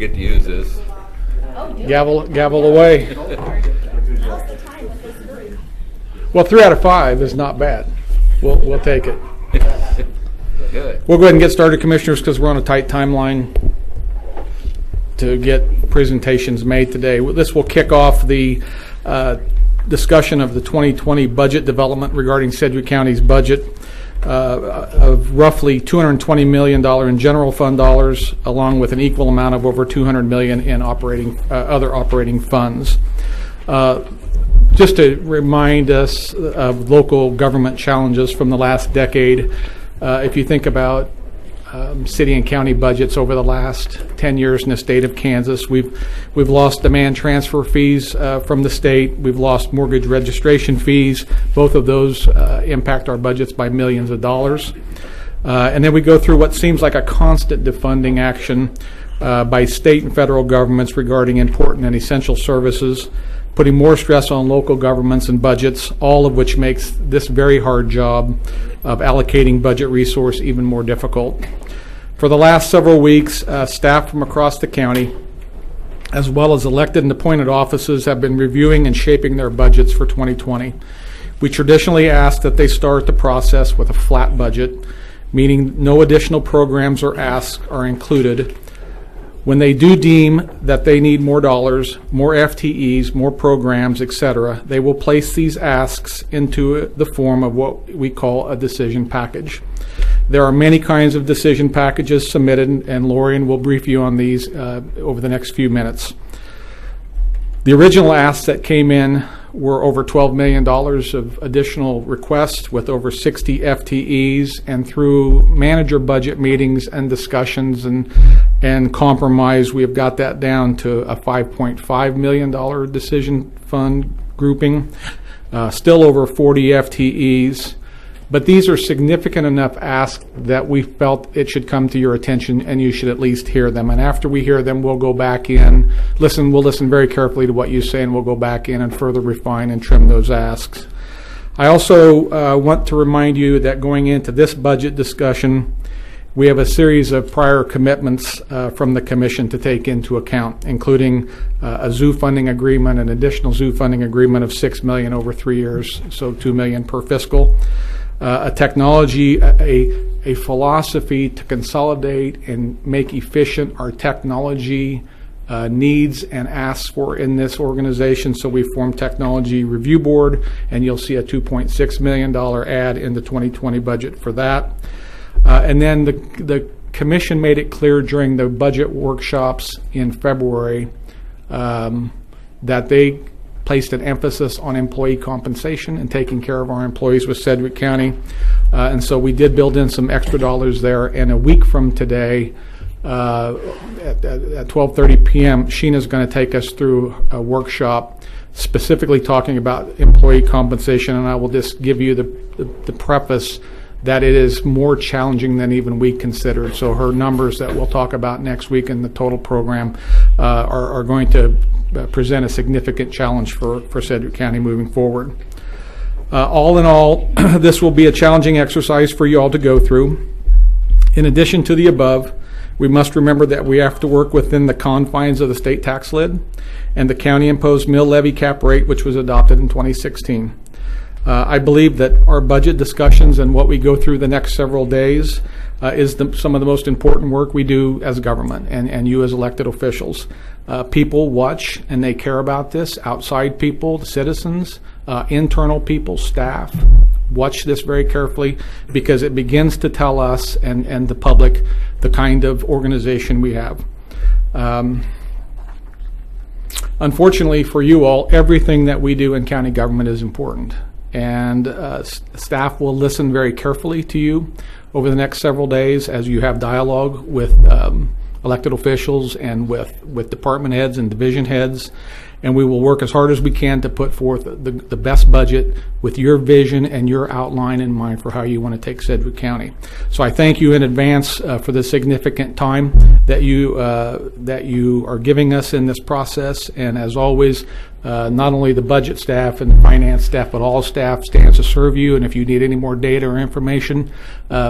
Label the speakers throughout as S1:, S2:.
S1: get to use this.
S2: Gavel away. Well, 3 out of 5 is not bad. We'll take it.
S1: Good.
S2: We'll go ahead and get started, Commissioners, because we're on a tight timeline to get presentations made today. This will kick off the discussion of the 2020 budget development regarding Sedgwick County's budget of roughly $220 million in general fund dollars, along with an equal amount of over $200 million in other operating funds. Just to remind us of local government challenges from the last decade, if you think about city and county budgets over the last 10 years in the state of Kansas, we've lost demand transfer fees from the state. We've lost mortgage registration fees. Both of those impact our budgets by millions of dollars. And then we go through what seems like a constant defunding action by state and federal governments regarding important and essential services, putting more stress on local governments and budgets, all of which makes this very hard job of allocating budget resource even more difficult. For the last several weeks, staff from across the county, as well as elected and appointed offices, have been reviewing and shaping their budgets for 2020. We traditionally ask that they start the process with a flat budget, meaning no additional programs or asks are included. When they do deem that they need more dollars, more FTEs, more programs, etc., they will place these asks into the form of what we call a decision package. There are many kinds of decision packages submitted, and Lorian will brief you on these over the next few minutes. The original asks that came in were over $12 million of additional requests with over 60 FTEs, and through manager budget meetings and discussions and compromise, we have got that down to a $5.5 million decision fund grouping, still over 40 FTEs. But these are significant enough asks that we felt it should come to your attention and you should at least hear them. And after we hear them, we'll go back in, we'll listen very carefully to what you say, and we'll go back in and further refine and trim those asks. I also want to remind you that going into this budget discussion, we have a series of prior commitments from the Commission to take into account, including a zoo funding agreement, an additional zoo funding agreement of $6 million over 3 years, so $2 million per fiscal. A philosophy to consolidate and make efficient our technology needs and asks for in this organization. So we formed Technology Review Board, and you'll see a $2.6 million add in the 2020 budget for that. And then the Commission made it clear during the budget workshops in February that they placed an emphasis on employee compensation and taking care of our employees with Sedgwick County. And so we did build in some extra dollars there. And a week from today, at 12:30 p.m., Sheena's going to take us through a workshop specifically talking about employee compensation. And I will just give you the preface that it is more challenging than even we considered. So her numbers that we'll talk about next week in the total program are going to present a significant challenge for Sedgwick County moving forward. All in all, this will be a challenging exercise for you all to go through. In addition to the above, we must remember that we have to work within the confines of the state tax lid and the county imposed mill levy cap rate, which was adopted in 2016. I believe that our budget discussions and what we go through the next several days is some of the most important work we do as government and you as elected officials. People watch and they care about this. Outside people, the citizens, internal people, staff, watch this very carefully because it begins to tell us and the public the kind of organization we have. Unfortunately for you all, everything that we do in county government is important. And staff will listen very carefully to you over the next several days as you have dialogue with elected officials and with department heads and division heads. And we will work as hard as we can to put forth the best budget with your vision and your outline in mind for how you want to take Sedgwick County. So I thank you in advance for the significant time that you are giving us in this process. And as always, Not only the budget staff and the finance staff, but all staff stands to serve you. And if you need any more data or information,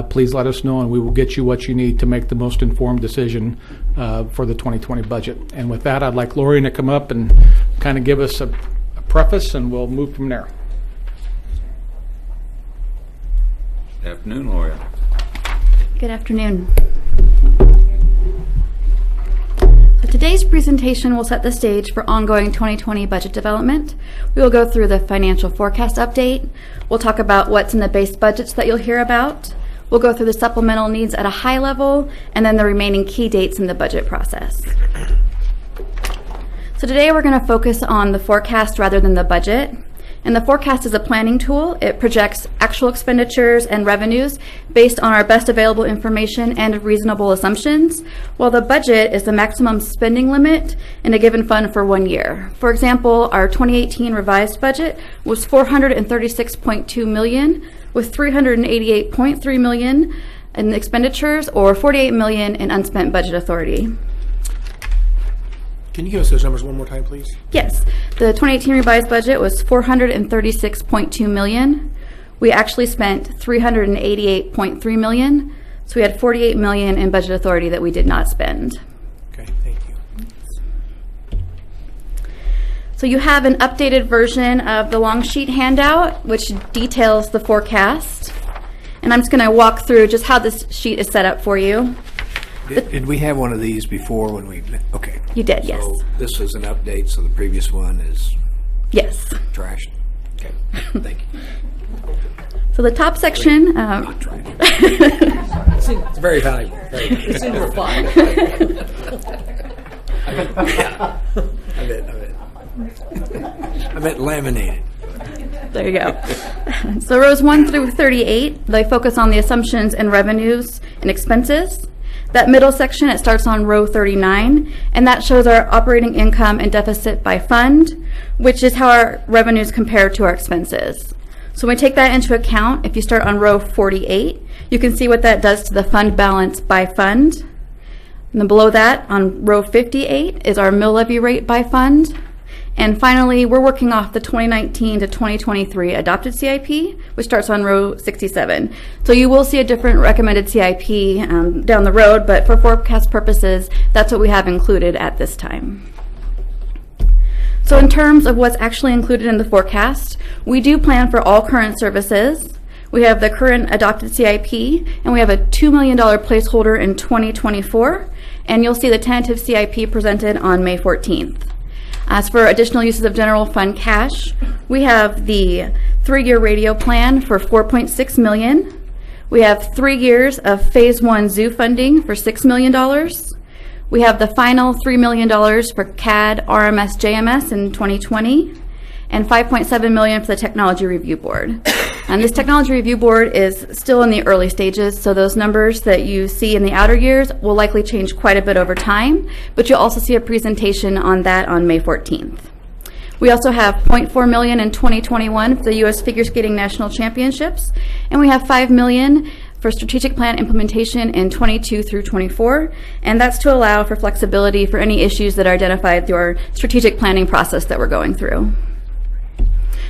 S2: please let us know, and we will get you what you need to make the most informed decision for the 2020 budget. And with that, I'd like Lori to come up and kind of give us a preface, and we'll move from there.
S1: Good afternoon, Lori.
S3: Good afternoon. So today's presentation will set the stage for ongoing 2020 budget development. We will go through the financial forecast update. We'll talk about what's in the base budgets that you'll hear about. We'll go through the supplemental needs at a high level, and then the remaining key dates in the budget process. So today we're going to focus on the forecast rather than the budget. And the forecast is a planning tool. It projects actual expenditures and revenues based on our best available information and reasonable assumptions, while the budget is the maximum spending limit in a given fund for 1 year. For example, our 2018 revised budget was $436.2 million, with $388.3 million in expenditures or $48 million in unspent budget authority.
S4: Can you give us those numbers one more time, please?
S3: Yes, the 2018 revised budget was $436.2 million. We actually spent $388.3 million, so we had $48 million in budget authority that we did not spend.
S4: Okay, thank you.
S3: So you have an updated version of the long sheet handout, which details the forecast. And I'm just going to walk through just how this sheet is set up for you.
S4: Did we have one of these before when we, okay.
S3: You did, yes.
S4: So this is an update, so the previous one is
S3: Yes.
S4: trashed? Okay, thank you.
S3: So the top section,
S4: Not trashed. It's very valuable. It's in your file. I meant laminated.
S3: there you go. So rows 1 through 38, they focus on the assumptions and revenues and expenses. That middle section, it starts on row 39, and that shows our operating income and deficit by fund, which is how our revenues compare to our expenses. So when we take that into account, if you start on row 48, you can see what that does to the fund balance by fund. And then below that, on row 58, is our mill levy rate by fund. And finally, we're working off the 2019 to 2023 adopted CIP, which starts on row 67. So you will see a different recommended CIP down the road, but for forecast purposes, that's what we have included at this time. So in terms of what's actually included in the forecast, we do plan for all current services. We have the current adopted CIP, and we have a $2 million placeholder in 2024, and you'll see the tentative CIP presented on May 14th. As for additional uses of general fund cash, we have the 3-year radio plan for $4.6 million. We have 3 years of phase 1 zoo funding for $6 million. We have the final $3 million for CAD, RMS, JMS in 2020, and $5.7 million for the Technology Review Board. And this Technology Review Board is still in the early stages, so those numbers that you see in the outer years will likely change quite a bit over time, but you'll also see a presentation on that on May 14th. We also have $0.4 million in 2021 for the U.S. Figure Skating National Championships, and we have $5 million for strategic plan implementation in 22 through 24, and that's to allow for flexibility for any issues that are identified through our strategic planning process that we're going through.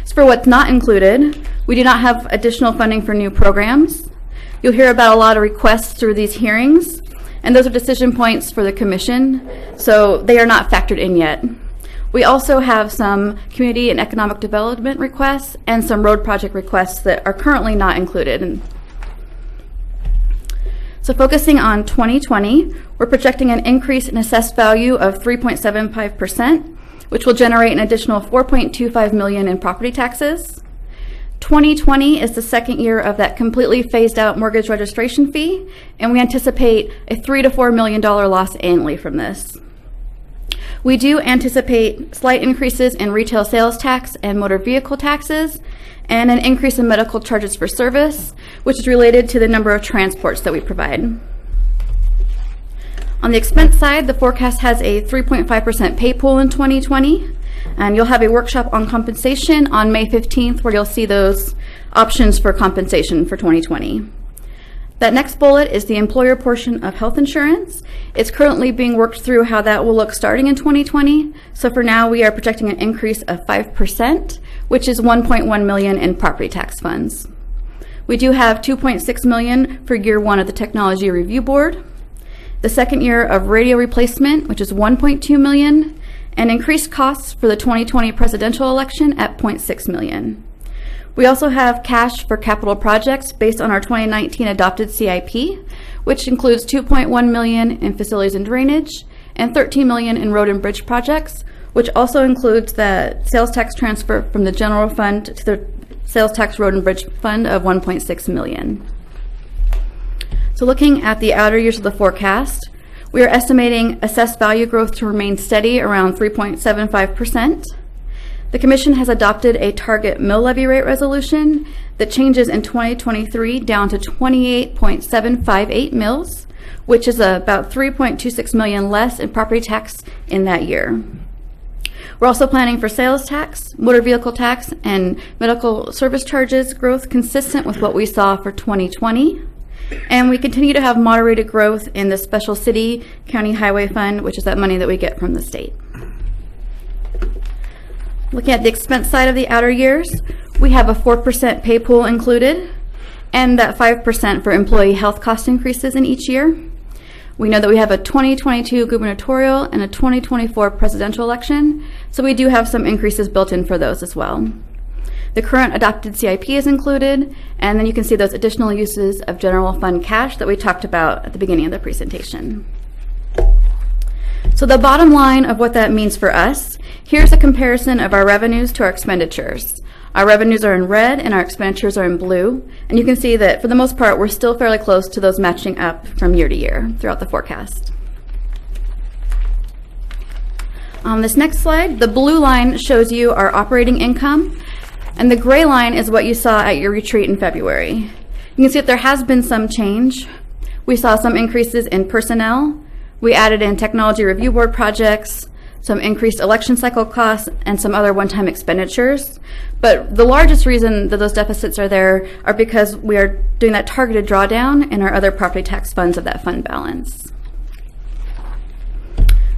S3: So for what's not included, we do not have additional funding for new programs. You'll hear about a lot of requests through these hearings, and those are decision points for the commission, so they are not factored in yet. We also have some community and economic development requests and some road project requests that are currently not included. So focusing on 2020, we're projecting an increase in assessed value of 3.75%, which will generate an additional $4.25 million in property taxes. 2020 is the second year of that completely phased out mortgage registration fee, and we anticipate a $3 to $4 million loss annually from this. We do anticipate slight increases in retail sales tax and motor vehicle taxes, and an increase in medical charges for service, which is related to the number of transports that we provide. On the expense side, the forecast has a 3.5% pay pool in 2020, and you'll have a workshop on compensation on May 15th where you'll see those options for compensation for 2020. That next bullet is the employer portion of health insurance. It's currently being worked through how that will look starting in 2020. So for now, we are projecting an increase of 5%, which is $1.1 million in property tax funds. We do have $2.6 million for year one of the Technology Review Board, the second year of radio replacement, which is $1.2 million, and increased costs for the 2020 presidential election at $0.6 million. We also have cash for capital projects based on our 2019 adopted CIP, which includes $2.1 million in facilities and drainage and $13 million in road and bridge projects, which also includes the sales tax transfer from the general fund to the sales tax road and bridge fund of $1.6 million. So looking at the outer years of the forecast, we are estimating assessed value growth to remain steady around 3.75%. The Commission has adopted a target mill levy rate resolution that changes in 2023 down to 28.758 mills, which is about $3.26 million less in property tax in that year. We're also planning for sales tax, motor vehicle tax, and medical service charges growth consistent with what we saw for 2020. And we continue to have moderated growth in the Special City County Highway Fund, which is that money that we get from the state. Looking at the expense side of the outer years, we have a 4% pay pool included, and that 5% for employee health cost increases in each year. We know that we have a 2022 gubernatorial and a 2024 presidential election, so we do have some increases built in for those as well. The current adopted CIP is included, and then you can see those additional uses of general fund cash that we talked about at the beginning of the presentation. So the bottom line of what that means for us, here's a comparison of our revenues to our expenditures. Our revenues are in red and our expenditures are in blue, and you can see that for the most part we're still fairly close to those matching up from year to year throughout the forecast. On this next slide, the blue line shows you our operating income, and the gray line is what you saw at your retreat in February. You can see that there has been some change. We saw some increases in personnel. We added in technology review board projects, some increased election cycle costs, and some other one-time expenditures. But the largest reason that those deficits are there are because we are doing that targeted drawdown in our other property tax funds of that fund balance.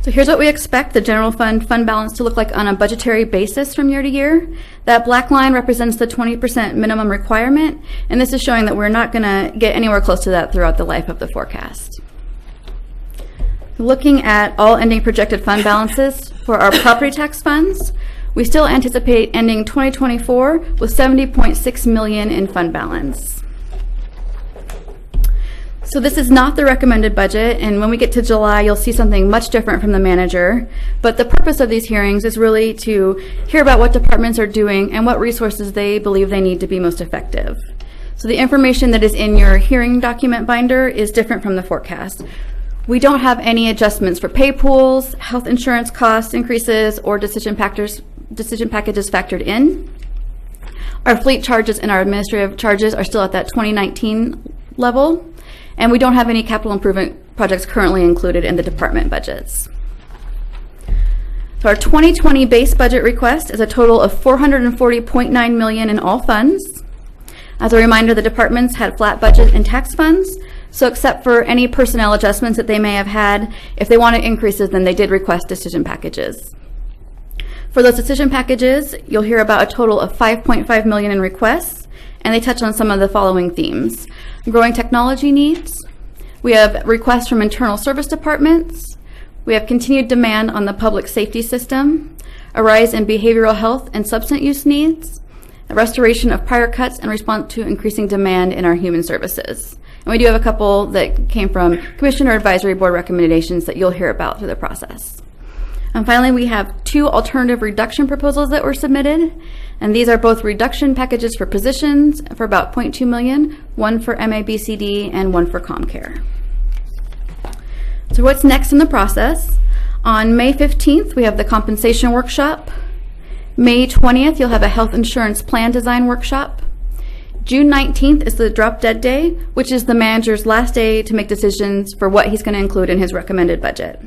S3: So here's what we expect the general fund balance to look like on a budgetary basis from year to year. That black line represents the 20% minimum requirement, and this is showing that we're not going to get anywhere close to that throughout the life of the forecast. Looking at all ending projected fund balances for our property tax funds, we still anticipate ending 2024 with $70.6 million in fund balance. So this is not the recommended budget, and when we get to July, you'll see something much different from the manager. But the purpose of these hearings is really to hear about what departments are doing and what resources they believe they need to be most effective. So the information that is in your hearing document binder is different from the forecast. We don't have any adjustments for pay pools, health insurance cost increases, or decision packages factored in. Our fleet charges and our administrative charges are still at that 2019 level, and we don't have any capital improvement projects currently included in the department budgets. So our 2020 base budget request is a total of $440.9 million in all funds. As a reminder, the departments had flat budget and tax funds, so except for any personnel adjustments that they may have had, if they wanted increases, then they did request decision packages. For those decision packages, you'll hear about a total of $5.5 million in requests, and they touch on some of the following themes. Growing technology needs. We have requests from internal service departments. We have continued demand on the public safety system, a rise in behavioral health and substance use needs, a restoration of prior cuts in response to increasing demand in our human services. And we do have a couple that came from Commissioner Advisory Board recommendations that you'll hear about through the process. And finally, we have 2 alternative reduction proposals that were submitted. And these are both reduction packages for positions for about $0.2 million, one for MABCD and one for ComCare. So what's next in the process? On May 15th, we have the compensation workshop. May 20th, you'll have a health insurance plan design workshop. June 19th is the drop dead day, which is the manager's last day to make decisions for what he's going to include in his recommended budget.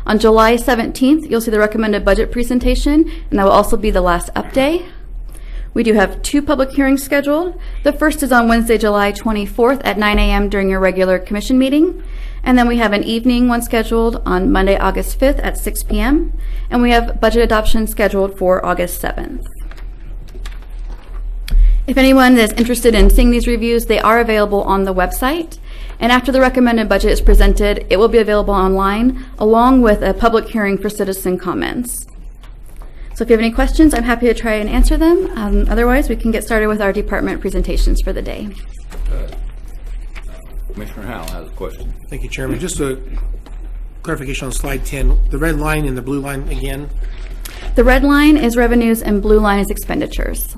S3: On July 17th, you'll see the recommended budget presentation, and that will also be the last up day. We do have 2 public hearings scheduled. The first is on Wednesday, July 24th at 9 a.m. during your regular commission meeting. And then we have an evening one scheduled on Monday, August 5th at 6 p.m. And we have budget adoption scheduled for August 7th. If anyone is interested in seeing these reviews, they are available on the website. And after the recommended budget is presented, it will be available online, along with a public hearing for citizen comments. So if you have any questions, I'm happy to try and answer them. Otherwise, we can get started with our department presentations for the day.
S1: Commissioner Howell has a question.
S4: Thank you, Chairman. Just a clarification on slide 10, the red line and the blue line again.
S3: The red line is revenues and blue line is expenditures.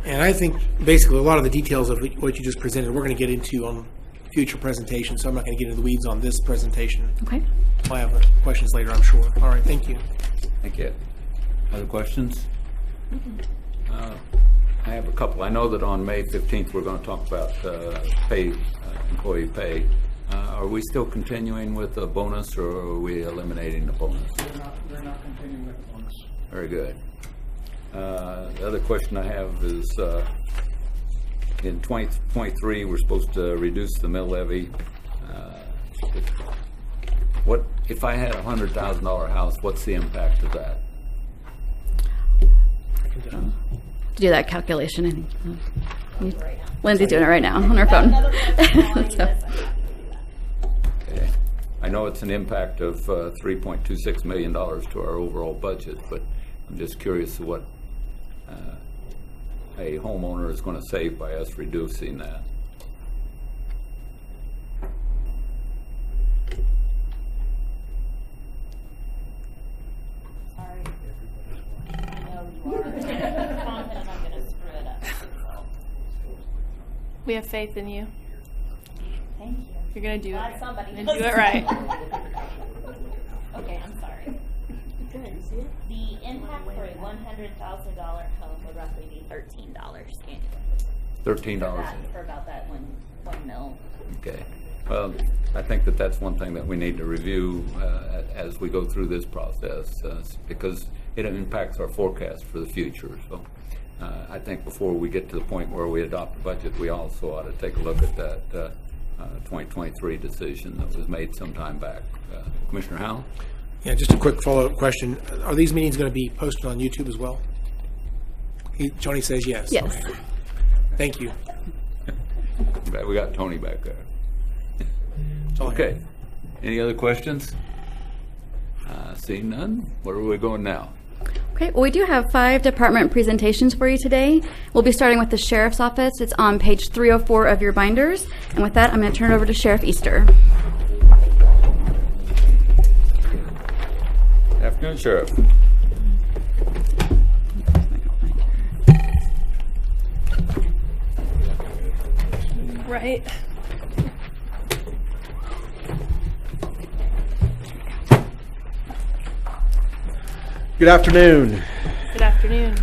S4: And I think basically a lot of the details of what you just presented, we're going to get into on future presentations, so I'm not going to get into the weeds on this presentation.
S3: Okay.
S4: I'll have questions later, I'm sure. All right, thank you.
S1: Thank you. Other questions? I have a couple. I know that on May 15th, we're going to talk about employee pay. Are we still continuing with the bonus, or are we eliminating the bonus?
S2: We're not continuing with the bonus.
S1: Very good. The other question I have is, in 2023, we're supposed to reduce the mill levy. What if I had a $100,000 house? What's the impact of that?
S3: To do that calculation, I think Lindsay's doing it right now on her phone. So.
S1: Okay. I know it's an impact of $3.26 million to our overall budget, but I'm just curious what a homeowner is going to save by us reducing that.
S5: Sorry. I know you are. I'm confident I'm going to screw it up. So.
S6: We have faith in you.
S5: Thank you.
S6: You're going to do
S5: Glad
S6: it.
S5: somebody
S6: And
S5: does.
S6: do it right.
S5: Okay, I'm sorry.
S6: Good. You see it?
S5: The impact for a $100,000 home would roughly be $13 annually.
S1: $13.
S5: For about that one mil.
S1: Okay. Well, I think that that's one thing that we need to review as we go through this process, because it impacts our forecast for the future. So I think before we get to the point where we adopt the budget, we also ought to take a look at that 2023 decision that was made some time back. Commissioner Howell?
S4: Yeah, just a quick follow-up question. Are these meetings going to be posted on YouTube as well? Tony says yes.
S3: Yes.
S4: Okay. Thank you.
S1: We got Tony back there.
S4: That's all I have.
S1: Okay. Any other questions? Seeing none, where are we going now?
S3: Okay, well, we do have 5 department presentations for you today. We'll be starting with the Sheriff's Office. It's on page 304 of your binders. And with that, I'm going to turn it over to Sheriff Easter.
S1: Afternoon, Sheriff.
S6: Right.
S7: Good afternoon.
S6: Good afternoon.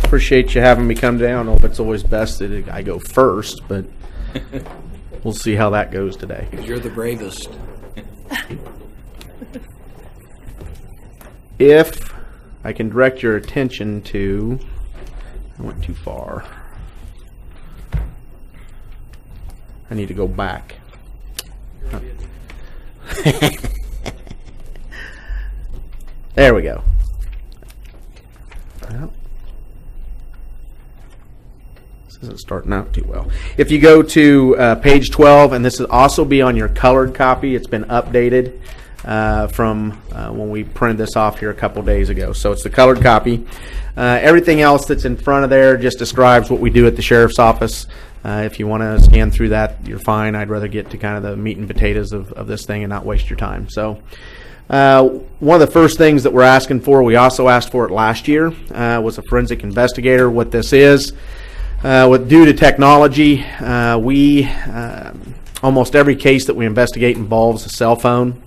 S7: Appreciate you having me come down. I don't know if it's always best that I go first, but we'll see how that goes today.
S4: You're the bravest.
S7: If I can direct your attention to, I went too far. I need to go back. There we go. Well, this isn't starting out too well. If you go to page 12, and this will also be on your colored copy, it's been updated from when we printed this off here a couple days ago. So it's the colored copy. Everything else that's in front of there just describes what we do at the Sheriff's Office. If you want to scan through that, you're fine. I'd rather get to kind of the meat and potatoes of this thing and not waste your time. So one of the first things that we're asking for, we also asked for it last year, was a forensic investigator. What this is, due to technology, we almost every case that we investigate involves a cell phone.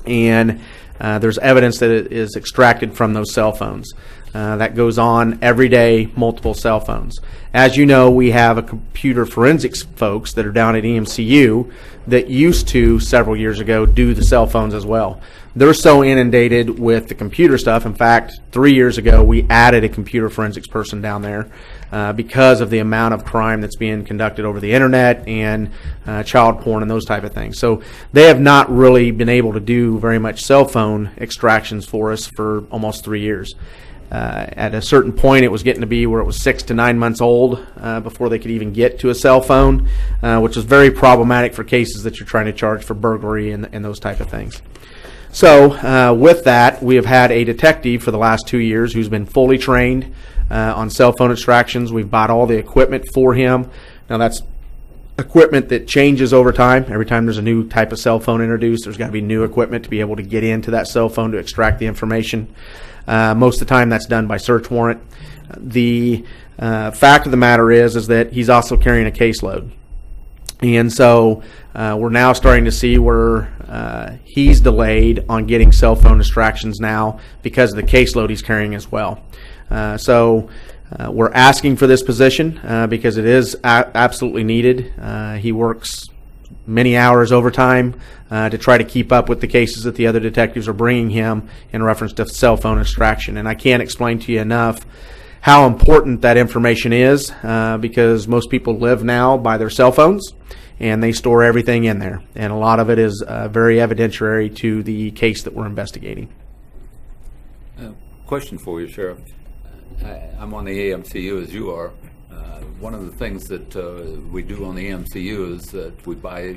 S7: And there's evidence that it is extracted from those cell phones. That goes on every day, multiple cell phones. As you know, we have a computer forensics folks that are down at EMCU that used to, several years ago, do the cell phones as well. They're so inundated with the computer stuff. In fact, 3 years ago, we added a computer forensics person down there because of the amount of crime that's being conducted over the internet and child porn and those type of things. So they have not really been able to do very much cell phone extractions for us for almost 3 years. At a certain point, it was getting to be where it was 6 to 9 months old before they could even get to a cell phone, which was very problematic for cases that you're trying to charge for burglary and those type of things. So with that, we have had a detective for the last 2 years who's been fully trained on cell phone extractions. We've bought all the equipment for him. Now that's equipment that changes over time. Every time there's a new type of cell phone introduced, there's got to be new equipment to be able to get into that cell phone to extract the information. Most of the time that's done by search warrant. The fact of the matter is that he's also carrying a caseload. And so we're now starting to see where he's delayed on getting cell phone extractions now because of the caseload he's carrying as well. So we're asking for this position because it is absolutely needed. He works many hours overtime to try to keep up with the cases that the other detectives are bringing him in reference to cell phone extraction. And I can't explain to you enough how important that information is because most people live now by their cell phones and they store everything in there. And a lot of it is very evidentiary to the case that we're investigating.
S1: Question for you, Sheriff. I'm on the AMCU as you are. One of the things that we do on the AMCU is that we buy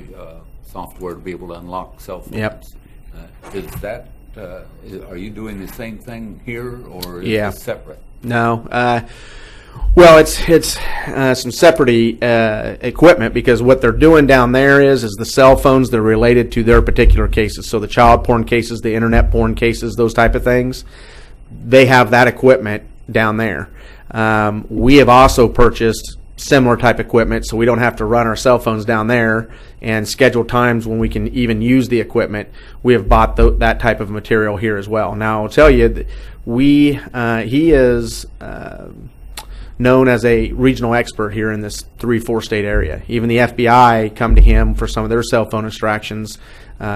S1: software to be able to unlock cell phones.
S7: Yep.
S1: Is that, are you doing the same thing here, or is it separate?
S7: No. Well, it's some separate equipment because what they're doing down there is the cell phones that are related to their particular cases. So the child porn cases, the internet porn cases, those type of things, they have that equipment down there. We have also purchased similar type equipment so we don't have to run our cell phones down there and schedule times when we can even use the equipment. We have bought that type of material here as well. Now I'll tell you that he is known as a regional expert here in this 3-4 state area. Even the FBI come to him for some of their cell phone extractions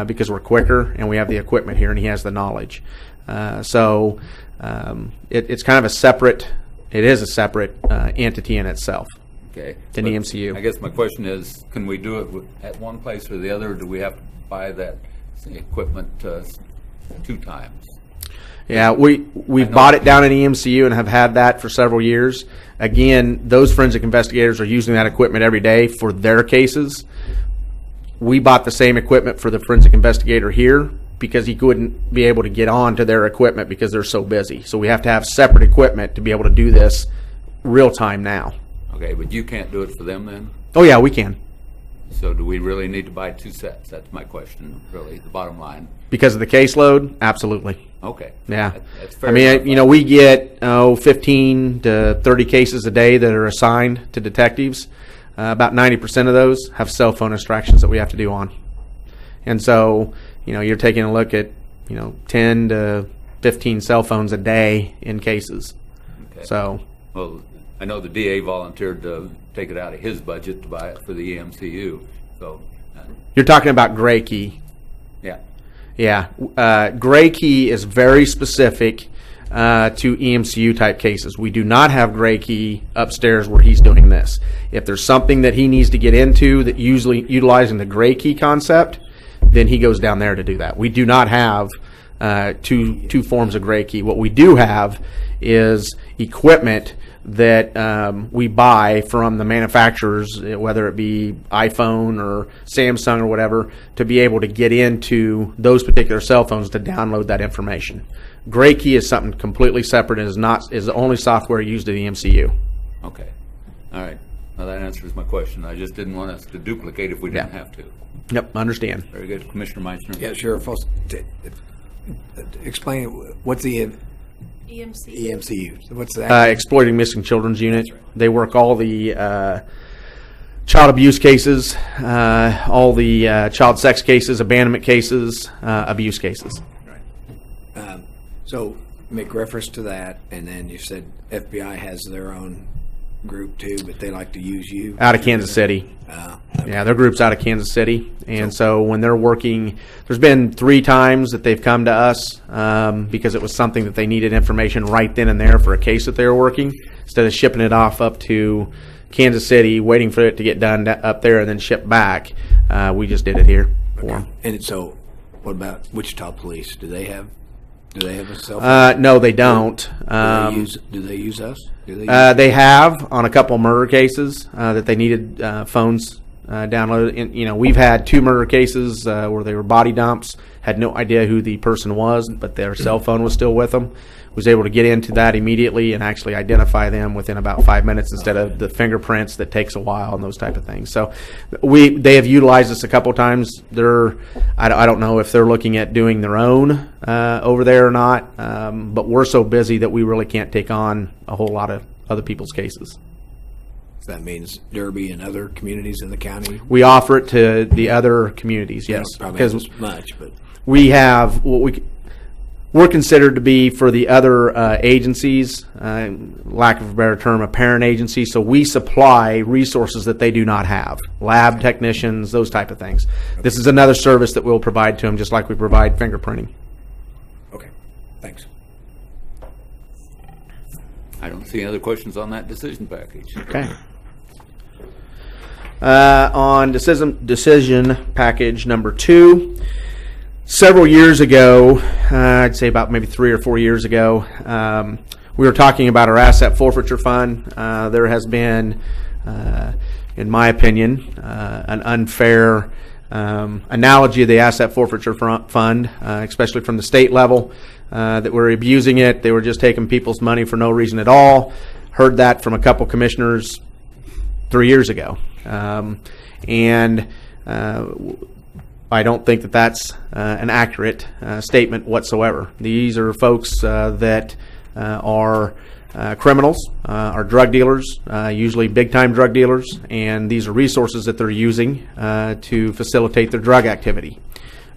S7: because we're quicker and we have the equipment here and he has the knowledge. So it's kind of a separate entity in itself.
S1: Okay.
S7: Than the EMCU.
S1: I guess my question is, can we do it at one place or the other, or do we have to buy that equipment 2 times?
S7: Yeah, we've bought it down at EMCU and have had that for several years. Again, those forensic investigators are using that equipment every day for their cases. We bought the same equipment for the forensic investigator here because he couldn't be able to get on to their equipment because they're so busy. So we have to have separate equipment to be able to do this real time now.
S1: Okay, but you can't do it for them then?
S7: Oh yeah, we can.
S1: So do we really need to buy 2 sets? That's my question, really, the bottom line.
S7: Because of the caseload? Absolutely.
S1: Okay.
S7: Yeah.
S1: That's fair.
S7: I mean, we get 15 to 30 cases a day that are assigned to detectives. About 90% of those have cell phone extractions that we have to do on. And so, you're taking a look at, 10 to 15 cell phones a day in cases.
S1: Okay.
S7: So.
S1: Well, I know the DA volunteered to take it out of his budget to buy it for the EMCU. So.
S7: You're talking about Gray Key.
S1: Yeah.
S7: Yeah. Gray Key is very specific to EMCU type cases. We do not have Gray Key upstairs where he's doing this. If there's something that he needs to get into that usually utilizing the Gray Key concept, then he goes down there to do that. We do not have two forms of Gray Key. What we do have is equipment that we buy from the manufacturers, whether it be iPhone or Samsung or whatever, to be able to get into those particular cell phones to download that information. Gray Key is something completely separate and is the only software used at the MCU.
S1: Okay. All right. Well, that answers my question. I just didn't want us to duplicate if we didn't have to.
S7: Yep, understand.
S1: Very good. Commissioner Meissner?
S8: Yeah, Sheriff, explain what's the
S6: EMC.
S8: So what's that?
S7: Exploiting Missing Children's Unit. They work all the child abuse cases, all the child sex cases, abandonment cases, abuse cases.
S1: Right.
S6: So make reference to that, and then you said FBI has their own group too, but they like to use you.
S7: Out of Kansas City. Yeah, their group's out of Kansas City. And so when they're working, there's been 3 times that they've come to us because it was something that they needed information right then and there for a case that they were working. Instead of shipping it off up to Kansas City, waiting for it to get done up there and then shipped back, we just did it here for them.
S6: And so, what about Wichita Police? Do they have a cell phone?
S7: No, they don't.
S6: Do they use us?
S7: They have on a couple murder cases that they needed phones downloaded. And, we've had 2 murder cases where they were body dumps, had no idea who the person was, but their cell phone was still with them. Was able to get into that immediately and actually identify them within about 5 minutes instead of the fingerprints that takes a while and those type of things. So they have utilized us a couple times. I don't know if they're looking at doing their own over there or not, but we're so busy that we really can't take on a whole lot of other people's cases.
S6: So that means Derby and other communities in the county?
S7: We offer it to the other communities, yes.
S6: Probably not as much, but
S7: we have what we're considered to be for the other agencies, lack of a better term, a parent agency. So we supply resources that they do not have, lab technicians, those type of things. Okay. This is another service that we'll provide to them, just like we provide fingerprinting.
S6: Okay, thanks.
S1: I don't see any other questions on that decision package.
S7: Okay. On decision package number 2. Several years ago, I'd say about maybe 3 or 4 years ago, we were talking about our asset forfeiture fund. There has been, in my opinion, an unfair analogy of the asset forfeiture fund, especially from the state level, that we're abusing it. They were just taking people's money for no reason at all. Heard that from a couple commissioners 3 years ago. I don't think that that's an accurate statement whatsoever. These are folks that are criminals, are drug dealers, usually big-time drug dealers, and these are resources that they're using to facilitate their drug activity.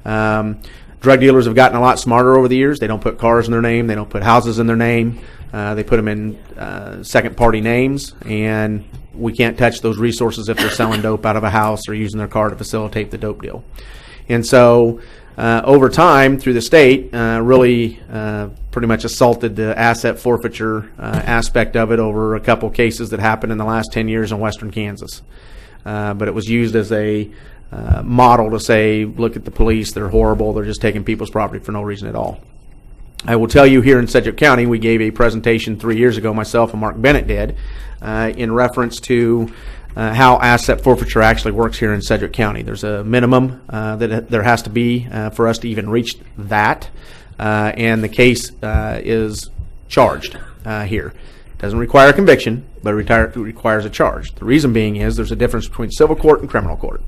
S7: Drug dealers have gotten a lot smarter over the years. They don't put cars in their name. They don't put houses in their name. They put them in second-party names, and we can't touch those resources if they're selling dope out of a house or using their car to facilitate the dope deal. And so over time, through the state, really pretty much assaulted the asset forfeiture aspect of it over a couple cases that happened in the last 10 years in western Kansas. But it was used as a model to say, look at the police, they're horrible, they're just taking people's property for no reason at all. I will tell you, here in Sedgwick County, we gave a presentation 3 years ago, myself and Mark Bennett did, in reference to how asset forfeiture actually works here in Sedgwick County. There's a minimum that there has to be for us to even reach that, and the case is charged here. It doesn't require a conviction, but it requires a charge. The reason being is there's a difference between civil court and criminal court.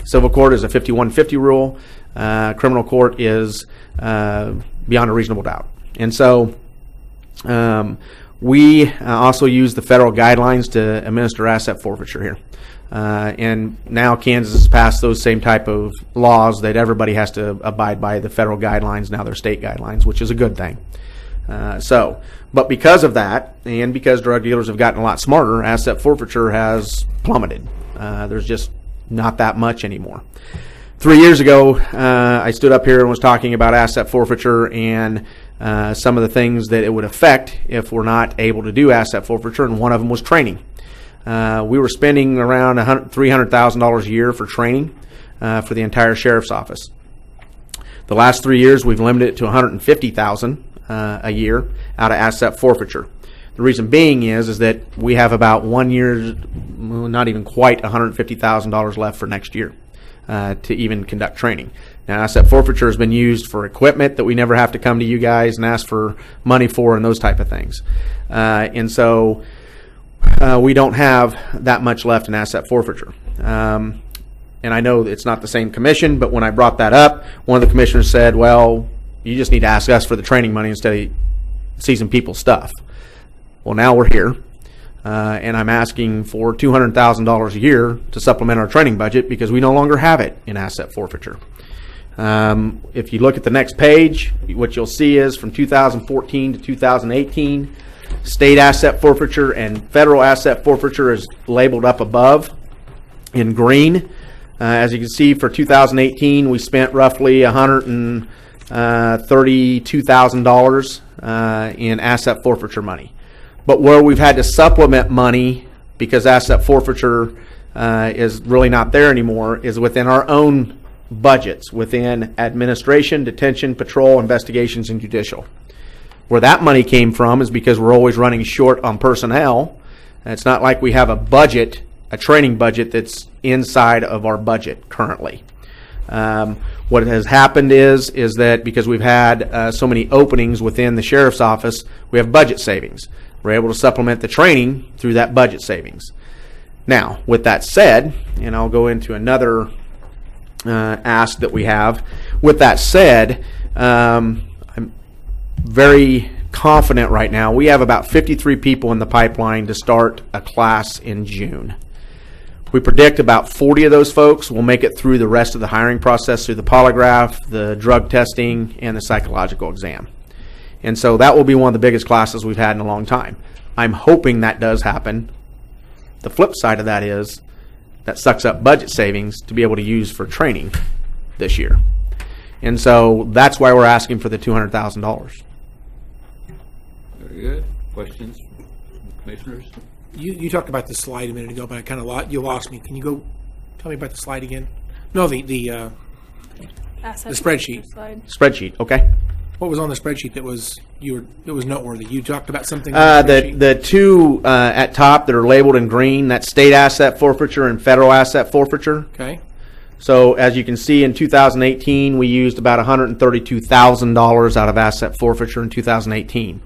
S7: Civil court is a 5150 rule. Criminal court is beyond a reasonable doubt. And so we also use the federal guidelines to administer asset forfeiture here. And now Kansas has passed those same type of laws that everybody has to abide by the federal guidelines, now they're state guidelines, which is a good thing. But because of that, and because drug dealers have gotten a lot smarter, asset forfeiture has plummeted. There's just not that much anymore. 3 years ago, I stood up here and was talking about asset forfeiture and some of the things that it would affect if we're not able to do asset forfeiture, and one of them was training. We were spending around $300,000 a year for training for the entire sheriff's office. The last 3 years, we've limited it to $150,000 a year out of asset forfeiture. The reason being is that we have about 1 year, not even quite $150,000 left for next year to even conduct training. Now, asset forfeiture has been used for equipment that we never have to come to you guys and ask for money for and those type of things. And so we don't have that much left in asset forfeiture. And I know it's not the same commission, but when I brought that up, one of the commissioners said, well, you just need to ask us for the training money instead of seizing people's stuff. Well, now we're here, and I'm asking for $200,000 a year to supplement our training budget because we no longer have it in asset forfeiture. If you look at the next page, what you'll see is from 2014 to 2018, state asset forfeiture and federal asset forfeiture is labeled up above in green. As you can see, for 2018, we spent roughly $132,000 in asset forfeiture money. But where we've had to supplement money because asset forfeiture is really not there anymore is within our own budgets, within administration, detention, patrol, investigations, and judicial. Where that money came from is because we're always running short on personnel. And it's not like we have a budget, a training budget that's inside of our budget currently. What has happened is that because we've had so many openings within the sheriff's office, we have budget savings. We're able to supplement the training through that budget savings. Now, with that said, and I'll go into another ask that we have. With that said, I'm very confident right now. We have about 53 people in the pipeline to start a class in June. We predict about 40 of those folks will make it through the rest of the hiring process, through the polygraph, the drug testing, and the psychological exam. And so that will be one of the biggest classes we've had in a long time. I'm hoping that does happen. The flip side of that is that sucks up budget savings to be able to use for training this year. And so that's why we're asking for the $200,000.
S1: Very good. Questions from commissioners?
S4: You talked about the slide a minute ago, but I kind of you lost me. Can you go tell me about the slide again? No, the spreadsheet.
S7: Spreadsheet, okay.
S4: What was on the spreadsheet that was noteworthy? You talked about something. On
S7: the two at top that are labeled in green, that's state asset forfeiture and federal asset forfeiture.
S4: Okay.
S7: So as you can see, in 2018, we used about $132,000 out of asset forfeiture in 2018.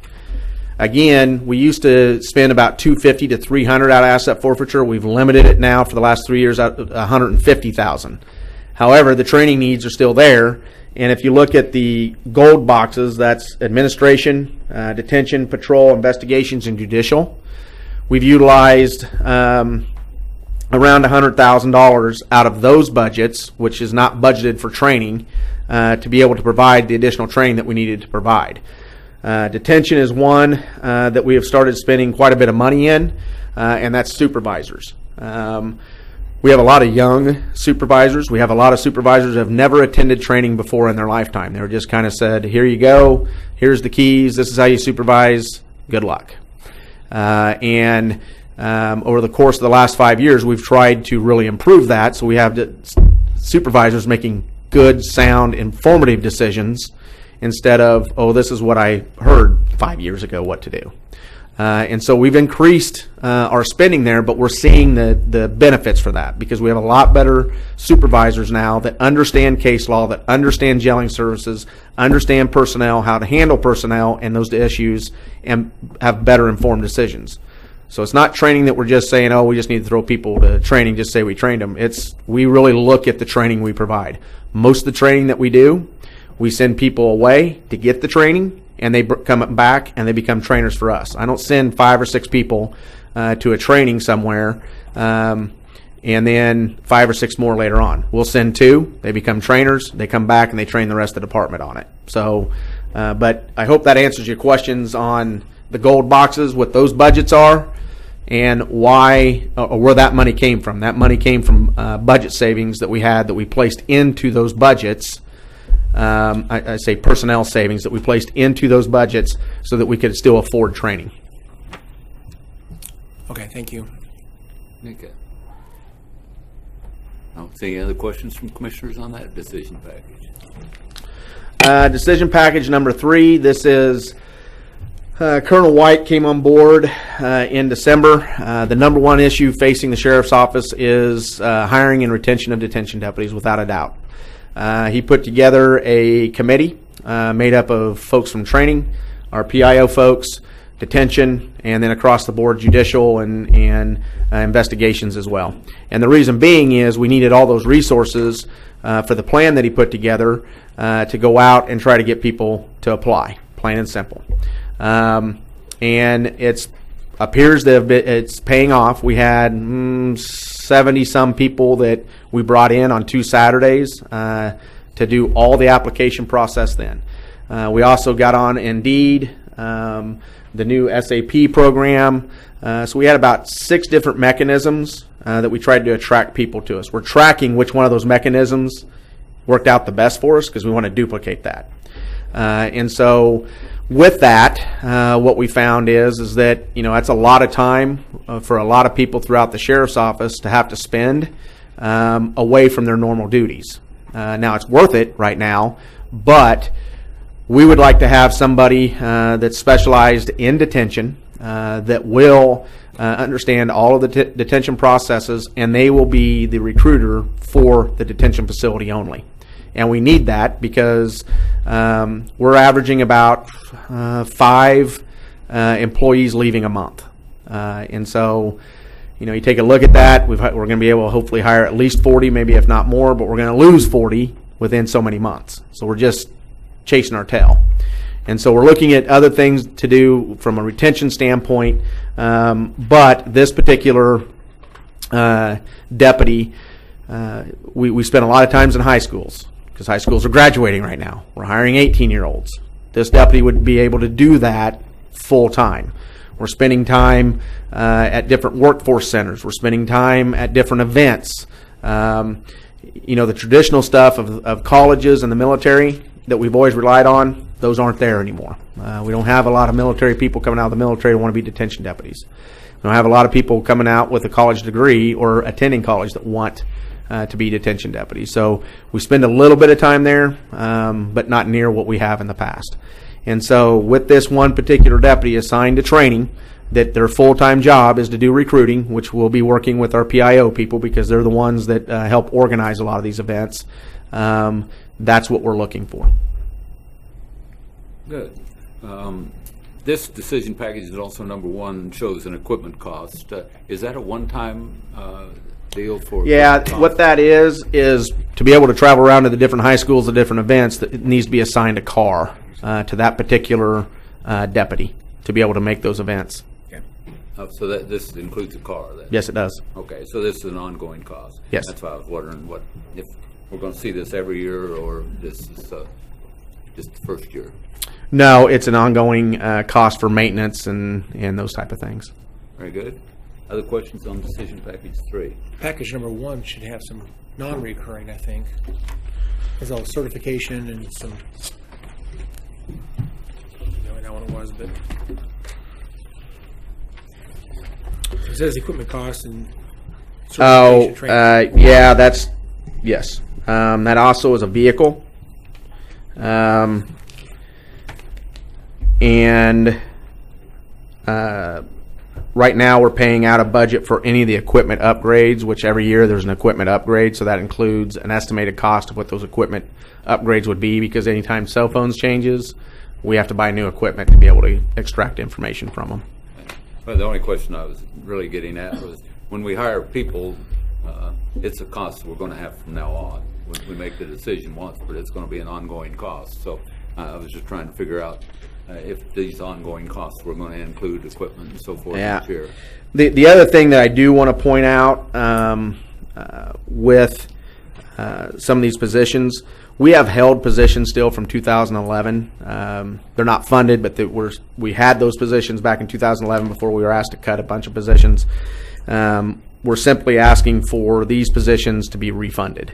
S7: Again, we used to spend about $250 to $300 out of asset forfeiture. We've limited it now for the last 3 years at $150,000. However, the training needs are still there. And if you look at the gold boxes, that's administration, detention, patrol, investigations, and judicial. We've utilized around $100,000 out of those budgets, which is not budgeted for training, to be able to provide the additional training that we needed to provide. Detention is one that we have started spending quite a bit of money in, and that's supervisors. We have a lot of young supervisors. We have a lot of supervisors who have never attended training before in their lifetime. They were just kind of said, here you go, here's the keys, this is how you supervise, good luck. And over the course of the last 5 years, we've tried to really improve that, so we have supervisors making good, sound, informative decisions instead of, oh, this is what I heard 5 years ago what to do. And so we've increased our spending there, but we're seeing the benefits for that because we have a lot better supervisors now that understand case law, that understand jailing services, understand personnel, how to handle personnel and those issues, and have better informed decisions. So it's not training that we're just saying, oh, we just need to throw people to training, just say we trained them. We really look at the training we provide. Most of the training that we do, we send people away to get the training, and they come back and they become trainers for us. I don't send 5 or 6 people to a training somewhere and then 5 or 6 more later on. We'll send 2, they become trainers, they come back and they train the rest of the department on it. So, but I hope that answers your questions on the gold boxes, what those budgets are, and why or where that money came from. That money came from budget savings that we had that we placed into those budgets. I say personnel savings that we placed into those budgets so that we could still afford training.
S4: Okay, thank you.
S1: Okay. I don't see any other questions from commissioners on that decision package.
S7: Decision package number 3. This is Colonel White came on board in December. The number one issue facing the sheriff's office is hiring and retention of detention deputies, without a doubt. He put together a committee made up of folks from training, our PIO folks, detention, and then across the board judicial and investigations as well. And the reason being is we needed all those resources for the plan that he put together to go out and try to get people to apply, plain and simple. And it appears that it's paying off. We had 70-some people that we brought in on 2 Saturdays to to do all the application process then. We also got on Indeed, the new SAP program. So we had about 6 different mechanisms that we tried to attract people to us. We're tracking which one of those mechanisms worked out the best for us because we want to duplicate that. And so with that, what we found is that, you know, that's a lot of time for a lot of people throughout the sheriff's office to have to spend away from their normal duties. Now, it's worth it right now, but we would like to have somebody that's specialized in detention that will understand all of the detention processes, and they will be the recruiter for the detention facility only. And we need that because we're averaging about 5 employees leaving a month. And so, you know, you take a look at that, we're going to be able to hopefully hire at least 40, maybe if not more, but we're going to lose 40 within so many months. So we're just chasing our tail. And so we're looking at other things to do from a retention standpoint, but this particular deputy, we spend a lot of times in high schools because high schools are graduating right now. We're hiring 18-year-olds. This deputy would be able to do that full time. We're spending time at different workforce centers. We're spending time at different events. You know, the traditional stuff of colleges and the military that we've always relied on, those aren't there anymore. We don't have a lot of military people coming out of the military who want to be detention deputies. We don't have a lot of people coming out with a college degree or attending college that want to be detention deputies. So we spend a little bit of time there, but not near what we have in the past. And so with this one particular deputy assigned to training, that their full-time job is to do recruiting, which we'll be working with our PIO people because they're the ones that help organize a lot of these events. That's what we're looking for.
S1: Good. This decision package is also number 1, shows an equipment cost. Is that a one-time deal for?
S7: Yeah, what that is to be able to travel around to the different high schools, the different events, that it needs to be assigned a car to that particular deputy to be able to make those events.
S1: So that this includes a car then?
S7: Yes, it does.
S1: Okay, so this is an ongoing cost?
S7: Yes.
S1: That's why I was wondering if we're going to see this every year or this is just the first year?
S7: No, it's an ongoing cost for maintenance and those type of things.
S1: Very good. Other questions on decision package 3?
S4: Package number 1 should have some non-recurring, I think. There's all certification and some, I don't know what it was, but it says equipment costs and certification training.
S7: Yeah, that's, yes. That also is a vehicle. And right now we're paying out a budget for any of the equipment upgrades, which every year there's an equipment upgrade, so that includes an estimated cost of what those equipment upgrades would be, because anytime cell phones changes, we have to buy new equipment to be able to extract information from them.
S1: Well, the only question I was really getting at was when we hire people, it's a cost we're going to have from now on. We make the decision once, but it's going to be an ongoing cost. So I was just trying to figure out if these ongoing costs were going to include equipment and so forth each year.
S7: The other thing that I do want to point out with some of these positions, we have held positions still from 2011. They're not funded, but we had those positions back in 2011 before we were asked to cut a bunch of positions. We're simply asking for these positions to be refunded.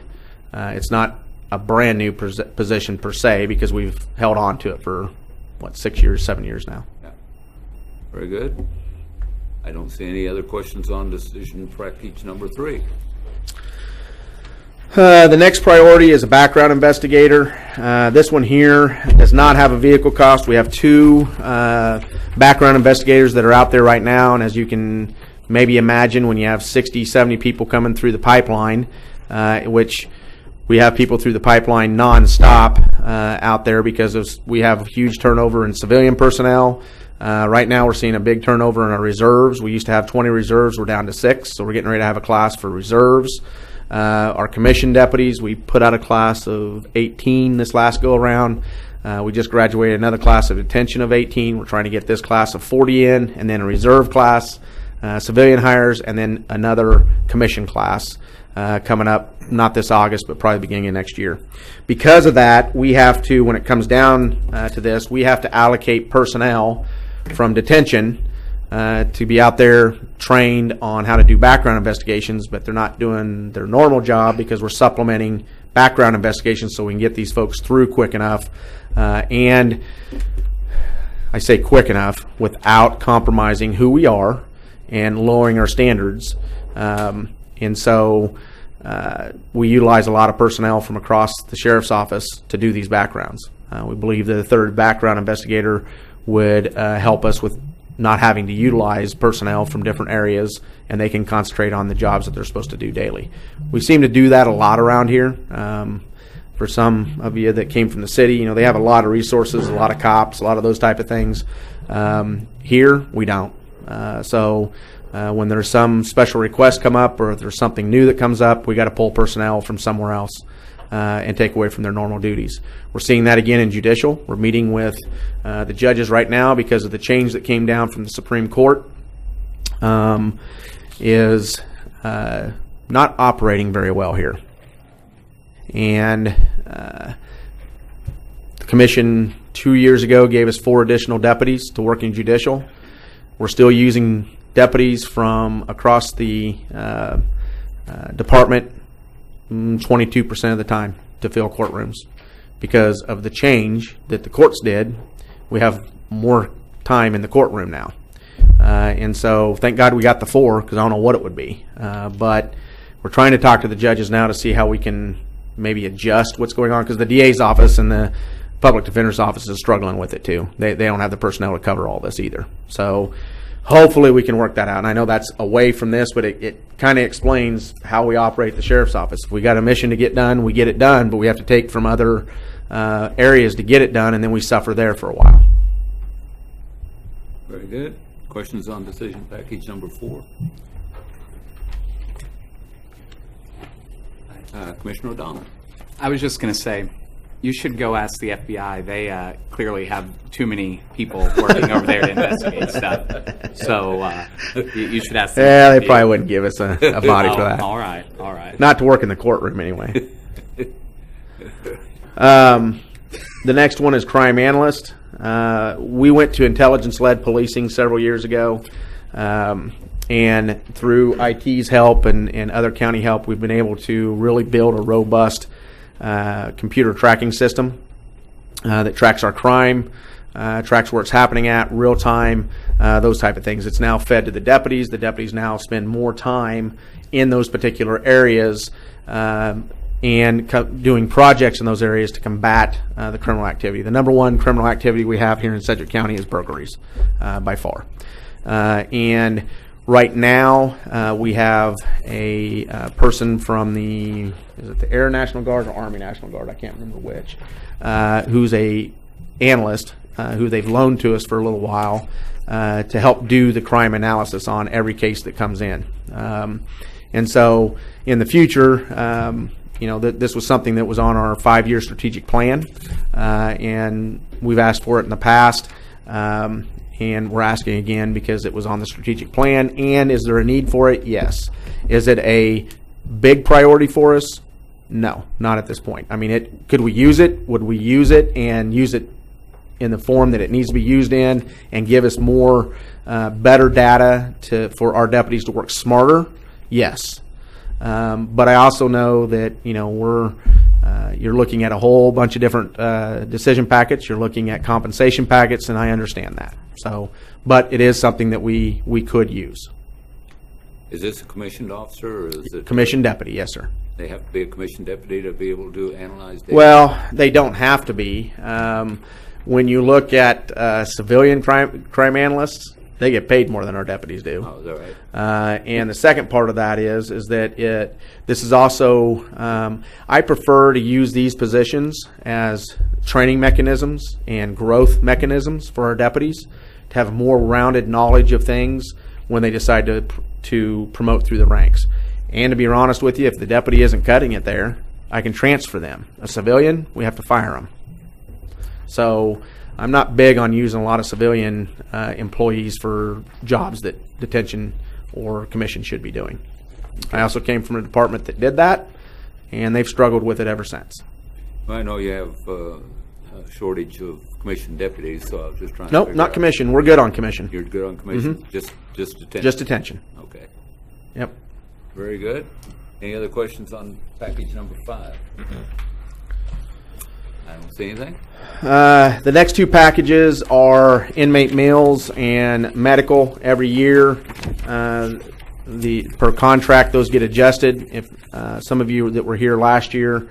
S7: It's not a brand new position per se, because we've held on to it for 6 years, 7 years now.
S1: Yeah. Very good. I don't see any other questions on decision package number 3.
S7: The next priority is a background investigator. This one here does not have a vehicle cost. We have 2 background investigators that are out there right now, and as you can maybe imagine, when you have 60, 70 people coming through the pipeline, which we have people through the pipeline nonstop out there because we have huge turnover in civilian personnel. Right now we're seeing a big turnover in our reserves. We used to have 20 reserves. We're down to 6, so we're getting ready to have a class for reserves. Our commission deputies, we put out a class of 18 this last go around. We just graduated another class of detention of 18. We're trying to get this class of 40 in, and then a reserve class, civilian hires, and then another commission class coming up, not this August, but probably beginning of next year. Because of that, we have to, when it comes down to this, we have to allocate personnel from detention to be out there trained on how to do background investigations, but they're not doing their normal job because we're supplementing background investigations so we can get these folks through quick enough. And I say quick enough without compromising who we are and lowering our standards. And so we utilize a lot of personnel from across the sheriff's office to do these backgrounds. We believe that a third background investigator would help us with not having to utilize personnel from different areas, and they can concentrate on the jobs that they're supposed to do daily. We seem to do that a lot around here. For some of you that came from the city, they have a lot of resources, a lot of cops, a lot of those type of things. Here, we don't. So when there's some special request come up, or if there's something new that comes up, we got to pull personnel from somewhere else and take away from their normal duties. We're seeing that again in judicial. We're meeting with the judges right now because of the change that came down from the Supreme Court is not operating very well here. And the commission 2 years ago gave us 4 additional deputies to work in judicial. We're still using deputies from across the department 22% of the time to fill courtrooms. Because of the change that the courts did, we have more time in the courtroom now. And so thank God we got the 4, because I don't know what it would be. But we're trying to talk to the judges now to see how we can maybe adjust what's going on, because the DA's office and the public defender's office is struggling with it too. They don't have the personnel to cover all this either. So hopefully we can work that out. And I know that's away from this, but it kind of explains how we operate the sheriff's office. If we got a mission to get done, we get it done, but we have to take from other areas to get it done, and then we suffer there for a while.
S1: Very good. Questions on decision package number 4? Commissioner O'Donnell.
S8: I was just going to say, you should go ask the FBI. They clearly have too many people working over there to investigate stuff. So you should ask them.
S7: Yeah, they probably wouldn't give us a body for that.
S8: All right.
S7: Not to work in the courtroom anyway. The next one is crime analyst. We went to intelligence-led policing several years ago. And through IT's help and other county help, we've been able to really build a robust computer tracking system that tracks our crime, tracks where it's happening at, real time, those type of things. It's now fed to the deputies. The deputies now spend more time in those particular areas and doing projects in those areas to combat the criminal activity. The number one criminal activity we have here in Sedgwick County is burglaries by far. And right now, we have a person from the Air National Guard or Army National Guard, I can't remember which, who's a analyst who they've loaned to us for a little while to help do the crime analysis on every case that comes in. And so in the future, this was something that was on our 5-year strategic plan, and we've asked for it in the past. And we're asking again because it was on the strategic plan. And is there a need for it? Yes. Is it a big priority for us? No, not at this point. I mean, could we use it? Would we use it and use it in the form that it needs to be used in and give us more, better data for our deputies to work smarter? Yes. But I also know that, you're looking at a whole bunch of different decision packets. You're looking at compensation packets, and I understand that. So, but it is something that we could use.
S1: Is this a commissioned officer, or is it
S7: commissioned deputy? Yes, sir.
S1: They have to be a commissioned deputy to be able to analyze data?
S7: Well, they don't have to be. When you look at civilian crime analysts, they get paid more than our deputies do.
S1: Oh, is that right?
S7: And the second part of that is that this is also, I prefer to use these positions as training mechanisms and growth mechanisms for our deputies to have more rounded knowledge of things when they decide to promote through the ranks. And to be honest with you, if the deputy isn't cutting it there, I can transfer them. A civilian, we have to fire them. So I'm not big on using a lot of civilian employees for jobs that detention or commission should be doing. I also came from a department that did that, and they've struggled with it ever since.
S1: I know you have a shortage of commission deputies, so I was just trying to
S7: Nope,
S1: figure
S7: not
S1: out-
S7: commission. We're good on commission.
S1: You're good on commission? Just detention?
S7: Just detention.
S1: Okay,
S7: Yep.
S1: very good. Any other questions on package number 5? I don't see anything.
S7: The next two packages are inmate meals and medical. Every year, per contract, those get adjusted. If some of you that were here last year,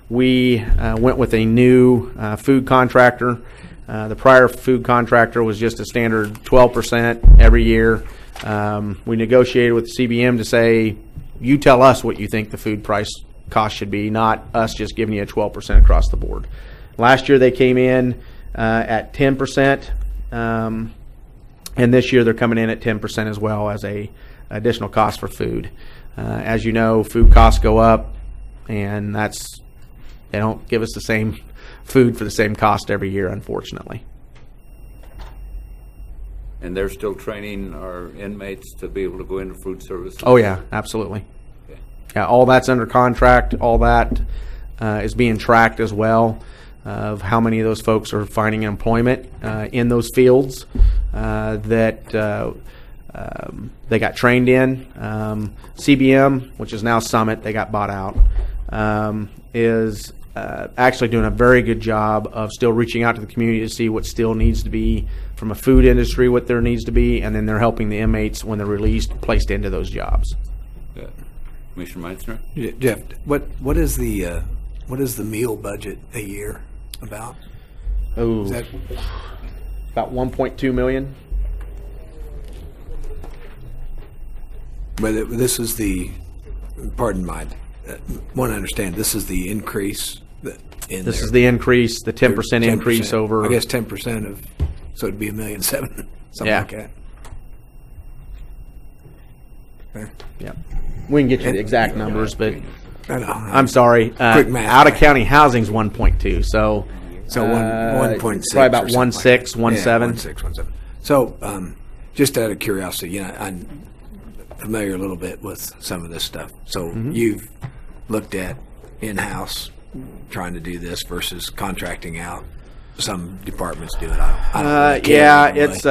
S7: we went with a new food contractor. The prior food contractor was just a standard 12% every year. We negotiated with the CBM to say, you tell us what you think the food price cost should be, not us just giving you a 12% across the board. Last year they came in at 10%, and this year they're coming in at 10% as well as a additional cost for food. As you know, food costs go up, and they don't give us the same food for the same cost every year, unfortunately.
S1: And they're still training our inmates to be able to go into food services?
S7: Oh yeah, absolutely.
S1: Okay.
S7: Yeah, all that's under contract. All that is being tracked as well, of how many of those folks are finding employment in those fields that they got trained in. CBM, which is now Summit, they got bought out, is actually doing a very good job of still reaching out to the community to see what still needs to be from a food industry, what there needs to be, and then they're helping the inmates when they're released, placed into those jobs.
S1: Good. Commissioner Meitzner?
S6: Jeff, what is the meal budget a year about?
S7: Oh,
S6: Is that
S7: about 1.2 million.
S6: But this is the, pardon my, want to understand, this is the increase in
S7: This
S6: there.
S7: is the increase, the 10% increase over.
S6: I guess 10% of, so it'd be $1.7 million, something
S7: Yeah.
S6: like that. Okay.
S7: Yeah, we can get you the exact numbers, but
S6: I know.
S7: I'm sorry.
S6: Quick math.
S7: Out of county housing's 1.2, so
S6: So 1.6.
S7: probably about
S6: or something
S7: 1.6,
S6: like that.
S7: 1.7.
S6: Yeah, 1.6, 1.7. So, just out of curiosity, I'm familiar a little bit with some of this stuff. So you've looked at in-house trying to do this versus contracting out. Some departments do it. I don't really care
S7: yeah,
S6: anyway.
S7: it's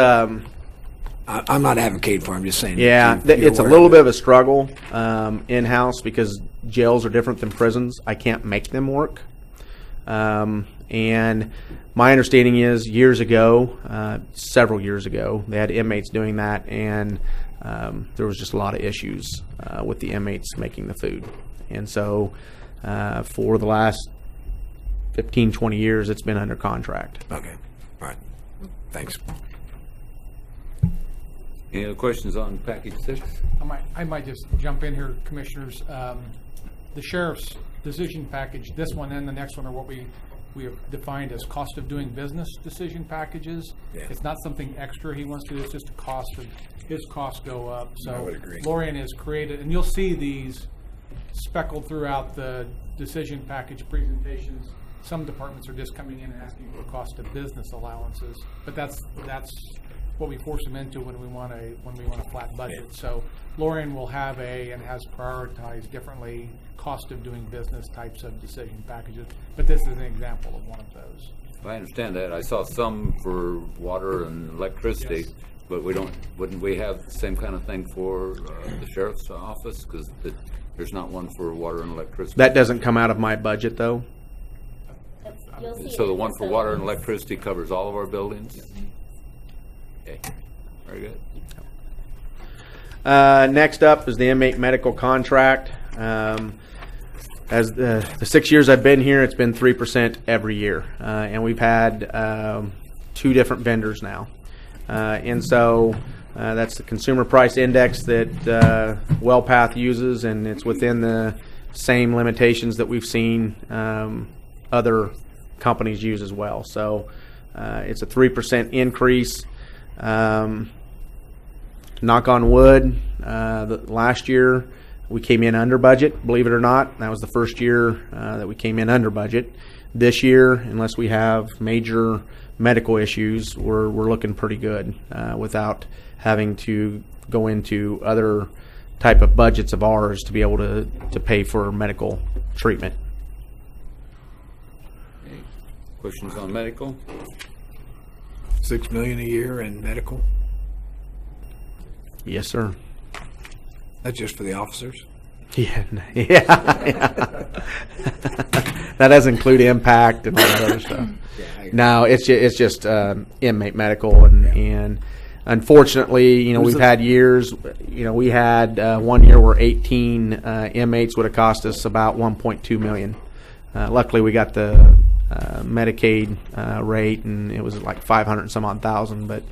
S6: I'm not advocating for it. I'm just saying.
S7: yeah, it's a little bit of a struggle in-house because jails are different than prisons. I can't make them work. And my understanding is years ago, several years ago, they had inmates doing that, and there was just a lot of issues with the inmates making the food. And so for the last 15, 20 years, it's been under contract.
S6: Okay. All right. Thanks.
S1: Any other questions on package 6?
S2: I might just jump in here, Commissioners. The sheriff's decision package, this one and the next one are what we have defined as cost of doing business decision packages.
S6: Yeah.
S2: It's not something extra he wants to do, it's just a cost of, his costs go up. So
S6: I would agree.
S2: Lorian has created, and you'll see these speckled throughout the decision package presentations. Some departments are just coming in and asking for cost of business allowances, but that's what we force them into when we want a flat budget. So Lorian will have and has prioritized differently cost of doing business types of decision packages, but this is an example of one of those.
S1: I understand that. I saw some for water and electricity,
S2: Yes.
S1: but wouldn't we have the same kind of thing for the sheriff's office? Because there's not one for water and electricity.
S7: That doesn't come out of my budget, though.
S5: You'll see
S1: So
S5: it
S1: the
S5: in
S1: one for water and electricity covers all of our buildings? Okay, very good.
S7: Next up is the inmate medical contract. As the 6 years I've been here, it's been 3% every year, and we've had 2 different vendors now. And so that's the consumer price index that WellPath uses, and it's within the same limitations that we've seen other companies use as well. So it's a 3% increase. Knock on wood, last year we came in under budget, believe it or not. That was the first year that we came in under budget. This year, unless we have major medical issues, we're looking pretty good without having to go into other type of budgets of ours to be able to pay for medical treatment.
S1: Okay. Questions on medical?
S6: $6 million a year in medical?
S7: Yes, sir.
S6: That's just for the officers?
S7: Yeah. That doesn't include impact and all that other stuff. No, it's just inmate medical, and unfortunately, we've had years. We had 1 year where 18 inmates would have cost us about $1.2 million. Luckily, we got the Medicaid rate, and it was like 500 and some odd thousand. But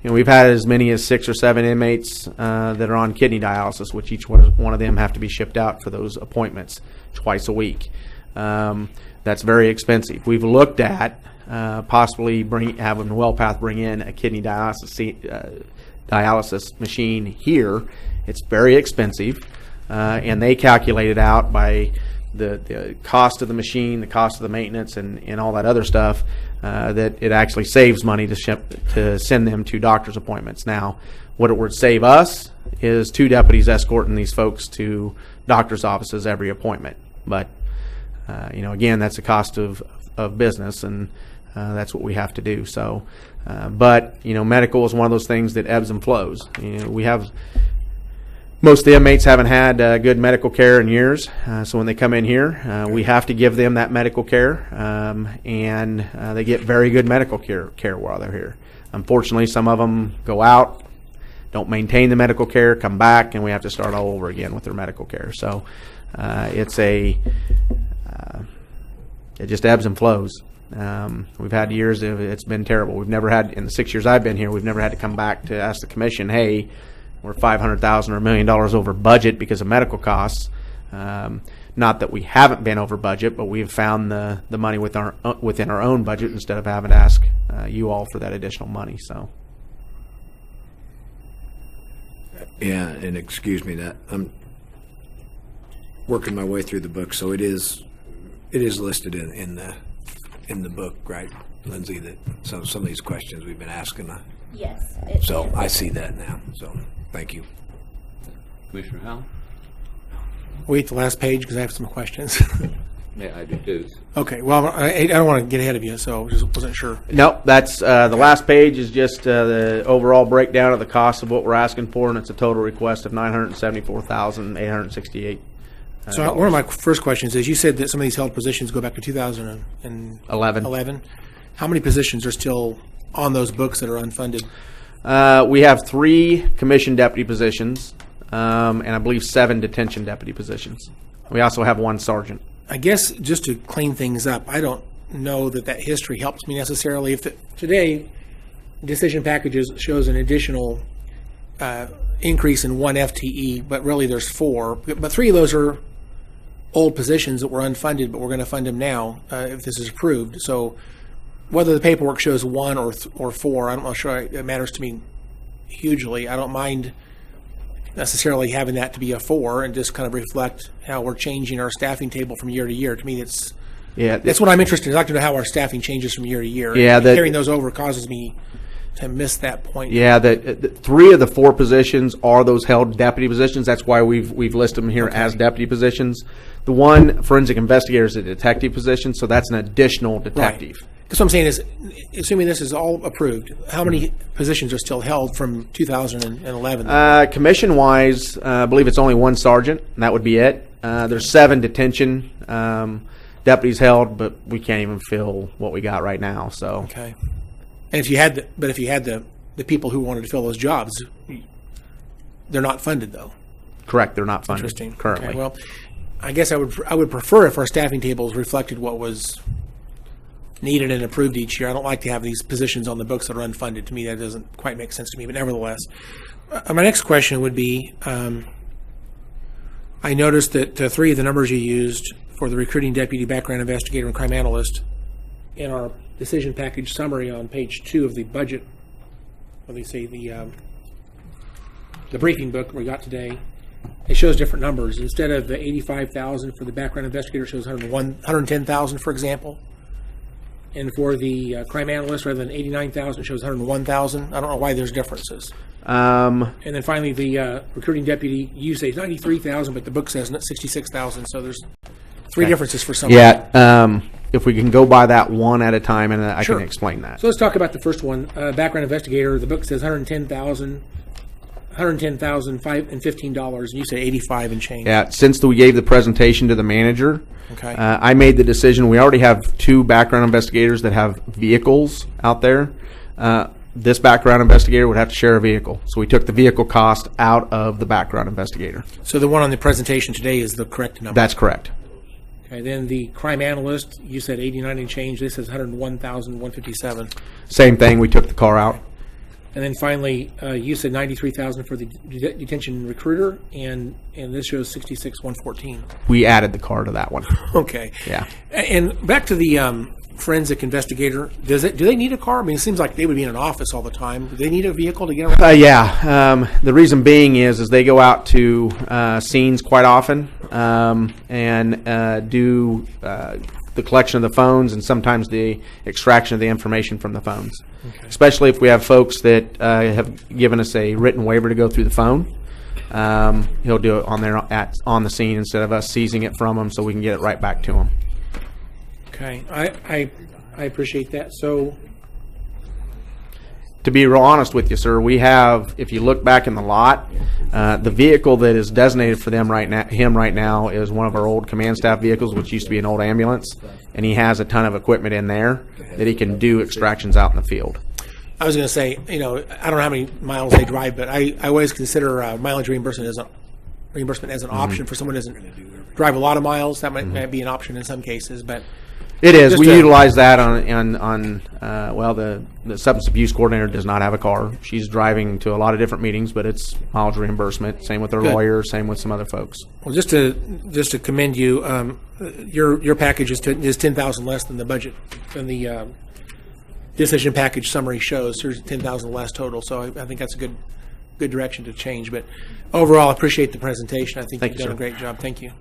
S7: we've had as many as 6 or 7 inmates that are on kidney dialysis, which each one of them have to be shipped out for those appointments twice a week. That's very expensive. We've looked at possibly having WellPath bring in a kidney dialysis machine here. It's very expensive, and they calculate it out by the cost of the machine, the cost of the maintenance, and all that other stuff, that it actually saves money to send them to doctor's appointments. Now, what it would save us is 2 deputies escorting these folks to doctor's offices every appointment. But, again, that's the cost of business, and that's what we have to do. So, but, medical is one of those things that ebbs and flows. Most of the inmates haven't had good medical care in years, so when they come in here, we have to give them that medical care, and they get very good medical care while they're here. Unfortunately, some of them go out, don't maintain the medical care, come back, and we have to start all over again with their medical care. So it just ebbs and flows. We've had years it's been terrible. We've never had, in the 6 years I've been here, we've never had to come back to ask the commission, hey, we're $500,000 or $1 million over budget because of medical costs. Not that we haven't been over budget, but we've found the money within our own budget instead of having to ask you all for that additional money. So,
S6: yeah, and excuse me that I'm working my way through the book, so it is listed in the book, right, Lindsay? That some of these questions we've been asking.
S5: Yes.
S6: So I see that now. So thank you.
S1: Commissioner Howell?
S4: Wait the last page because I have some questions.
S1: Yeah, I do too.
S4: Okay, well, I don't want to get ahead of you, so just wasn't sure.
S7: No, that's the last page is just the overall breakdown of the cost of what we're asking for, and it's a total request of $974,868.
S4: So one of my first questions is, you said that some of these held positions go back to 2011. How many positions are still on those books that are unfunded?
S7: We have 3 commission deputy positions, and I believe 7 detention deputy positions. We also have 1 sergeant.
S4: I guess just to clean things up, I don't know that history helps me necessarily. If today decision packages shows an additional increase in 1 FTE, but really there's 4. But 3 of those are old positions that were unfunded, but we're going to fund them now if this is approved. So whether the paperwork shows 1 or 4, I'm not sure it matters to me hugely. I don't mind necessarily having that to be a 4 and just kind of reflect how we're changing our staffing table from year to year. To me, that's what I'm interested in. I'd like to know how our staffing changes from year to year.
S7: Yeah,
S4: carrying those over causes me to miss that point.
S7: Yeah, the 3 of the 4 positions are those held deputy positions. That's why we've listed them here as deputy positions. The 1 forensic investigator is a detective position, so that's an additional detective.
S4: Right. Because what I'm saying is, assuming this is all approved, how many positions are still held from 2011?
S7: Commission-wise, I believe it's only 1 sergeant, and that would be it. There's 7 detention deputies held, but we can't even fill what we got right now. So
S4: okay. And if you had the people who wanted to fill those jobs, they're not funded though.
S7: Correct, they're not funded.
S4: Interesting.
S7: Currently.
S4: Okay, well, I guess I would prefer if our staffing tables reflected what was needed and approved each year. I don't like to have these positions on the books that are unfunded. To me, that doesn't quite make sense to me. But nevertheless, my next question would be: I noticed that 3 of the numbers you used for the recruiting deputy, background investigator, and crime analyst in our decision package summary on page 2 of the budget, let me see, the briefing book we got today, it shows different numbers. Instead of the $85,000 for the background investigator, it shows $110,000, for example. And for the crime analyst, rather than 89,000, it shows 101,000. I don't know why there's differences. And then finally, the recruiting deputy, you say 93,000, but the book says 66,000. So there's three differences for some.
S7: Yeah. If we can go by that one at a time, and I
S4: Sure.
S7: can explain that.
S4: So let's talk about the first one. Background investigator, the book says $110,015, and you say 85 and change.
S7: Yeah, since we gave the presentation to the manager,
S4: Okay.
S7: I made the decision. We already have 2 background investigators that have vehicles out there. This background investigator would have to share a vehicle. So we took the vehicle cost out of the background investigator.
S4: So the one on the presentation today is the correct number.
S7: That's correct.
S4: Okay. Then the crime analyst, you said 89 and change. This is 101,157.
S7: Same thing. We took the car out.
S4: And then finally, you said 93,000 for the detention recruiter, and this shows 66,114.
S7: We added the car to that one.
S4: Okay.
S7: Yeah.
S4: And back to the forensic investigator, do they need a car? I mean, it seems like they would be in an office all the time. Do they need a vehicle to get around?
S7: Yeah. The reason being is they go out to scenes quite often and do the collection of the phones and sometimes the extraction of the information from the phones. Okay. Especially if we have folks that have given us a written waiver to go through the phone. He'll do it on the scene instead of us seizing it from them, so we can get it right back to them.
S4: Okay, I appreciate that. So,
S7: to be real honest with you, sir, we have, if you look back in the lot, the vehicle that is designated for him right now is one of our old command staff vehicles, which used to be an old ambulance, and he has a ton of equipment in there that he can do extractions out in the field.
S4: I was going to say, I don't know how many miles they drive, but I always consider mileage reimbursement as an option for someone who doesn't drive a lot of miles. That might be an option in some cases, but
S7: it is. We utilize that on the substance abuse coordinator does not have a car. She's driving to a lot of different meetings, but it's mileage reimbursement. Same with her lawyer. Same with some other folks.
S4: Well, just to commend you, your package is $10,000 less than the budget, than the decision package summary shows. There's $10,000 less total, so I think that's a good direction to change. But overall, I appreciate the presentation. I think you've done a great job. Thank you.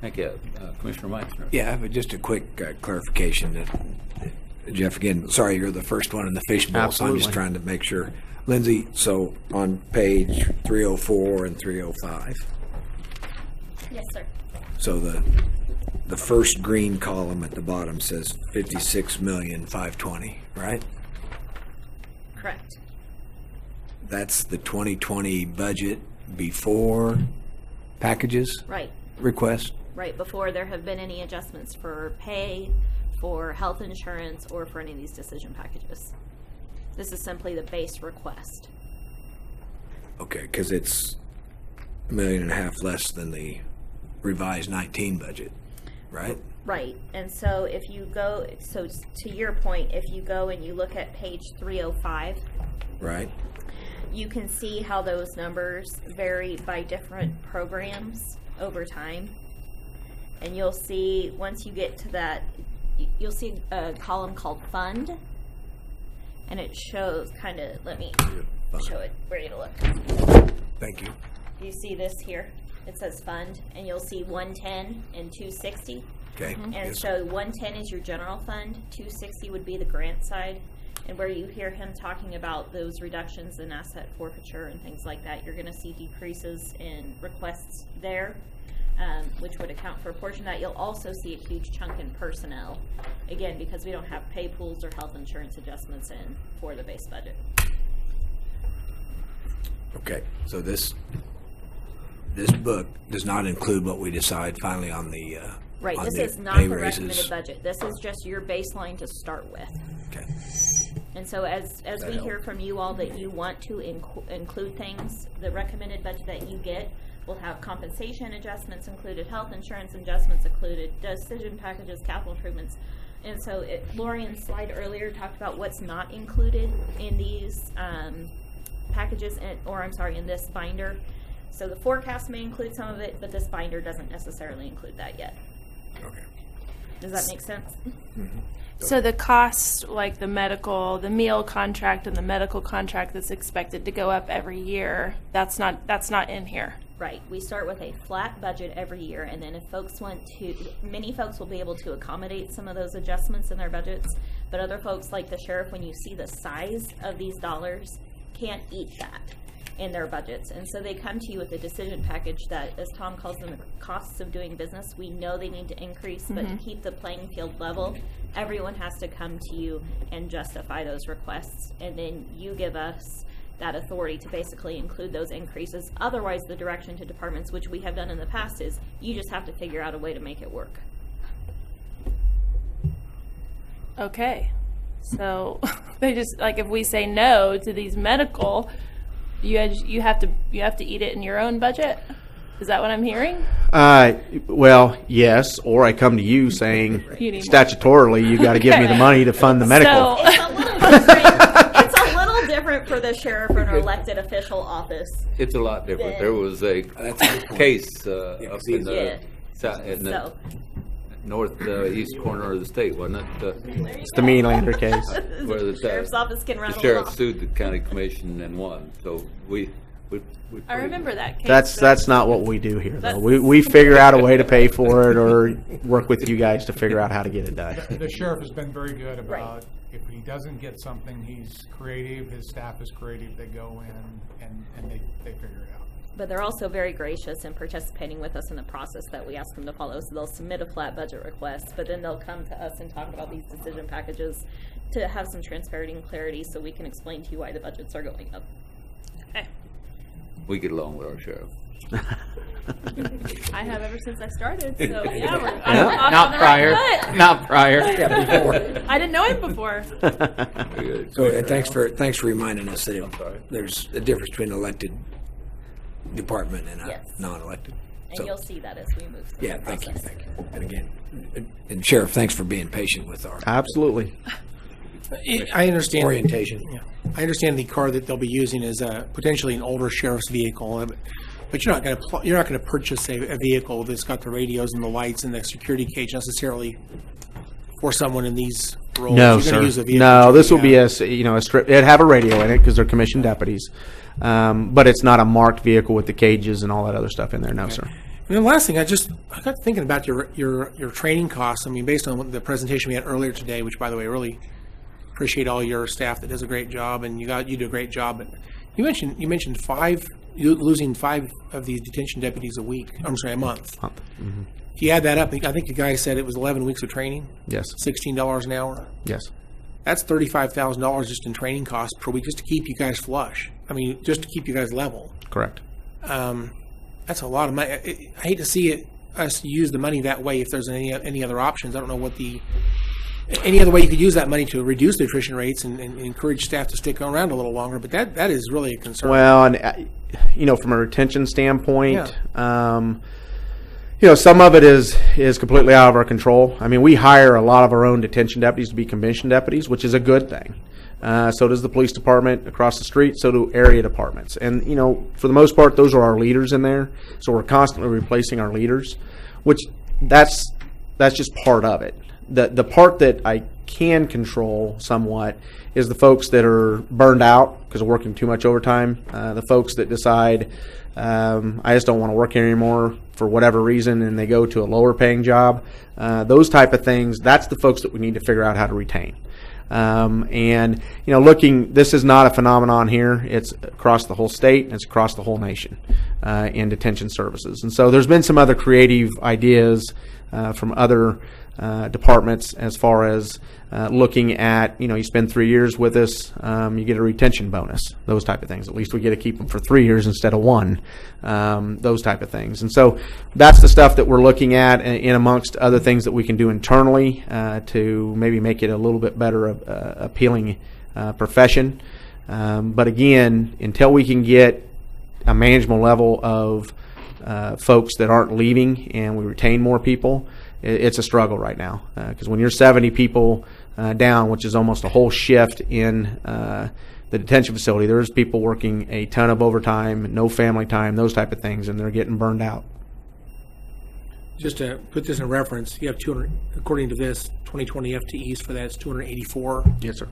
S1: Thank you. Commissioner Meitzner.
S6: Yeah, but just a quick clarification. That Jeff, again, sorry, you're the first one in the fishbowl, so I'm just trying to make sure. Lindsay, so on page 304 and 305.
S5: Yes, sir.
S6: So the first green column at the bottom says 56,520,000, right?
S5: Correct.
S6: That's the 2020 budget before packages
S5: Right.
S6: request?
S5: Right, before there have been any adjustments for pay, for health insurance, or for any of these decision packages. This is simply the base request.
S6: Okay, because it's $1.5 million less than the revised 19 budget, right?
S5: Right, and so if you go, so to your point, if you go and you look at page 305,
S6: Right.
S5: you can see how those numbers vary by different programs over time. And you'll see, once you get to that, you'll see a column called Fund, and it shows kind of, let me show it where you to look.
S6: Thank you.
S5: You see this here? It says Fund, and you'll see 110 and 260.
S6: Okay.
S5: And
S6: Yes.
S5: so 110 is your general fund, 260 would be the grant side. And where you hear him talking about those reductions in asset forfeiture and things like that, you're going to see decreases in requests there, which would account for a portion of that. You'll also see a huge chunk in personnel, again, because we don't have pay pools or health insurance adjustments in for the base budget.
S6: Okay, so this book does not include what we decide finally on the
S5: Right,
S6: on
S5: this
S6: the
S5: is not
S6: pay
S5: the
S6: raises.
S5: recommended budget. This is just your baseline to start with.
S6: Okay.
S5: And so as we hear from you all that you want to include things, the recommended budget that you get will have compensation adjustments included, health insurance adjustments included, decision packages, capital improvements. And so Lorian's slide earlier talked about what's not included in these packages, in this binder. So the forecast may include some of it, but this binder doesn't necessarily include that yet.
S6: Okay.
S5: Does that make sense?
S9: So the cost, like the meal contract and the medical contract that's expected to go up every year, that's not in here.
S5: Right. We start with a flat budget every year, and then if folks want to, many folks will be able to accommodate some of those adjustments in their budgets, but other folks like the sheriff, when you see the size of these dollars, can't eat that in their budgets. And so they come to you with a decision package that, as Tom calls them, the costs of doing business. We know they need to increase, but to keep the playing field level, everyone has to come to you and justify those requests, and then you give us that authority to basically include those increases. Otherwise, the direction to departments, which we have done in the past, is you just have to figure out a way to make it work.
S9: Okay. So they just, like, if we say no to these medical, you have to eat it in your own budget? Is that what I'm hearing?
S7: Well, yes, or I come to you saying
S9: You need
S7: statutorily you got to give me the money to fund the medical.
S9: So,
S5: It's a little different. It's a little different for the sheriff or an elected official office.
S1: It's a lot different. There was a case up in the, in the
S5: So,
S1: northeast corner of the state, wasn't it?
S7: It's the Mealander case.
S1: Where the
S5: sheriff's office can run
S1: the
S5: a
S1: sheriff
S5: law.
S1: sued the county commission and won. So we
S9: I remember that case.
S7: That's not what we do here, though. We figure out a way to pay for it or work with you guys to figure out how to get it done.
S2: The sheriff has been very good about,
S5: Right.
S2: if he doesn't get something, he's creative, his staff is creative, they go in and they figure it out.
S5: But they're also very gracious in participating with us in the process that we ask them to follow. So they'll submit a flat budget request, but then they'll come to us and talk about these decision packages to have some transparency and clarity so we can explain to you why the budgets are going up.
S9: Okay.
S1: We get along with our sheriff.
S9: I have ever since I started. So yeah,
S8: Not prior. Not prior.
S9: I didn't know him before.
S6: So thanks for reminding us that there's a difference between elected department and a
S5: Yes.
S6: non-elected.
S5: And
S6: So,
S5: you'll see that as we move through
S6: yeah,
S5: the
S6: thank you.
S5: process.
S6: And again, and Sheriff, thanks for being patient with our
S7: Absolutely.
S4: I understand.
S6: orientation.
S4: Yeah. I understand the car that they'll be using is potentially an older sheriff's vehicle, but you're not going to purchase a vehicle that's got the radios and the lights and the security cage necessarily for someone in these roles.
S7: No,
S4: You're
S7: sir.
S4: gonna use a vehicle
S7: No,
S4: to
S7: this will
S4: the,
S7: be a strip. It'd have a radio in it because they're commissioned deputies, but it's not a marked vehicle with the cages and all that other stuff in there. No, sir.
S4: And then the last thing, I got thinking about your training costs. I mean, based on the presentation we had earlier today, which, by the way, I really appreciate all your staff that does a great job, and you do a great job. But you mentioned losing 5 of these detention deputies a month. If you add that up, I think the guy said it was 11 weeks of training.
S7: Yes.
S4: $16 an hour.
S7: Yes.
S4: That's $35,000 just in training costs per week, just to keep you guys flush. I mean, just to keep you guys level.
S7: Correct.
S4: That's a lot of money. I hate to see us use the money that way if there's any other options. I don't know what any other way you could use that money to reduce the attrition rates and encourage staff to stick around a little longer. But that is really a concern.
S7: Well, and from a retention standpoint, some of it is completely out of our control. I mean, we hire a lot of our own detention deputies to be commissioned deputies, which is a good thing. So does the police department across the street. So do area departments. And, for the most part, those are our leaders in there. So we're constantly replacing our leaders, which that's just part of it. The part that I can control somewhat is the folks that are burned out because of working too much overtime. The folks that decide, I just don't want to work here anymore for whatever reason, and they go to a lower paying job. Those type of things, that's the folks that we need to figure out how to retain. This is not a phenomenon here. It's across the whole state and it's across the whole nation in detention services. And so there's been some other creative ideas from other departments as far as looking at, you spend 3 years with us, you get a retention bonus, those type of things. At least we get to keep them for 3 years instead of 1, those type of things. And so that's the stuff that we're looking at in amongst other things that we can do internally to maybe make it a little bit better appealing profession. But again, until we can get a manageable level of folks that aren't leaving and we retain more people, it's a struggle right now because when you're 70 people down, which is almost a whole shift in the detention facility, there's people working a ton of overtime, no family time, those type of things, and they're getting burned out.
S4: Just to put this in reference, you have 200, according to this, 2020 FTEs for that is 284.
S7: Yes, sir.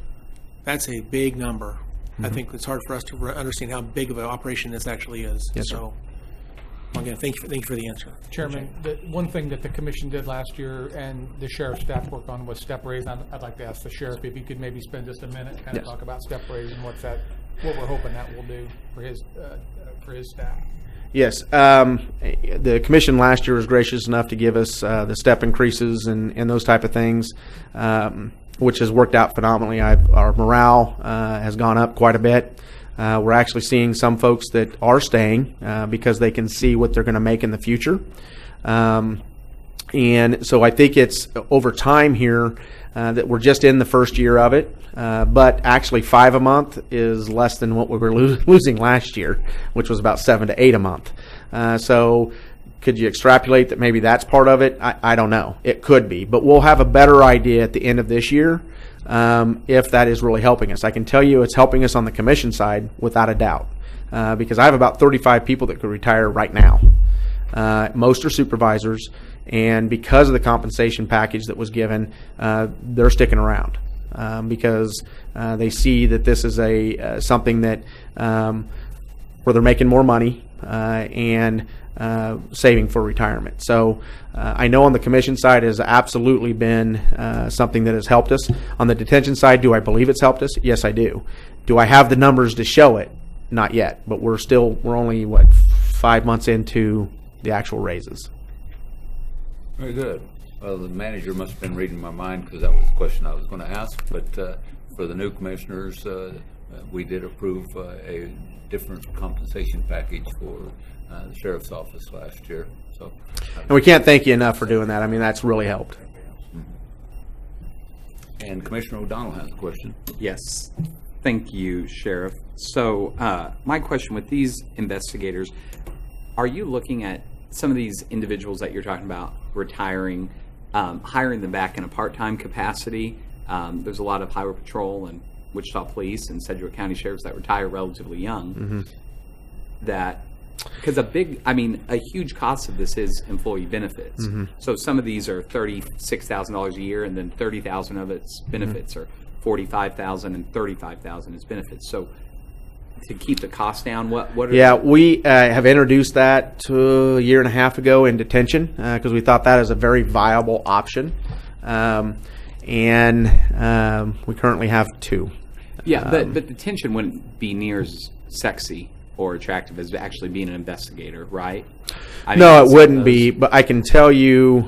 S4: That's a big number. I think it's hard for us to understand how big of an operation this actually is.
S7: Yes, sir.
S4: So, again, thank you for the answer.
S2: Chairman, the one thing that the commission did last year and the sheriff's staff worked on was step raise. I'd like to ask the sheriff if you could maybe spend just a minute kind of
S7: Yes.
S2: talk about step raise and what we're hoping that will do for his staff.
S7: Yes. The commission last year was gracious enough to give us the step increases and those type of things, which has worked out phenomenally. Our morale has gone up quite a bit. We're actually seeing some folks that are staying because they can see what they're going to make in the future. And so I think it's over time here that we're just in the first year of it. But actually 5 a month is less than what we were losing last year, which was about 7 to 8 a month. So could you extrapolate that maybe that's part of it? I don't know. It could be. But we'll have a better idea at the end of this year if that is really helping us. I can tell you it's helping us on the commission side without a doubt because I have about 35 people that could retire right now. Most are supervisors, and because of the compensation package that was given, they're sticking around because they see that this is something that where they're making more money and saving for retirement. So I know on the commission side has absolutely been something that has helped us. On the detention side, do I believe it's helped us? Yes, I do. Do I have the numbers to show it? Not yet, but we're only 5 months into the actual raises.
S1: Very good. Well, the manager must have been reading my mind because that was the question I was going to ask. But for the new commissioners, we did approve a different compensation package for the sheriff's office last year. So,
S7: And we can't thank you enough for doing that. I mean, that's really helped.
S1: And Commissioner O'Donnell has a question.
S8: Yes. Thank you, Sheriff. So my question with these investigators, are you looking at some of these individuals that you're talking about retiring, hiring them back in a part-time capacity? There's a lot of Highway Patrol and Wichita Police and Sedgwick County Sheriffs that retire relatively young. Because a huge cost of this is employee benefits. So some of these are $36,000 a year, and then $30,000 of its benefits, or $45,000 and $35,000 is benefits. So to keep the cost down, what are
S7: we have introduced that a year and a half ago in detention because we thought that is a very viable option, and we currently have 2.
S8: But detention wouldn't be near as sexy or attractive as actually being an investigator, right?
S7: No, it wouldn't be. But I can tell you,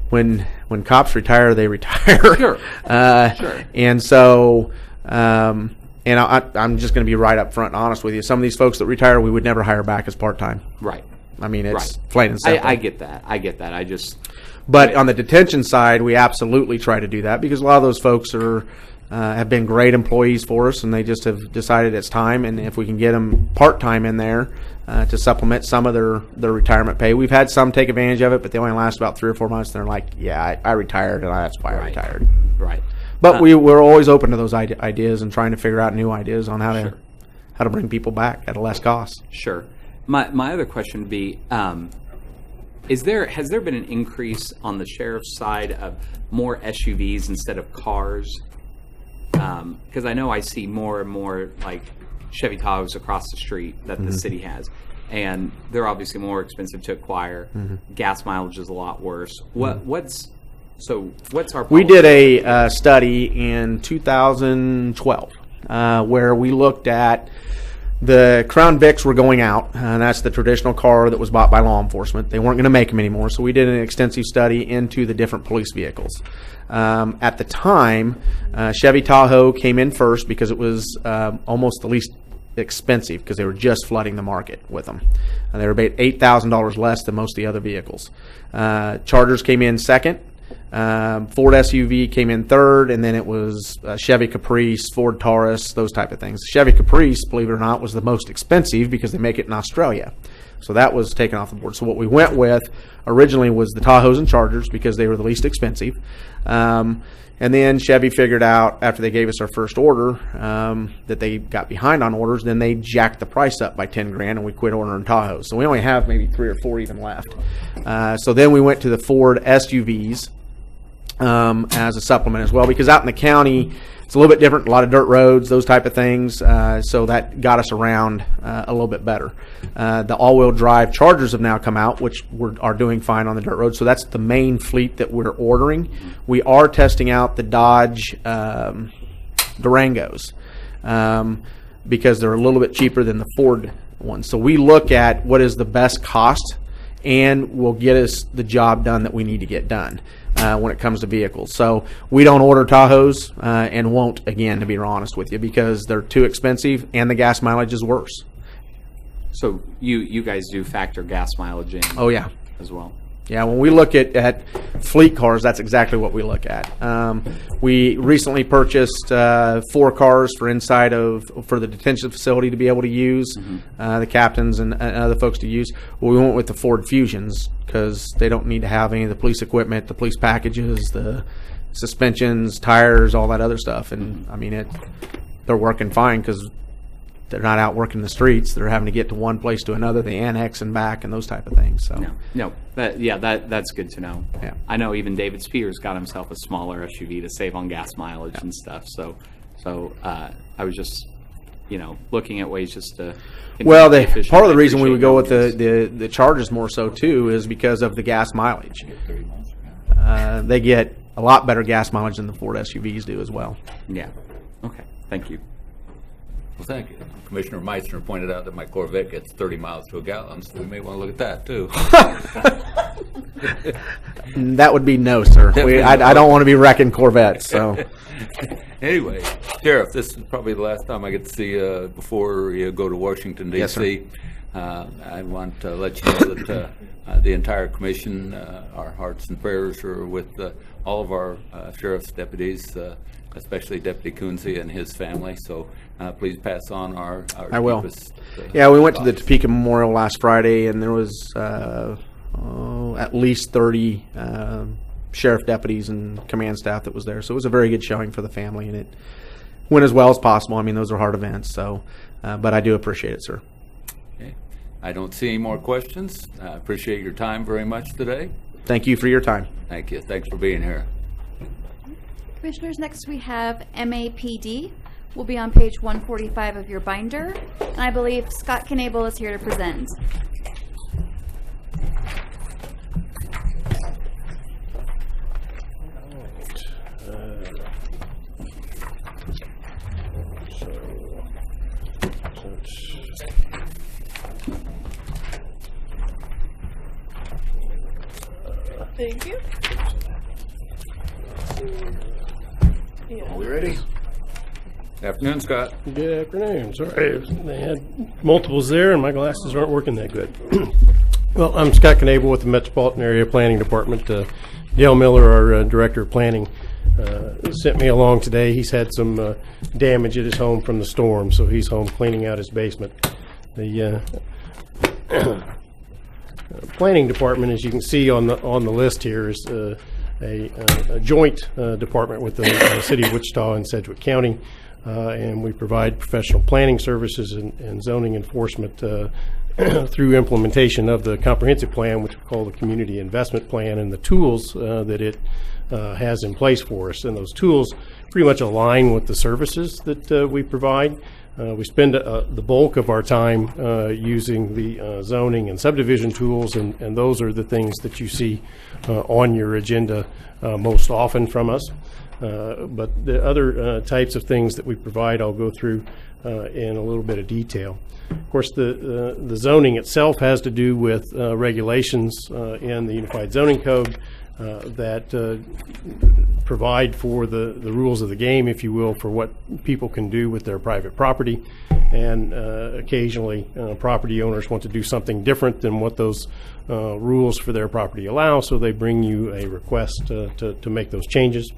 S7: when cops retire, they retire.
S8: Sure. Sure.
S7: And so. And I'm just going to be right up front and honest with you. Some of these folks that retire, we would never hire back as part-time.
S8: Right.
S7: I mean, it's plain and simple.
S8: I get that.
S7: But on the detention side, we absolutely try to do that because a lot of those folks have been great employees for us, and they just have decided it's time. And if we can get them part-time in there to supplement some of their retirement pay, we've had some take advantage of it, but they only last about 3 or 4 months. And they're like, "Yeah, I retired, and that's why I retired."
S8: Right.
S7: But we're always open to those ideas and trying to figure out new ideas on how to bring people back at a less cost.
S8: Sure. My other question would be, has there been an increase on the sheriff's side of more SUVs instead of cars? Because I know I see more and more like Chevy Tahoes across the street that the city has, and they're obviously more expensive to acquire. Gas mileage is a lot worse. What's our policy?
S7: We did a study in 2012 where we looked at the Crown Vics were going out, and that's the traditional car that was bought by law enforcement. They weren't going to make them anymore, so we did an extensive study into the different police vehicles. At the time, Chevy Tahoe came in first because it was almost the least expensive because they were just flooding the market with them. They were about $8,000 less than most of the other vehicles. Chargers came in second. Ford SUV came in third, and then it was Chevy Caprice, Ford Taurus, those type of things. Chevy Caprice, believe it or not, was the most expensive because they make it in Australia. So that was taken off the board. So what we went with originally was the Tahoes and Chargers because they were the least expensive. And then Chevy figured out after they gave us our first order that they got behind on orders. Then they jacked the price up by $10,000, and we quit ordering Tahoes. So we only have maybe 3 or 4 even left. So then we went to the Ford SUVs as a supplement as well, because out in the county it's a little bit different, a lot of dirt roads, those type of things. So that got us around a little bit better. The all-wheel drive Chargers have now come out, which are doing fine on the dirt road. So that's the main fleet that we're ordering. We are testing out the Dodge Durangos because they're a little bit cheaper than the Ford ones. So we look at what is the best cost and will get us the job done that we need to get done when it comes to vehicles. So we don't order Tahoes and won't, again, to be honest with you, because they're too expensive and the gas mileage is worse.
S8: So you guys do factor gas mileage in?
S7: Oh, yeah.
S8: As well?
S7: Yeah, when we look at fleet cars, that's exactly what we look at. We recently purchased 4 cars for the detention facility to be able to use, the captains and other folks to use. Well, we went with the Ford Fusions because they don't need to have any of the police equipment, the police packages, the suspensions, tires, all that other stuff. And, I mean, they're working fine because they're not out working the streets. They're having to get to one place to another, the annex and back and those type of things. So
S8: no, that's good to know.
S7: Yeah.
S8: I know even David Spears got himself a smaller SUV to save on gas mileage and stuff. So I was just, looking at ways just to.
S7: Well, part of the reason we would go with the Chargers more so too is because of the gas mileage. They get a lot better gas mileage than the Ford SUVs do as well.
S8: Yeah. Okay. Thank you.
S1: Well, thank you. Commissioner Meissner pointed out that my Corvette gets 30 miles to a gallon, so we may want to look at that, too.
S7: That would be no, sir. I don't want to be wrecking Corvettes, so.
S1: Anyway, Sheriff, this is probably the last time I get to see you before you go to Washington, D.C.
S7: Yes, sir.
S1: I want to let you know that the entire commission, our hearts and prayers are with all of our sheriff's deputies, especially Deputy Coonsey and his family. So please pass on our
S7: I will.
S1: deepest,
S7: Yeah, we went to the
S1: thoughts.
S7: Topeka Memorial last Friday, and there was at least 30 sheriff deputies and command staff that was there. So it was a very good showing for the family, and it went as well as possible. I mean, those are hard events. So, but I do appreciate it, sir.
S1: Okay. I don't see any more questions. I appreciate your time very much today.
S7: Thank you for your time.
S1: Thank you. Thanks for being here.
S3: Commissioners, next we have MAPD. Will be on page 145 of your binder. And I believe Scott Knable is here to present.
S9: Thank you.
S6: Are we ready?
S1: Afternoon, Scott.
S10: Good afternoon. Sorry, they had multiples there, and my glasses aren't working that good. Well, I'm Scott Knable with the Metropolitan Area Planning Department. Dale Miller, our Director of Planning, sent me along today. He's had some damage at his home from the storm, so he's home cleaning out his basement. The Planning Department, as you can see on the list here, is a joint department with the City of Wichita and Sedgwick County. And we provide professional planning services and zoning enforcement through implementation of the comprehensive plan, which we call the Community Investment Plan, and the tools that it has in place for us. And those tools pretty much align with the services that we provide. We spend the bulk of our time using the zoning and subdivision tools, and those are the things that you see on your agenda most often from us. But the other types of things that we provide, I'll go through in a little bit of detail. Of course, the zoning itself has to do with regulations in the Unified Zoning Code that provide for the rules of the game, if you will, for what people can do with their private property. And occasionally property owners want to do something different than what those rules for their property allow, so they bring you a request to make those changes.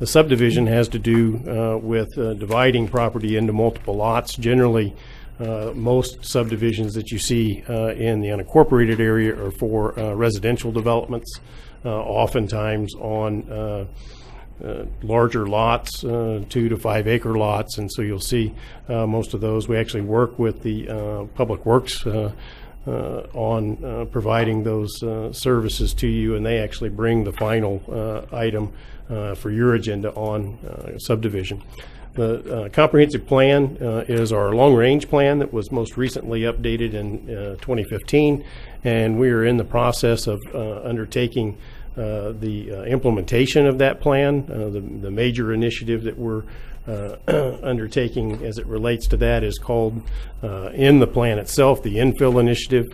S10: The subdivision has to do with dividing property into multiple lots, generally Most subdivisions that you see in the unincorporated area are for residential developments, oftentimes on larger lots, 2 to 5 acre lots, and so you'll see most of those. We actually work with the Public Works on providing those services to you, and they actually bring the final item for your agenda on subdivision. The comprehensive plan is our long-range plan that was most recently updated in 2015, and we are in the process of undertaking the implementation of that plan. The major initiative that we're undertaking as it relates to that is called, in the plan itself, the Infill Initiative.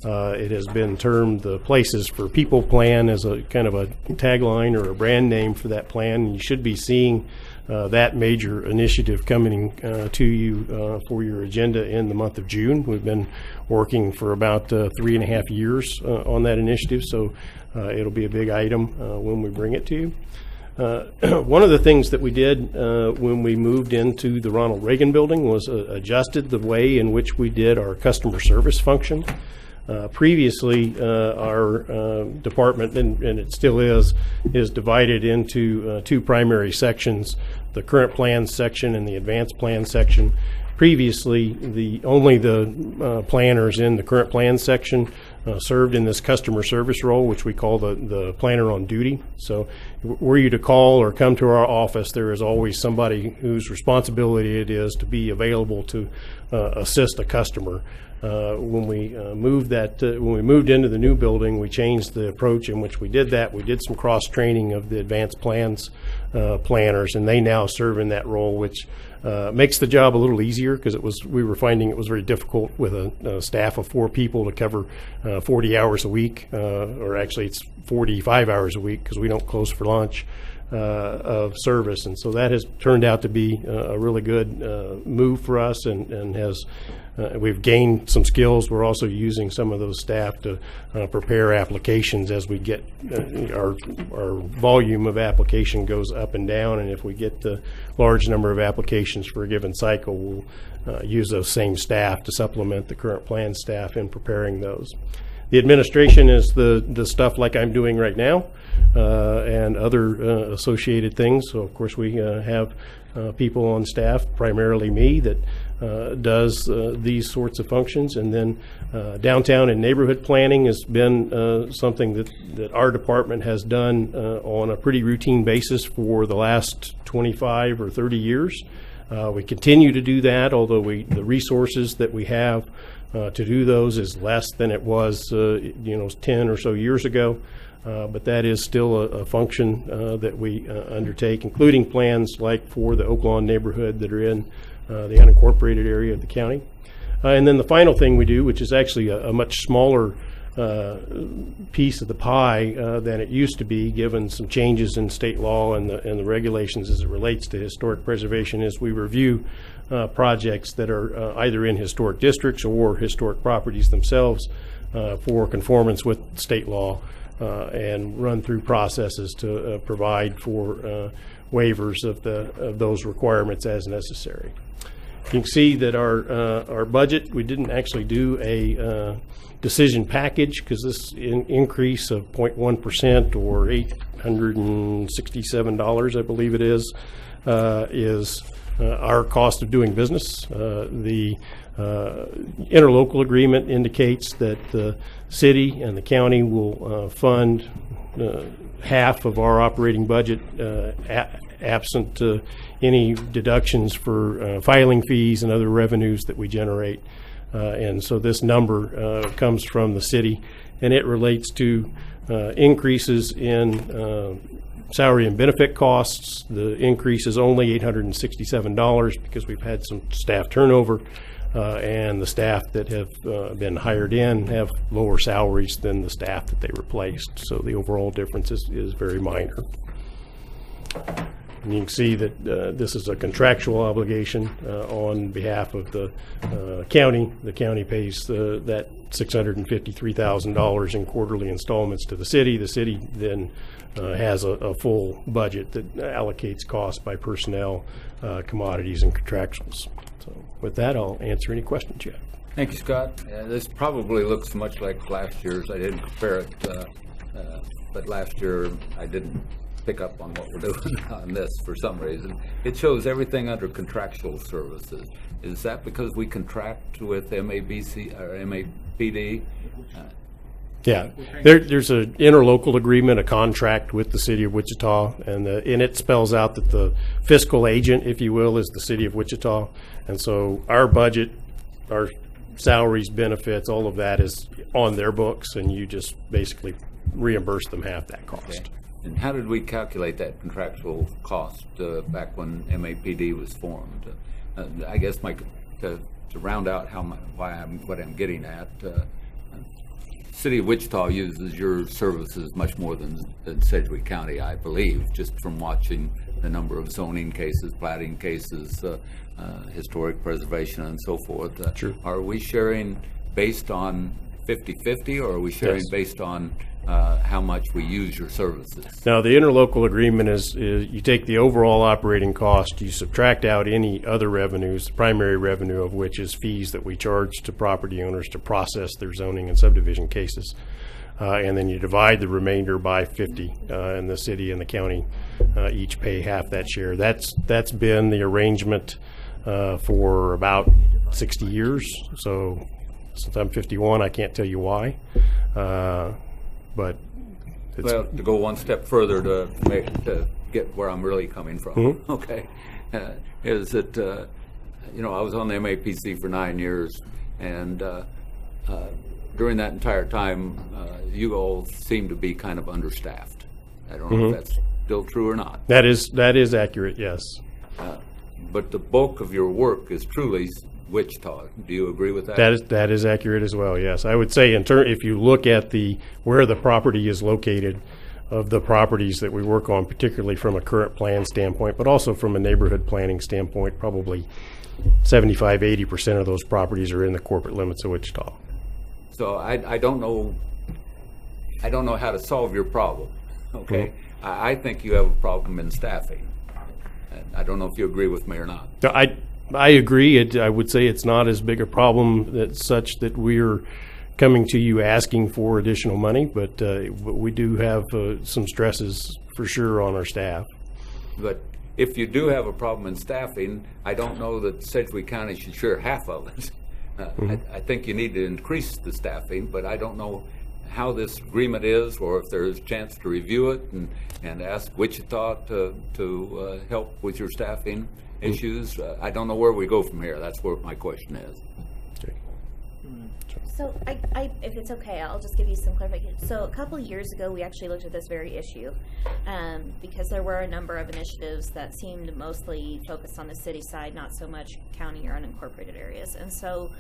S10: It has been termed the Places for People Plan as a kind of a tagline or a brand name for that plan. You should be seeing that major initiative coming to you for your agenda in the month of June. We've been working for about 3.5 years on that initiative, so it'll be a big item when we bring it to you. One of the things that we did when we moved into the Ronald Reagan building was adjusted the way in which we did our customer service function. Previously, our department, and it still is divided into 2 primary sections, the current plans section and the advanced plan section. Previously, only the planners in the current plan section served in this customer service role, which we call the planner on duty. So were you to call or come to our office, there is always somebody whose responsibility it is to be available to assist a customer. When we moved into the new building, we changed the approach in which we did that. We did some cross training of the advanced plans planners, and they now serve in that role, which makes the job a little easier, because we were finding it was very difficult with a staff of 4 people to cover 40 hours a week, or actually it's 45 hours a week because we don't close for lunch, of service. And so that has turned out to be a really good move for us, and has we've gained some skills. We're also using some of those staff to prepare applications as we get our volume of application goes up and down, and if we get the large number of applications for a given cycle, we'll use those same staff to supplement the current plan staff in preparing those. The administration is the stuff like I'm doing right now, and other associated things. So of course we have people on staff, primarily me, that does these sorts of functions. And then downtown and neighborhood planning has been something that our department has done on a pretty routine basis for the last 25 or 30 years. We continue to do that, although the resources that we have to do those is less than it was 10 or so years ago. But that is still a function that we undertake, including plans like for the Oak Lawn neighborhood that are in the unincorporated area of the county. And then the final thing we do, which is actually a much smaller piece of the pie than it used to be, given some changes in state law and the regulations as it relates to historic preservation, is we review projects that are either in historic districts or historic properties themselves for conformance with state law, and run through processes to provide for waivers of those requirements as necessary. You can see that our budget, we didn't actually do a decision package, because this increase of 0.1% or $867, I believe it is our cost of doing business. The interlocal agreement indicates that the city and the county will fund half of our operating budget, absent any deductions for filing fees and other revenues that we generate. And so this number comes from the city, and it relates to increases in salary and benefit costs. The increase is only $867 because we've had some staff turnover, and the staff that have been hired in have lower salaries than the staff that they replaced. So the overall difference is very minor. And you can see that this is a contractual obligation on behalf of the county. The county pays that $653,000 in quarterly installments to the city. The city then has a full budget that allocates costs by personnel, commodities, and contractuals. So with that, I'll answer any questions you have.
S1: Thank you, Scott. This probably looks much like last year's. I didn't compare it, but last year I didn't pick up on what we're doing on this for some reason. It shows everything under contractual services. Is that because we contract with MABC or MAPD?
S10: Yeah, there's an interlocal agreement, a contract with the city of Wichita, and it spells out that the fiscal agent, if you will, is the city of Wichita. And so our budget, our salaries, benefits, all of that is on their books, and you just basically reimburse them half that cost.
S1: Okay. And how did we calculate that contractual cost back when MAPD was formed? I guess to round out what I'm getting at, City of Wichita uses your services much more than Sedgwick County, I believe, just from watching the number of zoning cases, platting cases, historic preservation, and so forth.
S10: True.
S1: Are we sharing based on 50-50, or are we sharing
S10: Yes.
S1: based on how much we use your services?
S10: Now, the interlocal agreement is you take the overall operating cost, you subtract out any other revenues, the primary revenue of which is fees that we charge to property owners to process their zoning and subdivision cases. And then you divide the remainder by 50, and the city and the county each pay half that share. That's been the arrangement for about 60 years. So since I'm 51, I can't tell you why. But
S1: Well, to go one step further to get where I'm really coming from, okay, is that, I was on the MAPC for 9 years, and during that entire time, you all seem to be kind of understaffed. I don't know if that's still true or not.
S10: that is accurate, yes.
S1: But the bulk of your work is truly Wichita. Do you agree with that?
S10: That is accurate as well, yes. I would say if you look at where the property is located, of the properties that we work on, particularly from a current plan standpoint, but also from a neighborhood planning standpoint, probably 75-80% of those properties are in the corporate limits of Wichita.
S1: So I don't know how to solve your problem, okay? I think you have a problem in staffing. And I don't know if you agree with me or not.
S10: I agree. I would say it's not as big a problem such that we're coming to you asking for additional money, but we do have some stresses for sure on our staff.
S1: But if you do have a problem in staffing, I don't know that Sedgwick County should share half of it. I think you need to increase the staffing, but I don't know how this agreement is, or if there's a chance to review it and ask Wichita to help with your staffing issues. I don't know where we go from here. That's where my question is.
S5: So if it's okay, I'll just give you some clarification. So a couple of years ago, we actually looked at this very issue because there were a number of initiatives that seemed mostly focused on the city side, not so much county or unincorporated areas. And so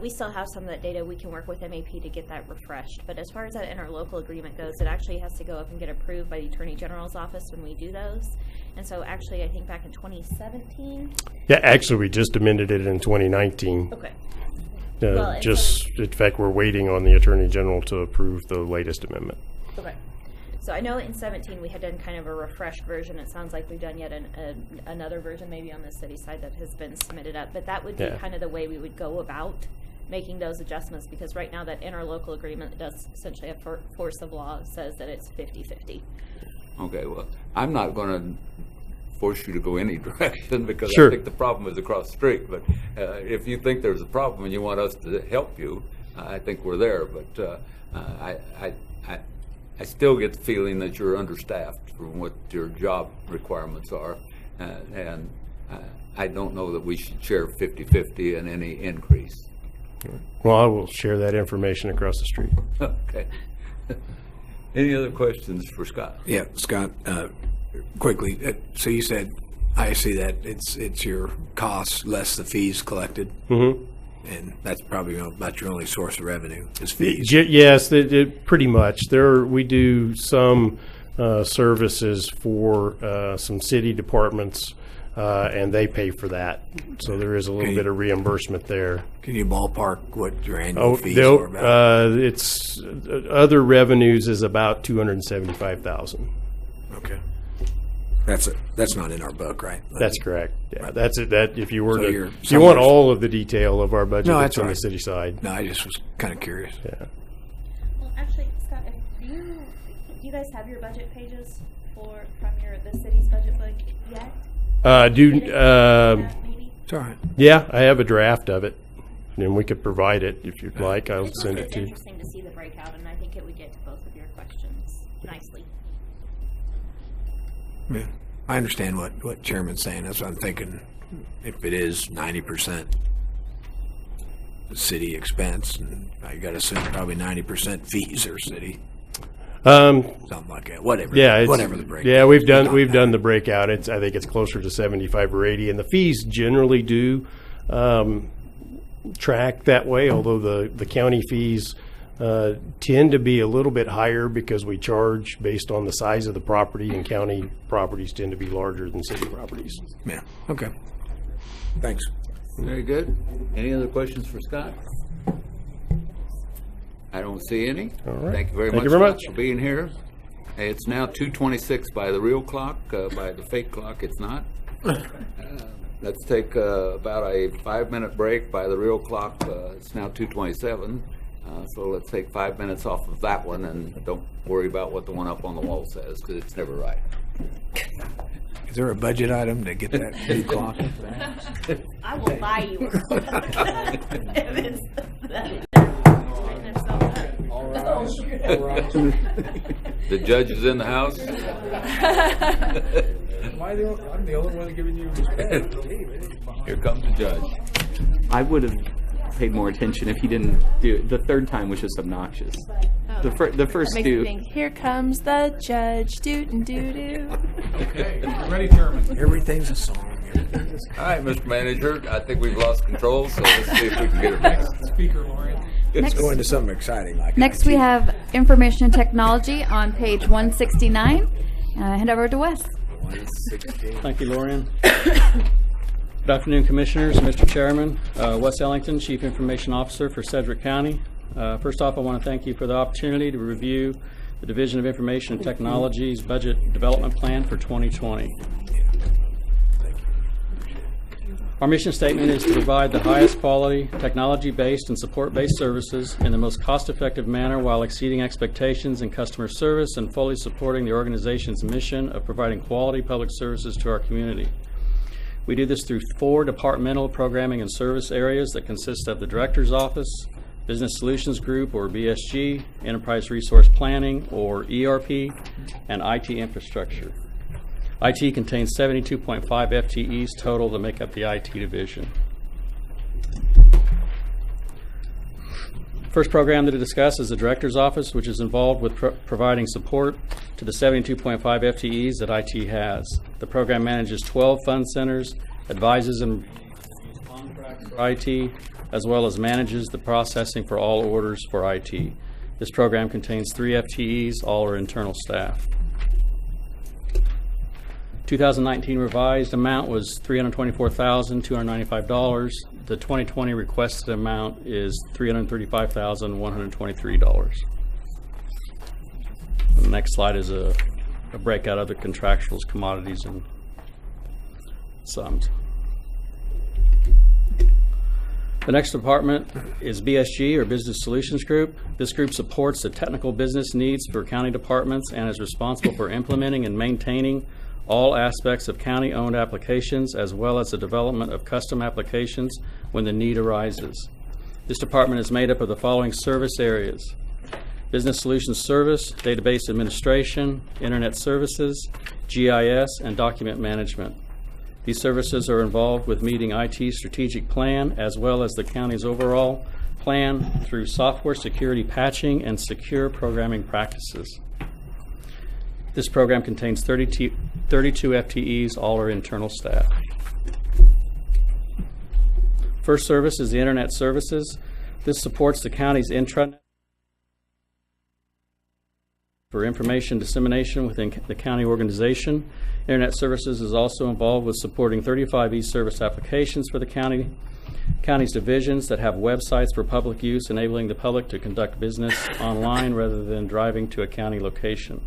S5: we still have some of that data. We can work with MAP to get that refreshed. But as far as that interlocal agreement goes, it actually has to go up and get approved by the Attorney General's office when we do those. And so actually, I think back in 2017.
S10: Yeah, actually, we just amended it in 2019.
S5: Okay.
S10: In fact, we're waiting on the Attorney General to approve the latest amendment.
S5: Okay. So I know in 17 we had done kind of a refreshed version. It sounds like we've done yet another version maybe on the city side that has been submitted up. But that would be kind of the way we would go about making those adjustments, because right now that interlocal agreement does essentially have force of law. It says that it's 50-50.
S1: Okay, well, I'm not going to force you to go any direction because
S10: Sure.
S1: I think the problem is across the street. But if you think there's a problem and you want us to help you, I think we're there. But I still get the feeling that you're understaffed from what your job requirements are. And I don't know that we should share 50-50 in any increase.
S10: Well, I will share that information across the street.
S1: Okay. Any other questions for Scott?
S6: Yeah, Scott, quickly, so you said, I see that it's your costs less the fees collected, and that's probably about your only source of revenue is fees.
S10: Yes, pretty much. We do some services for some city departments, and they pay for that. So there is a little bit of reimbursement there.
S6: Can you ballpark what your annual fees are about?
S10: It's other revenues is about $275,000.
S6: Okay. That's not in our book, right?
S10: That's correct. Yeah, that's it. That if you were
S6: So
S10: to,
S6: you're
S10: if you want
S6: somewhere-
S10: all of the detail of our budget,
S6: No,
S10: it's
S6: that's
S10: on the
S6: right.
S10: city side.
S6: No, I just was kind of curious.
S10: Yeah.
S5: Well, actually, Scott, do you guys have your budget pages from the city's budget book yet? Maybe?
S6: It's all right.
S10: Yeah, I have a draft of it, and we could provide it if you'd like. I'll send it
S5: It's
S10: to you.
S5: interesting to see the breakout, and I think it would get to both of your questions nicely.
S6: Yeah. I understand what Chairman's saying. That's what I'm thinking. If it is 90% city expense, and you got to assume probably 90% fees are city, something like that. Whatever.
S10: Yeah,
S6: whatever the break.
S10: Yeah, we've done the breakout. I think it's closer to 75 or 80, and the fees generally do track that way. Although the county fees tend to be a little bit higher because we charge based on the size of the property, and county properties tend to be larger than city properties.
S6: Yeah. Okay. Thanks.
S1: Very good. Any other questions for Scott? I don't see any.
S10: All right.
S1: Thank you very
S10: Thank
S1: much,
S10: you very
S1: Scott,
S10: much.
S1: for being here. Hey, it's now 2:26 by the real clock. By the fake clock, it's not. Let's take about a 5-minute break. By the real clock, it's now 2:27. So let's take 5 minutes off of that one, and don't worry about what the one up on the wall says, because it's never right.
S6: Is there a budget item to get that new clock?
S5: I will buy you one. If it's
S1: The judge is in the house.
S2: I'm the only one giving you respect.
S1: Here comes the judge.
S8: I would have paid more attention if he didn't do it. The third time was just obnoxious. The first
S9: Makes me
S8: two.
S9: think, here comes the judge, doo-doo-doo-doo.
S2: Okay, you ready, Chairman?
S6: Everything's a song.
S1: All right, Mr. Manager, I think we've lost control, so let's see if we can get it back.
S2: Speaker Lauren.
S6: Let's go into something exciting like
S3: Next, we have information technology on page 169. Hand over to Wes.
S6: 116.
S11: Thank you, Lorian. Good afternoon, Commissioners, Mr. Chairman. Wes Ellington, Chief Information Officer for Sedgwick County. First off, I want to thank you for the opportunity to review the Division of Information and Technology's Budget Development Plan for 2020. Our mission statement is to provide the highest quality, technology-based and support-based services in the most cost-effective manner while exceeding expectations in customer service and fully supporting the organization's mission of providing quality public services to our community. We do this through 4 departmental programming and service areas that consist of the Director's Office, Business Solutions Group, or BSG, Enterprise Resource Planning, or ERP, and IT Infrastructure. IT contains 72.5 FTEs total to make up the IT division. First program to discuss is the Director's Office, which is involved with providing support to the 72.5 FTEs that IT has. The program manages 12 fund centers, advises and contracts for IT, as well as manages the processing for all orders for IT. This program contains 3 FTEs, all are internal staff. 2019 revised amount was $324,295. The 2020 requested amount is $335,123. The next slide is a breakout of the contractuals, commodities, and sums. The next department is BSG, or Business Solutions Group. This group supports the technical business needs for county departments and is responsible for implementing and maintaining all aspects of county-owned applications, as well as the development of custom applications when the need arises. This department is made up of the following service areas: Business Solutions Service, Database Administration, Internet Services, GIS, and Document Management. These services are involved with meeting IT strategic plan, as well as the county's overall plan through software security patching and secure programming practices. This program contains 32 FTEs, all are internal staff. First service is the Internet Services. This supports the county's intranet for information dissemination within the county organization. Internet Services is also involved with supporting 35 e-service applications for the county's divisions that have websites for public use, enabling the public to conduct business online rather than driving to a county location.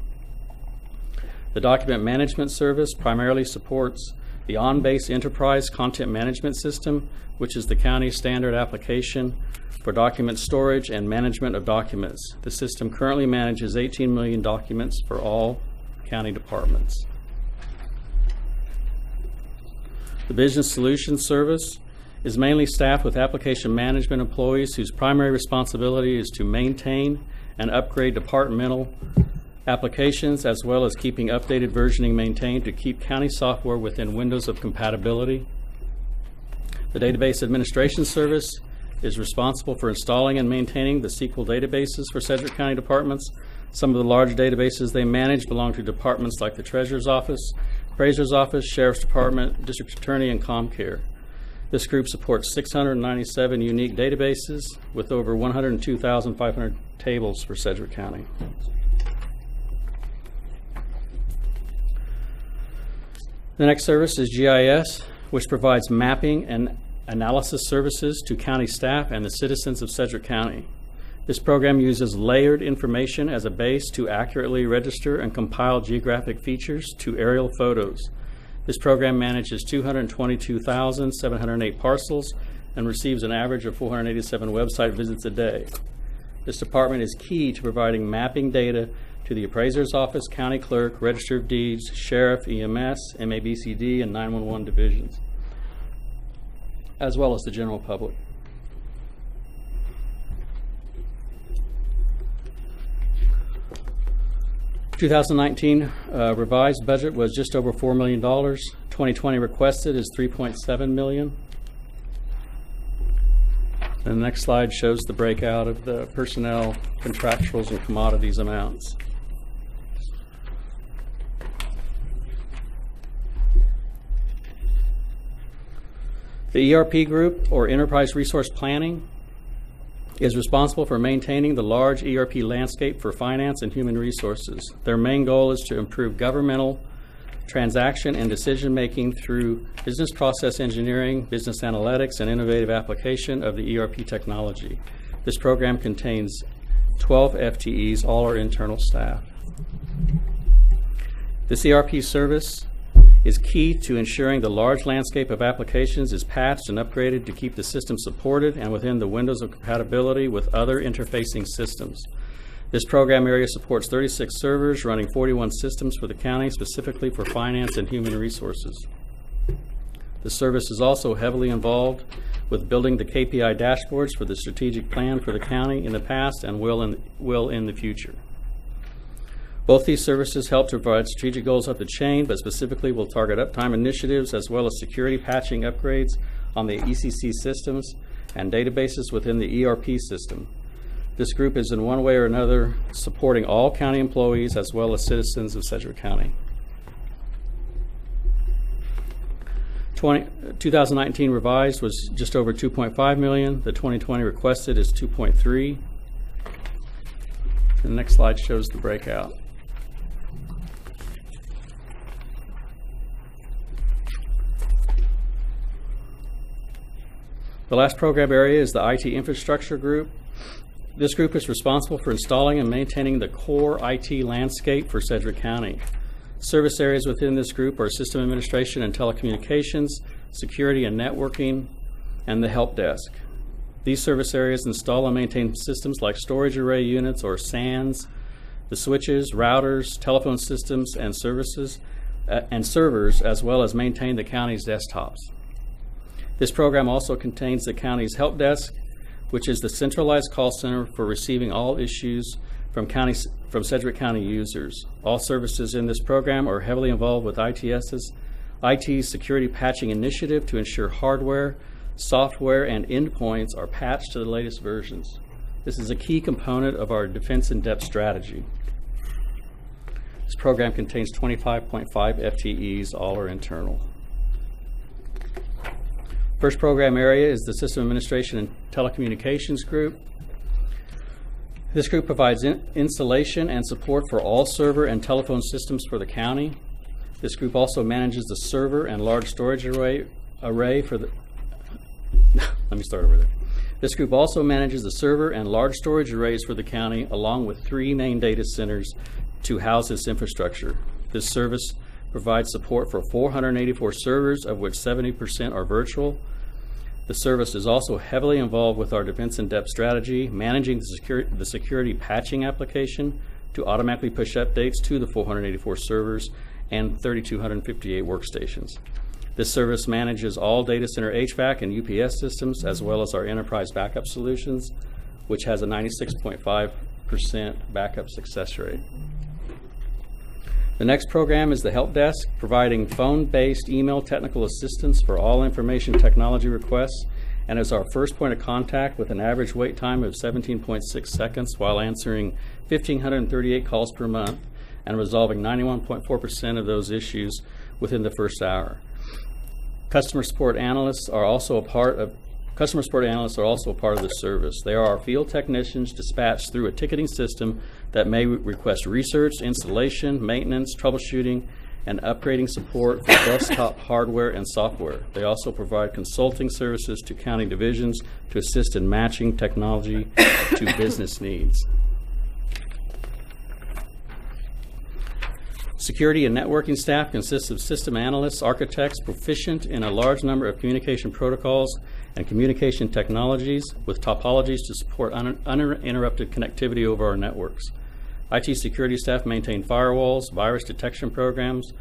S11: The Document Management Service primarily supports the on-base enterprise content management system, which is the county's standard application for document storage and management of documents. The system currently manages 18 million documents for all county departments. The Business Solutions Service is mainly staffed with application management employees whose primary responsibility is to maintain and upgrade departmental applications, as well as keeping updated versioning maintained to keep county software within windows of compatibility. The Database Administration Service is responsible for installing and maintaining the SQL databases for Sedgwick County departments. Some of the large databases they manage belong to departments like the Treasurer's Office, Appraiser's Office, Sheriff's Department, District Attorney, and ComCare. This group supports 697 unique databases with over 102,500 tables for Sedgwick County. The next service is GIS, which provides mapping and analysis services to county staff and the citizens of Sedgwick County. This program uses layered information as a base to accurately register and compile geographic features to aerial photos. This program manages 222,708 parcels and receives an average of 487 website visits a day. This department is key to providing mapping data to the Appraiser's Office, County Clerk, Register of Deeds, Sheriff, EMS, MABCD, and 911 divisions, as well as the general public. The 2019 revised budget was just over $4 million. 2020 requested is $3.7 million. And the next slide shows the breakout of the personnel, contractuals, and commodities amounts. The ERP group, or Enterprise Resource Planning, is responsible for maintaining the large ERP landscape for finance and human resources. Their main goal is to improve governmental transaction and decision-making through business process engineering, business analytics, and innovative application of the ERP technology. This program contains 12 FTEs, all are internal staff. This ERP service is key to ensuring the large landscape of applications is patched and upgraded to keep the system supported and within the windows of compatibility with other interfacing systems. This program area supports 36 servers running 41 systems for the county, specifically for finance and human resources. The service is also heavily involved with building the KPI dashboards for the strategic plan for the county in the past and will in the future. Both these services help to provide strategic goals up the chain, but specifically will target uptime initiatives as well as security patching upgrades on the ECC systems and databases within the ERP system. This group is in one way or another supporting all county employees as well as citizens of Sedgwick County. 2019 revised was just over $2.5 million. The 2020 requested is $2.3. The next slide shows the breakout. The last program area is the IT infrastructure group. This group is responsible for installing and maintaining the core IT landscape for Sedgwick County. Service areas within this group are system administration and telecommunications, security and networking, and the help desk. These service areas install and maintain systems like storage array units or SANs, the switches, routers, telephone systems, and services and servers, as well as maintain the county's desktops. This program also contains the county's help desk, which is the centralized call center for receiving all issues from Sedgwick County users. All services in this program are heavily involved with IT's security patching initiative to ensure hardware, software, and endpoints are patched to the latest versions. This is a key component of our defense in-depth strategy. This program contains 25.5 FTEs, all are internal. First program area is the System Administration and Telecommunications Group. This group provides installation and support for all server and telephone systems for the county. This group also manages the server and large storage array for the let me start over there. This group also manages the server and large storage arrays for the county, along with 3 main data centers to house this infrastructure. This service provides support for 484 servers, of which 70% are virtual. The service is also heavily involved with our defense in depth strategy, managing the security patching application to automatically push updates to the 484 servers and 3,258 workstations. This service manages all data center HVAC and UPS systems, as well as our enterprise backup solutions, which has a 96.5% backup success rate. The next program is the Help Desk, providing phone-based email technical assistance for all information technology requests, and is our first point of contact with an average wait time of 17.6 seconds while answering 1,538 calls per month and resolving 91.4% of those issues within the first hour. Customer support analysts are also a part of this service. They are our field technicians dispatched through a ticketing system that may request research, installation, maintenance, troubleshooting, and upgrading support for desktop hardware and software. They also provide consulting services to county divisions to assist in matching technology to business needs. Security and networking staff consists of system analysts, architects proficient in a large number of communication protocols and communication technologies with topologies to support uninterrupted connectivity over our networks. IT security staff maintain firewalls, virus detection programs,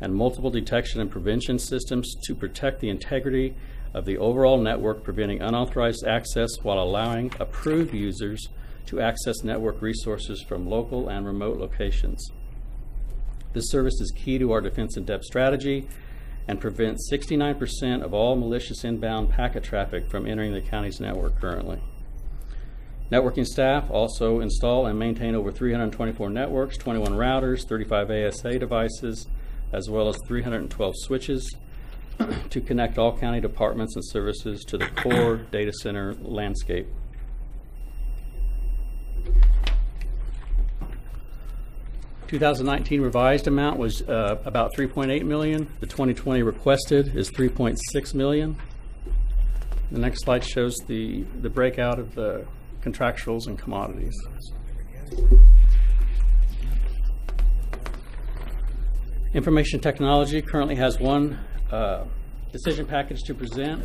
S11: and multiple detection and prevention systems to protect the integrity of the overall network, preventing unauthorized access while allowing approved users to access network resources from local and remote locations. This service is key to our defense in depth strategy and prevents 69% of all malicious inbound packet traffic from entering the county's network currently. Networking staff also install and maintain over 324 networks, 21 routers, 35 ASA devices, as well as 312 switches to connect all county departments and services to the core data center landscape. The 2019 revised amount was about $3.8 million. The 2020 requested is $3.6 million. The next slide shows the breakout of the contractuals and commodities. Information technology currently has one decision package to present.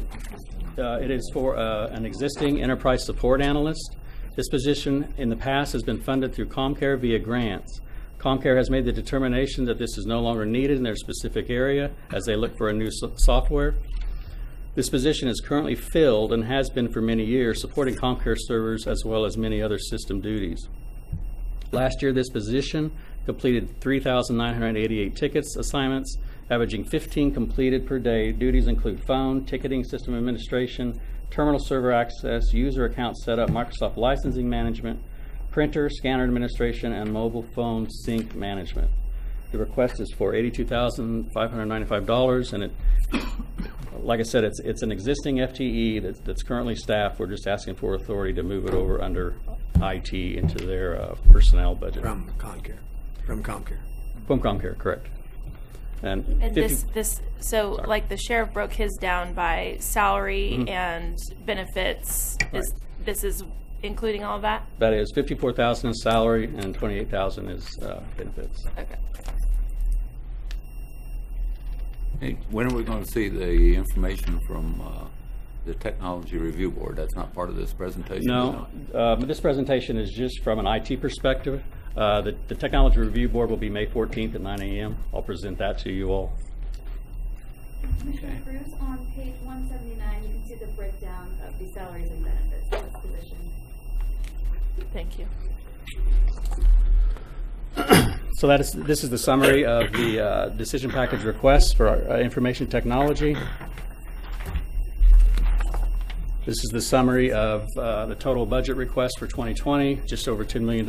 S11: It is for an existing enterprise support analyst. This position in the past has been funded through ComCare via grants. ComCare has made the determination that this is no longer needed in their specific area as they look for a new software. This position is currently filled and has been for many years, supporting ComCare servers as well as many other system duties. Last year, this position completed 3,988 tickets assignments, averaging 15 completed per day. Duties include phone, ticketing, system administration, terminal server access, user account setup, Microsoft licensing management, printer, scanner administration, and mobile phone sync management. The request is for $82,595, and it, like I said, it's an existing FTE that's currently staffed. We're just asking for authority to move it over under IT into their personnel budget.
S6: From ComCare. From
S11: ComCare, correct. And
S9: so like the sheriff broke his down by salary and benefits.
S11: Right.
S9: This is including all of that?
S11: That is $54,000 in salary and $28,000 is benefits.
S9: Okay.
S1: Hey, when are we going to see the information from the Technology Review Board? That's not part of this presentation?
S11: No, this presentation is just from an IT perspective. The Technology Review Board will be May 14th at 9 a.m. I'll present that to you all.
S3: Commissioner Cruz, on page 179, you can see the breakdown of the salaries and benefits for this position.
S9: Thank you.
S11: So this is the summary of the decision package requests for information technology. This is the summary of the total budget request for 2020, just over $10 million,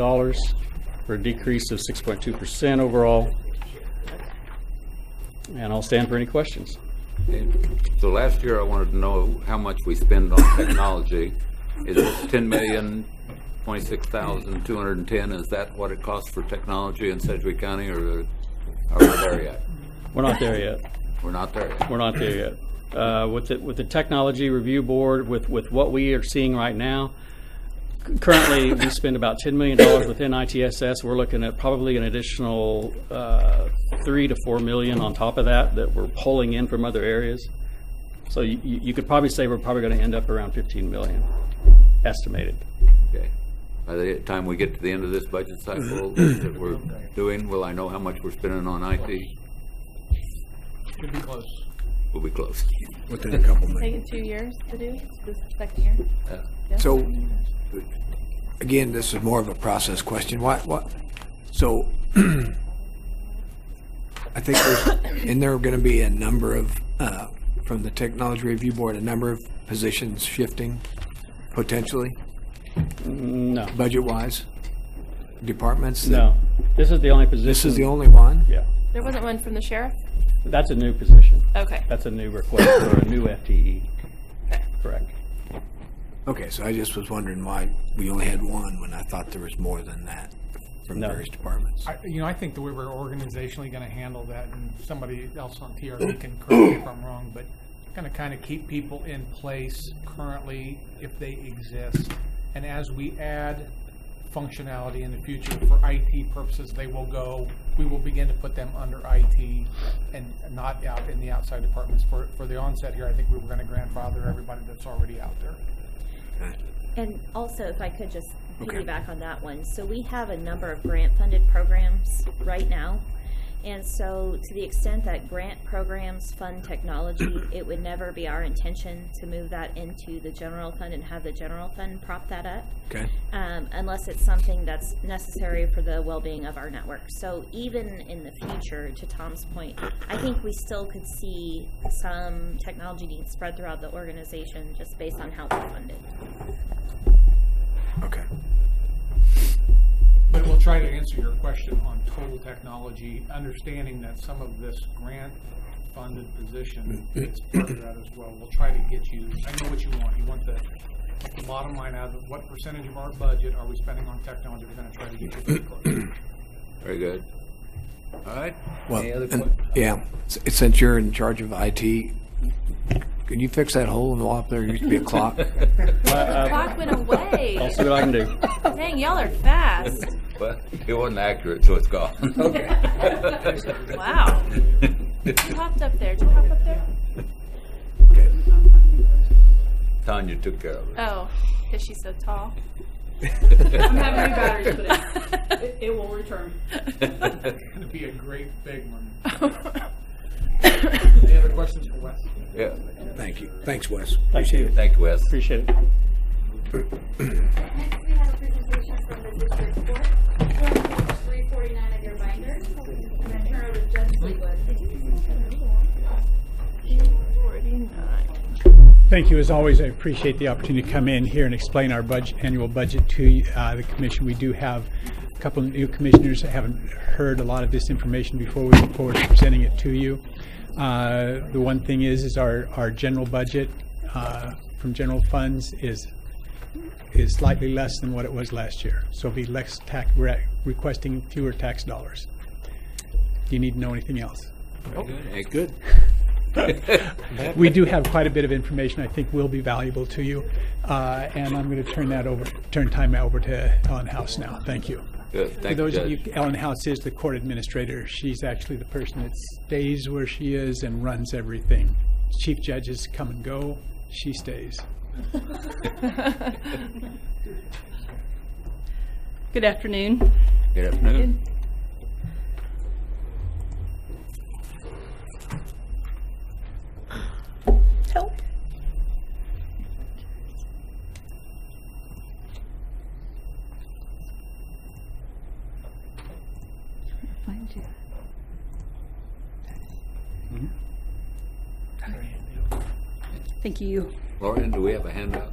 S11: for a decrease of 6.2% overall. And I'll stand for any questions.
S1: So last year I wanted to know how much we spend on technology. Is it $10,026,210? Is that what it costs for technology in Sedgwick County, or are we there yet?
S11: We're not there yet.
S1: We're not there yet.
S11: We're not there yet. With the Technology Review Board, with what we are seeing right now, Currently, we spend about $10 million within ITSS. We're looking at probably an additional $3 to $4 million on top of that we're pulling in from other areas. So you could probably say we're probably going to end up around 15 million, estimated.
S1: Okay. By the time we get to the end of this budget cycle that we're doing, will I know how much we're spending on IT?
S2: Should be close.
S1: We'll be close.
S6: Within a couple minutes.
S9: Take it 2 years to do this second year.
S6: So, again, this is more of a process question. What? So, I think there are going to be a number of, from the Technology Review Board, a number of positions shifting, potentially,
S11: No.
S6: budget-wise, departments.
S11: No. This is the only position.
S6: This is the only one?
S11: Yeah.
S9: There wasn't one from the sheriff?
S11: That's a new position.
S9: Okay.
S11: That's a new request for a new FTE. Correct.
S6: Okay, so I just was wondering why we only had one when I thought there was more than that from
S11: No.
S6: various departments.
S2: I think that we were organizationally going to handle that, and somebody else on TRB can correct me if I'm wrong, but going to kind of keep people in place currently if they exist. And as we add functionality in the future for IT purposes, we will begin to put them under IT and not out in the outside departments. For the onset here, I think we were going to grandfather everybody that's already out there.
S5: And also, if I could just piggyback on that one. So we have a number of grant-funded programs right now. And so to the extent that grant programs fund technology, it would never be our intention to move that into the general fund and have the general fund prop that up.
S6: Okay.
S5: Unless it's something that's necessary for the well-being of our network. So even in the future, to Tom's point, I think we still could see some technology needs spread throughout the organization just based on how they're funded.
S6: Okay.
S2: But we'll try to answer your question on total technology, understanding that some of this grant-funded position is part of that as well. We'll try to get you, I know what you want. You want the bottom line out of what percentage of our budget are we spending on technology. We're going to try to get you pretty close.
S1: Very good. All right.
S6: Well,
S1: Any other
S6: and-
S1: questions?
S6: yeah, since you're in charge of IT, can you fix that hole in the wall up there? There used to be a clock.
S9: The clock went away.
S11: I'll see what I can do.
S9: Dang, y'all are fast.
S1: Well, it wasn't accurate, so it's gone. Okay.
S9: Wow. Who hopped up there? Did you hop up there?
S6: Okay.
S1: Tanya took care of it.
S9: Oh, because she's so tall.
S12: I'm having new batteries put in. It will return.
S2: It's going to be a great big one. Any other questions for Wes?
S1: Yeah.
S6: Thank you. Thanks, Wes.
S11: Thank you.
S1: Thank you, Wes.
S11: Appreciate it.
S3: Next, we have a presentation from the District Court, page 349 of your binder. I'm going to turn over to Judge Fleetwood.
S12: Thank you. As always, I appreciate the opportunity to come in here and explain our annual budget to the commission. We do have a couple of new commissioners that haven't heard a lot of this information before. We look forward to presenting it to you. The one thing is our general budget from general funds is slightly less than what it was last year. So it'll be less tax. We're requesting fewer tax dollars. Do you need to know anything else?
S6: Good.
S12: We do have quite a bit of information I think will be valuable to you, and I'm going to turn time over to Ellen House now. Thank you.
S1: Good.
S12: For
S1: Thank
S12: those
S1: you,
S12: of you,
S1: Judge.
S12: Ellen House is the court administrator. She's actually the person that stays where she is and runs everything. Chief judges come and go. She stays.
S13: Good afternoon.
S1: Good afternoon.
S13: Help. Find you. Thank you.
S1: Lauren, do we have a handout?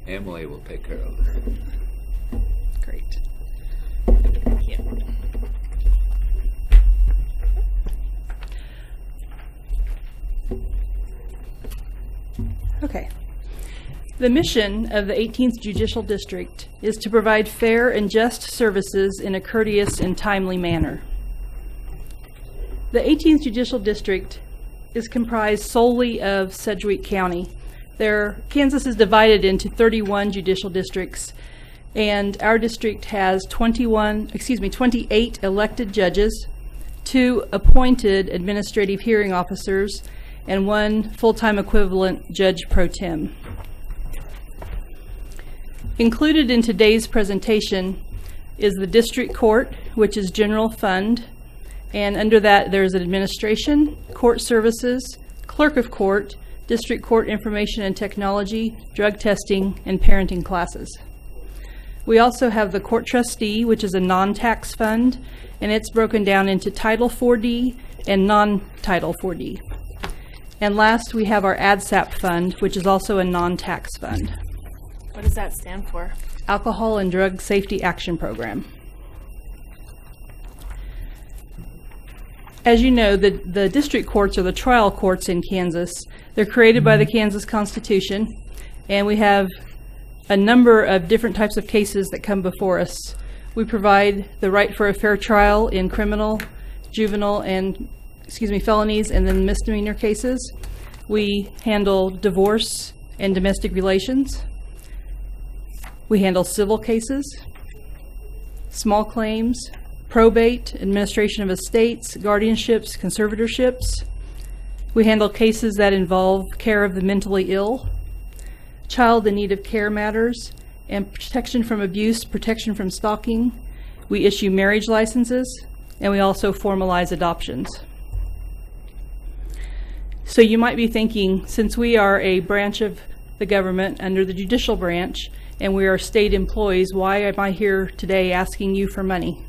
S1: Emily will take care of it.
S13: Great.
S9: Thank you.
S13: Okay. The mission of the 18th Judicial District is to provide fair and just services in a courteous and timely manner. The 18th Judicial District is comprised solely of Sedgwick County. Kansas is divided into 31 judicial districts, and our district has 28 elected judges, 2 appointed administrative hearing officers, and 1 full-time equivalent judge pro tem. Included in today's presentation is the district court, which is general fund, and under that there's administration, court services, clerk of court, district court information and technology, drug testing, and parenting classes. We also have the court trustee, which is a non-tax fund, and it's broken down into Title 4D and non-Title 4D. And last, we have our ADSAP fund, which is also a non-tax fund.
S9: What does that stand for?
S13: Alcohol and Drug Safety Action Program. As you know, the district courts are the trial courts in Kansas. They're created by the Kansas Constitution, and we have a number of different types of cases that come before us. We provide the right for a fair trial in criminal, juvenile, and felonies, and then misdemeanor cases. We handle divorce and domestic relations. We handle civil cases, small claims, probate, administration of estates, guardianships, conservatorships. We handle cases that involve care of the mentally ill, child in need of care matters, and protection from abuse, protection from stalking. We issue marriage licenses, and we also formalize adoptions. So you might be thinking, since we are a branch of the government under the judicial branch, and we are state employees, why am I here today asking you for money?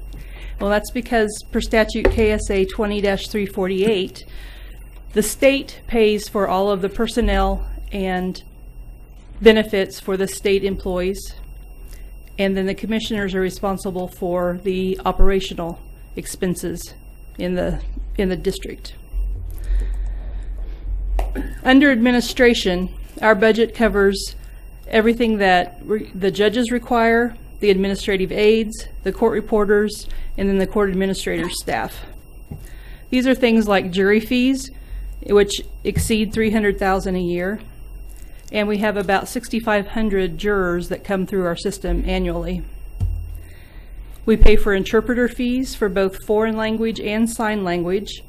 S13: Well, that's because per statute KSA 20-348, the state pays for all of the personnel and benefits for the state employees, and then the commissioners are responsible for the operational expenses in the district. Under administration, our budget covers everything that the judges require, the administrative aides, the court reporters, and then the court administrator's staff. These are things like jury fees, which exceed $300,000 a year, and we have about 6,500 jurors that come through our system annually. We pay for interpreter fees for both foreign language and sign language,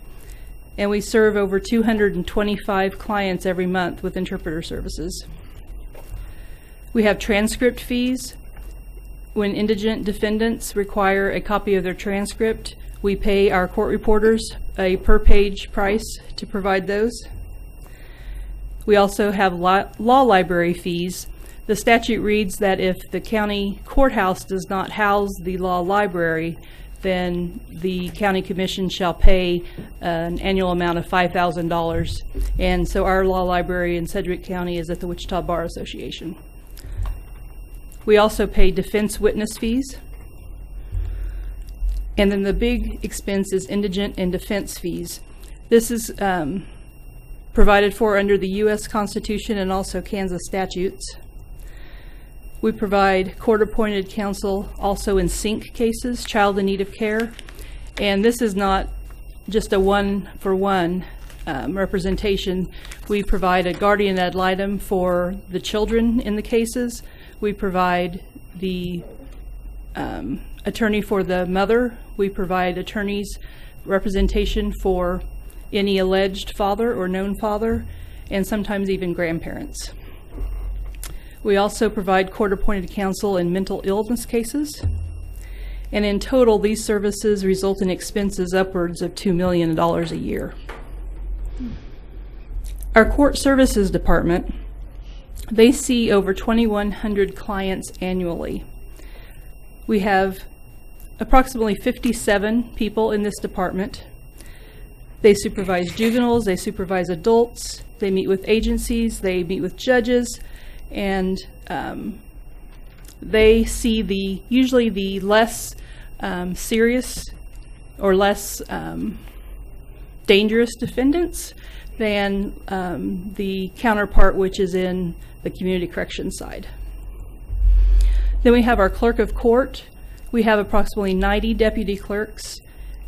S13: and we serve over 225 clients every month with interpreter services. We have transcript fees. When indigent defendants require a copy of their transcript, we pay our court reporters a per-page price to provide those. We also have law library fees. The statute reads that if the county courthouse does not house the law library, then the county commission shall pay an annual amount of $5,000. And so our law library in Sedgwick County is at the Wichita Bar Association. We also pay defense witness fees. And then the big expense is indigent and defense fees. This is provided for under the U.S. Constitution and also Kansas statutes. We provide court-appointed counsel also in SINC cases, child in need of care. And this is not just a one-for-one representation. We provide a guardian ad litem for the children in the cases. We provide the attorney for the mother. We provide attorney's representation for any alleged father or known father, and sometimes even grandparents. We also provide court-appointed counsel in mental illness cases. And in total, these services result in expenses upwards of $2 million a year. Our court services department, they see over 2,100 clients annually. We have approximately 57 people in this department. They supervise juveniles, they supervise adults, they meet with agencies, they meet with judges, and they see usually the less serious or less dangerous defendants than the counterpart, which is in the community corrections side. Then we have our clerk of court. We have approximately 90 deputy clerks.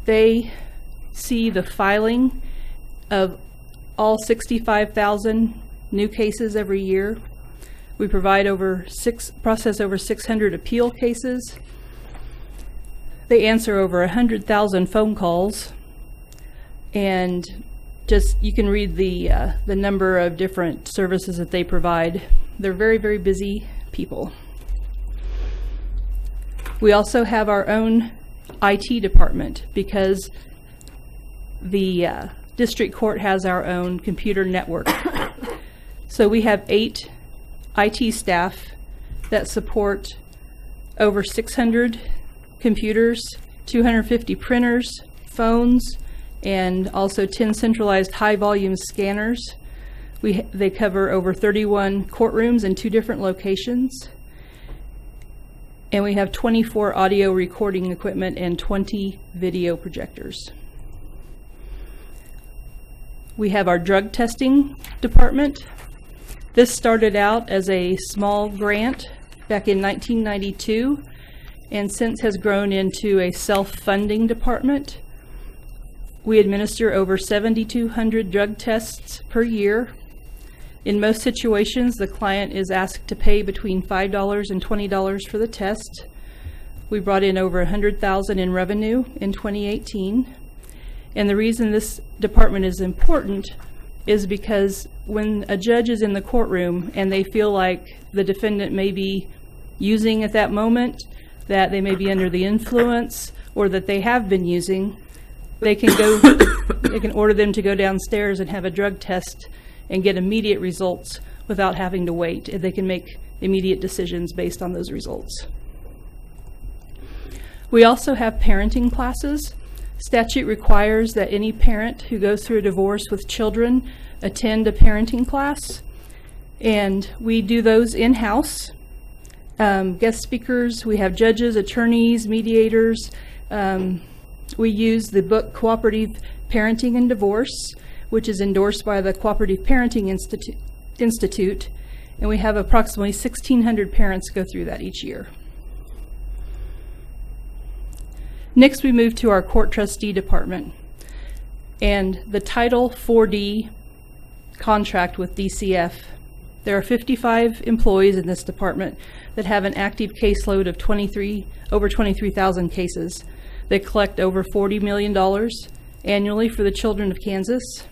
S13: They see the filing of all 65,000 new cases every year. We provide process over 600 appeal cases. They answer over 100,000 phone calls, and just you can read the number of different services that they provide. They're very, very busy people. We also have our own IT department because the district court has our own computer network. So we have 8 IT staff that support over 600 computers, 250 printers, phones, and also 10 centralized high-volume scanners. They cover over 31 courtrooms in 2 different locations. And we have 24 audio recording equipment and 20 video projectors. We have our drug testing department. This started out as a small grant back in 1992 and since has grown into a self-funding department. We administer over 7,200 drug tests per year. In most situations, the client is asked to pay between $5 and $20 for the test. We brought in over $100,000 in revenue in 2018. And the reason this department is important is because when a judge is in the courtroom and they feel like the defendant may be using at that moment, that they may be under the influence, or that they have been using, they can order them to go downstairs and have a drug test and get immediate results without having to wait. They can make immediate decisions based on those results. We also have parenting classes. Statute requires that any parent who goes through a divorce with children attend a parenting class, and we do those in-house. Guest speakers, we have judges, attorneys, mediators. We use the book Cooperative Parenting and Divorce, which is endorsed by the Cooperative Parenting Institute, and we have approximately 1,600 parents go through that each year. Next, we move to our court trustee department and the Title 4D contract with DCF. There are 55 employees in this department that have an active caseload of over 23,000 cases. They collect over $40 million annually for the children of Kansas.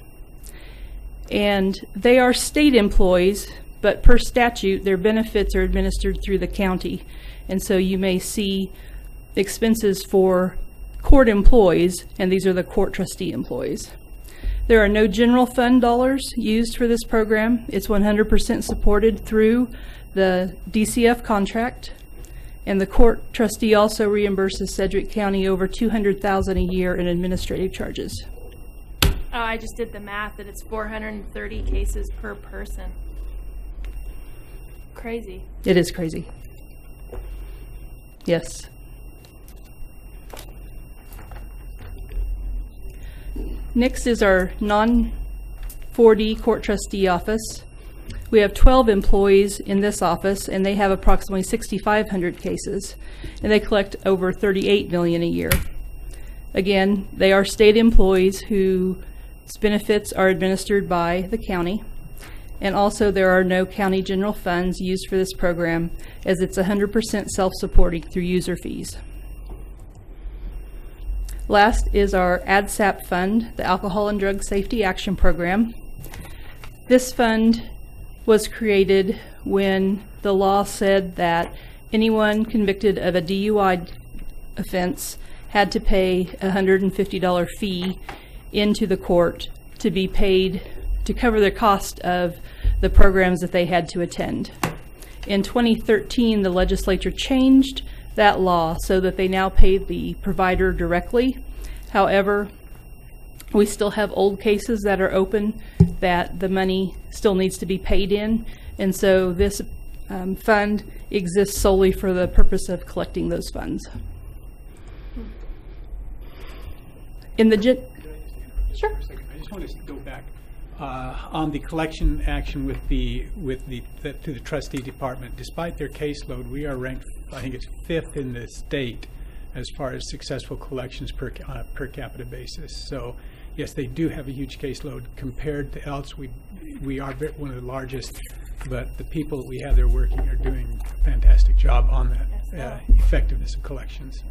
S13: And they are state employees, but per statute, their benefits are administered through the county. And so you may see expenses for court employees, and these are the court trustee employees. There are no general fund dollars used for this program. It's 100% supported through the DCF contract, and the court trustee also reimburses Sedgwick County over $200,000 a year in administrative charges.
S9: Oh, I just did the math that it's 430 cases per person. Crazy.
S13: It is crazy. Yes. Next is our non-4D court trustee office. We have 12 employees in this office, and they have approximately 6,500 cases, and they collect over $38 million a year. Again, they are state employees whose benefits are administered by the county, and also there are no county general funds used for this program, as it's 100% self-supporting through user fees. Last is our ADSAP fund, the Alcohol and Drug Safety Action Program. This fund was created when the law said that anyone convicted of a DUI offense had to pay a $150 fee into the court to be paid to cover the cost of the programs that they had to attend. In 2013, the legislature changed that law so that they now pay the provider directly. However, we still have old cases that are open that the money still needs to be paid in, and so this fund exists solely for the purpose of collecting those funds. In the Sure.
S12: I just want to go back on the collection action with the to the trustee department. Despite their caseload, we are ranked, I think it's 5th in the state as far as successful collections on a per capita basis. So yes, they do have a huge caseload compared to else. We are one of the largest, but the people that we have there working are doing a fantastic job on that effectiveness of collections.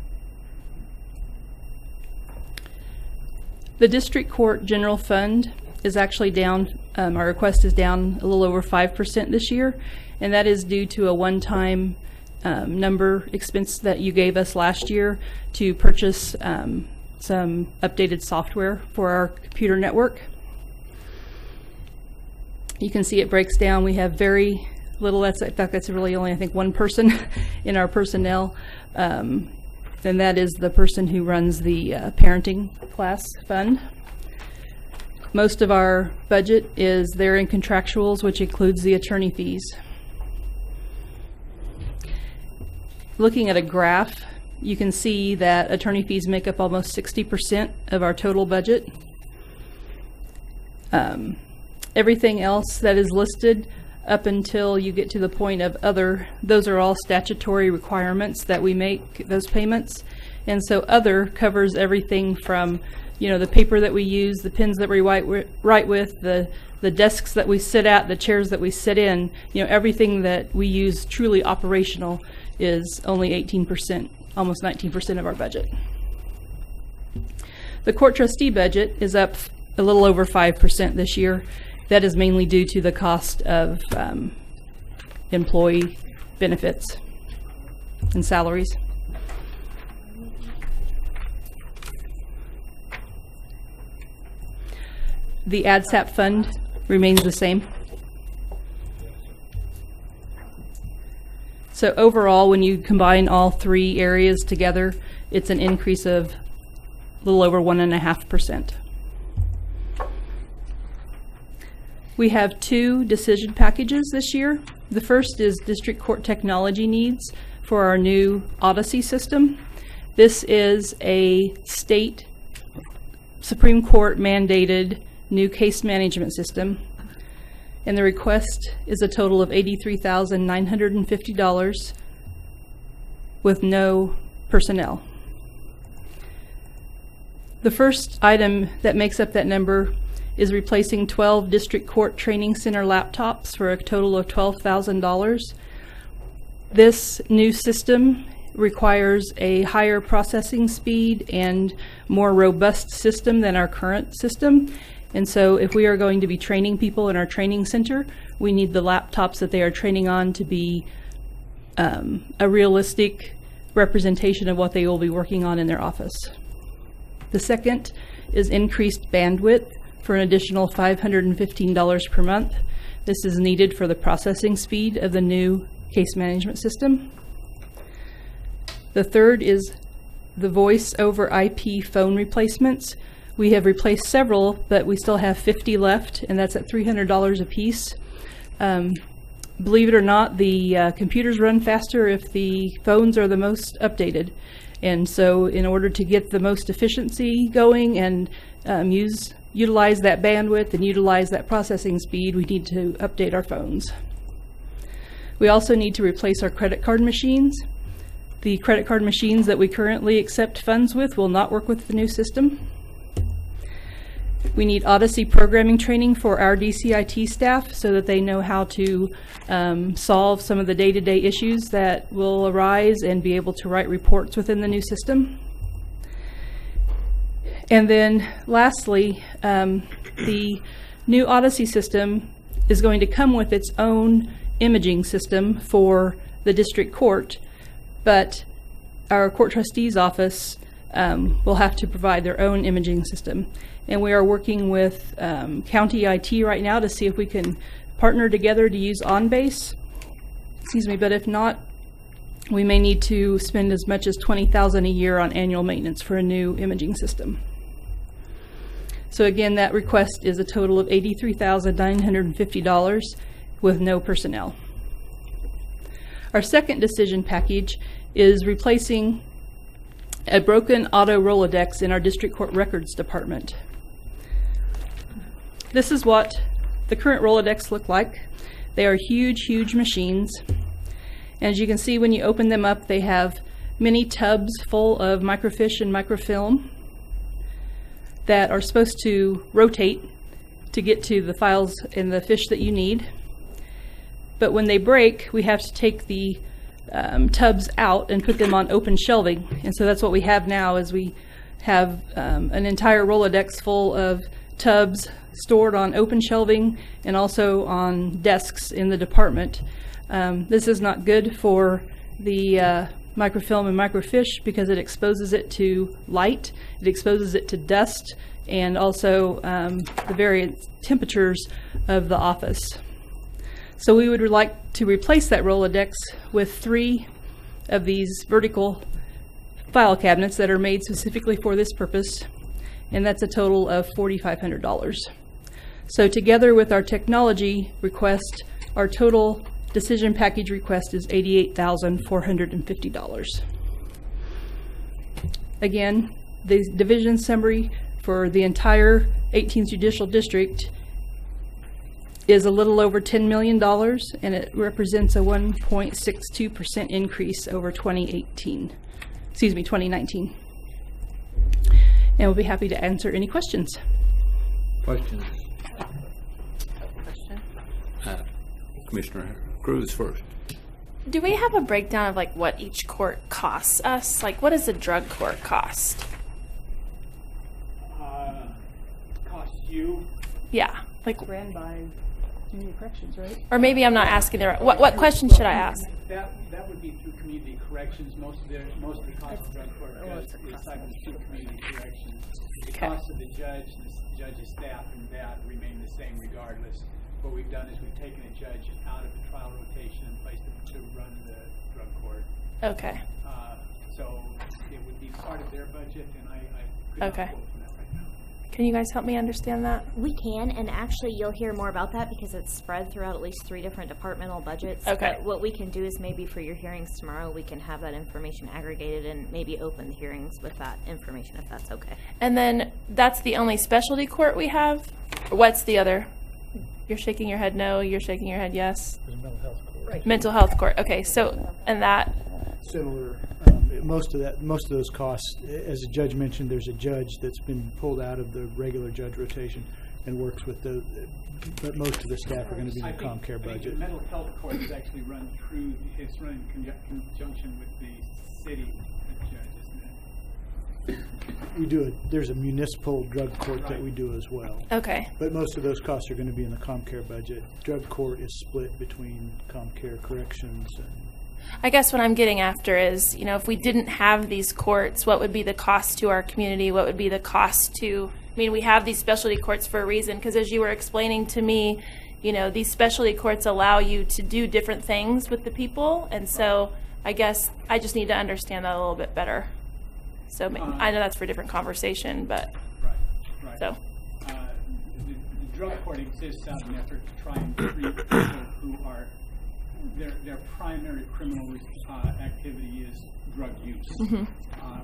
S13: The district court general fund is actually down. Our request is down a little over 5% this year, and that is due to a one-time number expense that you gave us last year to purchase some updated software for our computer network. You can see it breaks down. We have very little. In fact, that's really only, I think, one person in our personnel. And that is the person who runs the parenting class fund. Most of our budget is there in contractuals, which includes the attorney fees. Looking at a graph, you can see that attorney fees make up almost 60% of our total budget. Everything else that is listed up until you get to the point of other, those are all statutory requirements that we make those payments. And so other covers everything from, the paper that we use, the pens that we write with, the desks that we sit at, the chairs that we sit in, everything that we use truly operational is only 18%, almost 19% of our budget. The court trustee budget is up a little over 5% this year. That is mainly due to the cost of employee benefits and salaries. The ADSAP fund remains the same. So overall, when you combine all three areas together, it's an increase of a little over 1.5%. We have 2 decision packages this year. The first is district court technology needs for our new Odyssey system. This is a state Supreme Court mandated new case management system. And the request is a total of $83,950 with no personnel. The first item that makes up that number is replacing 12 district court training center laptops for a total of $12,000. This new system requires a higher processing speed and more robust system than our current system. And so if we are going to be training people in our training center, we need the laptops that they are training on to be a realistic representation of what they will be working on in their office. The second is increased bandwidth for an additional $515 per month. This is needed for the processing speed of the new case management system. The third is the voice over IP phone replacements. We have replaced several, but we still have 50 left, and that's at $300 a piece. Believe it or not, the computers run faster if the phones are the most updated. And so in order to get the most efficiency going and utilize that bandwidth and utilize that processing speed, we need to update our phones. We also need to replace our credit card machines. The credit card machines that we currently accept funds with will not work with the new system. We need Odyssey programming training for our DCIT staff so that they know how to solve some of the day-to-day issues that will arise and be able to write reports within the new system. And then lastly, the new Odyssey system is going to come with its own imaging system for the district court, but our court trustee's office will have to provide their own imaging system. And we are working with county IT right now to see if we can partner together to use OnBase. But if not, we may need to spend as much as $20,000 a year on annual maintenance for a new imaging system. So again, that request is a total of $83,950 with no personnel. Our second decision package is replacing a broken auto Rolodex in our district court records department. This is what the current Rolodex look like. They are huge, huge machines. And as you can see, when you open them up, they have many tubs full of microfiche and microfilm that are supposed to rotate to get to the files and the fish that you need. But when they break, we have to take the tubs out and put them on open shelving. And so that's what we have now, is we have an entire Rolodex full of tubs stored on open shelving and also on desks in the department. This is not good for the microfilm and microfiche because it exposes it to light, it exposes it to dust, and also the various temperatures of the office. So we would like to replace that Rolodex with 3 of these vertical file cabinets that are made specifically for this purpose, and that's a total of $4,500. So together with our technology request, our total decision package request is $88,450. Again, the division summary for the entire 18th Judicial District is a little over $10 million, and it represents a 1.62% increase over 2019. And we'll be happy to answer any questions.
S1: Questions? Commissioner Cruz first.
S9: Do we have a breakdown of like what each court costs us? Like, what does a drug court cost?
S12: Cost you?
S9: Yeah, like,
S13: Ran by Community Corrections, right?
S9: or maybe I'm not asking the right. What question should I ask?
S12: That would be through community corrections. Most of the cost of drug court is cycled through community corrections. The cost of the judge and the judge's staff and that remain the same regardless. What we've done is we've taken a judge out of the trial rotation and placed him to run the drug court.
S9: Okay.
S12: So it would be part of their budget, and I could
S9: Okay.
S12: not quote from that right now.
S9: Can you guys help me understand that?
S5: We can, and actually you'll hear more about that because it's spread throughout at least 3 different departmental budgets.
S9: Okay.
S5: But what we can do is maybe for your hearings tomorrow, we can have that information aggregated and maybe open the hearings with that information if that's okay.
S9: And then that's the only specialty court we have? Or what's the other? You're shaking your head no, you're shaking your head yes.
S10: Mental health court.
S9: Right. Mental health court. Okay, so, and that,
S14: Similar. Most of those costs, as the judge mentioned, there's a judge that's been pulled out of the regular judge rotation and works with but most of the staff are going to be in the ComCare budget.
S12: The mental health court is actually run in conjunction with the city judge, isn't it?
S14: There's a municipal drug court that we do as well.
S9: okay.
S14: But most of those costs are going to be in the ComCare budget. Drug court is split between ComCare Corrections and
S9: I guess what I'm getting after is, if we didn't have these courts, what would be the cost to our community? What would be the cost to, we have these specialty courts for a reason, because as you were explaining to me, these specialty courts allow you to do different things with the people. And so I guess I just need to understand that a little bit better. So I know that's for a different conversation, but.
S12: Right.
S9: So.
S12: The drug court exists out of an effort to try and treat people who are their primary criminal activity is drug use.
S9: Mm-hmm.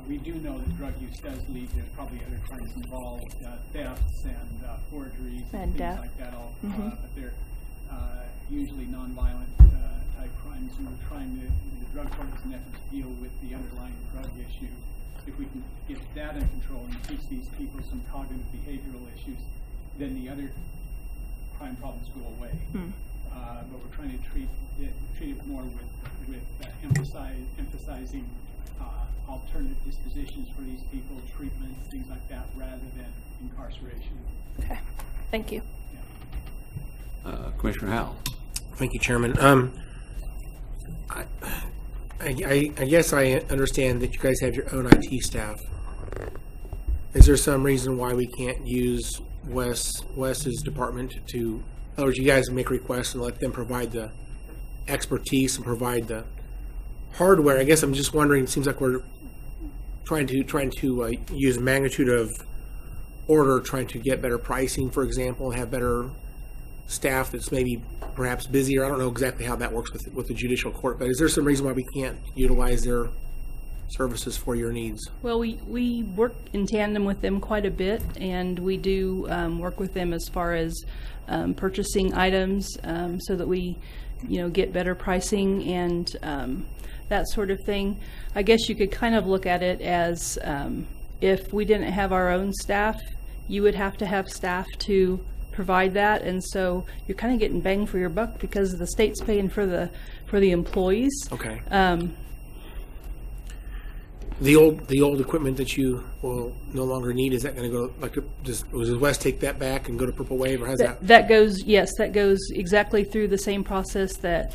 S12: We do know that drug use does lead to probably other crimes involved, thefts and forgeries and things like that. But they're usually nonviolent type crimes, and we're trying the drug court is an effort to deal with the underlying drug issue. If we can get that in control and teach these people some cognitive behavioral issues, then the other crime problems go away. But we're trying to treat it more with emphasizing alternative dispositions for these people, treatments, things like that, rather than incarceration.
S9: Okay, thank you.
S1: Commissioner Howell.
S4: Thank you, Chairman. I guess I understand that you guys have your own IT staff. Is there some reason why we can't use Wes's department to, in other words, you guys make requests and let them provide the expertise and provide the hardware? I guess I'm just wondering, it seems like we're trying to use magnitude of order, trying to get better pricing, for example, and have better staff that's maybe perhaps busier. I don't know exactly how that works with the judicial court, but is there some reason why we can't utilize their services for your needs?
S13: Well, we work in tandem with them quite a bit, and we do work with them as far as purchasing items so that we get better pricing, and that sort of thing. I guess you could kind of look at it as if we didn't have our own staff, you would have to have staff to provide that, and so you're kind of getting bang for your buck because the state's paying for the employees.
S4: Okay. The old equipment that you will no longer need, is that going to go, like, does Wes take that back and go to Purple Wave, or how's that?
S13: That goes, yes, that goes exactly through the same process that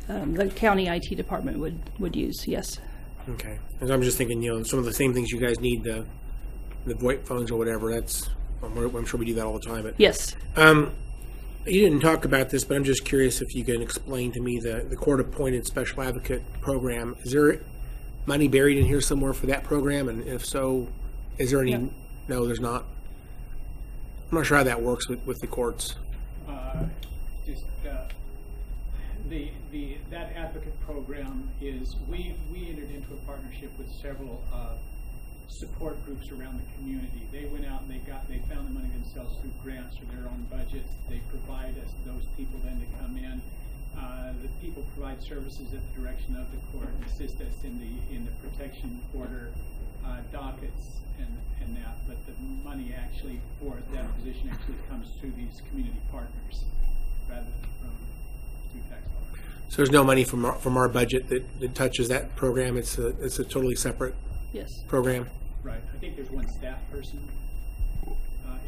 S13: the county IT department would use, yes.
S4: Okay. And I'm just thinking, some of the same things you guys need, the VoIP phones or whatever, I'm sure we do that all the time. But
S13: yes.
S4: You didn't talk about this, but I'm just curious if you can explain to me the court-appointed special advocate program. Is there money buried in here somewhere for that program? And if so, is there any? No, there's not. I'm not sure how that works with the courts.
S12: That advocate program is we entered into a partnership with several support groups around the community. They went out and they found the money themselves through grants or their own budgets. They provide us those people then to come in. The people provide services at the direction of the court and assist us in the protection order dockets and that. But the money actually for that position actually comes through these community partners rather than through tax dollars.
S4: So there's no money from our budget that touches that program. It's a totally separate program.
S12: Right. I think there's one staff person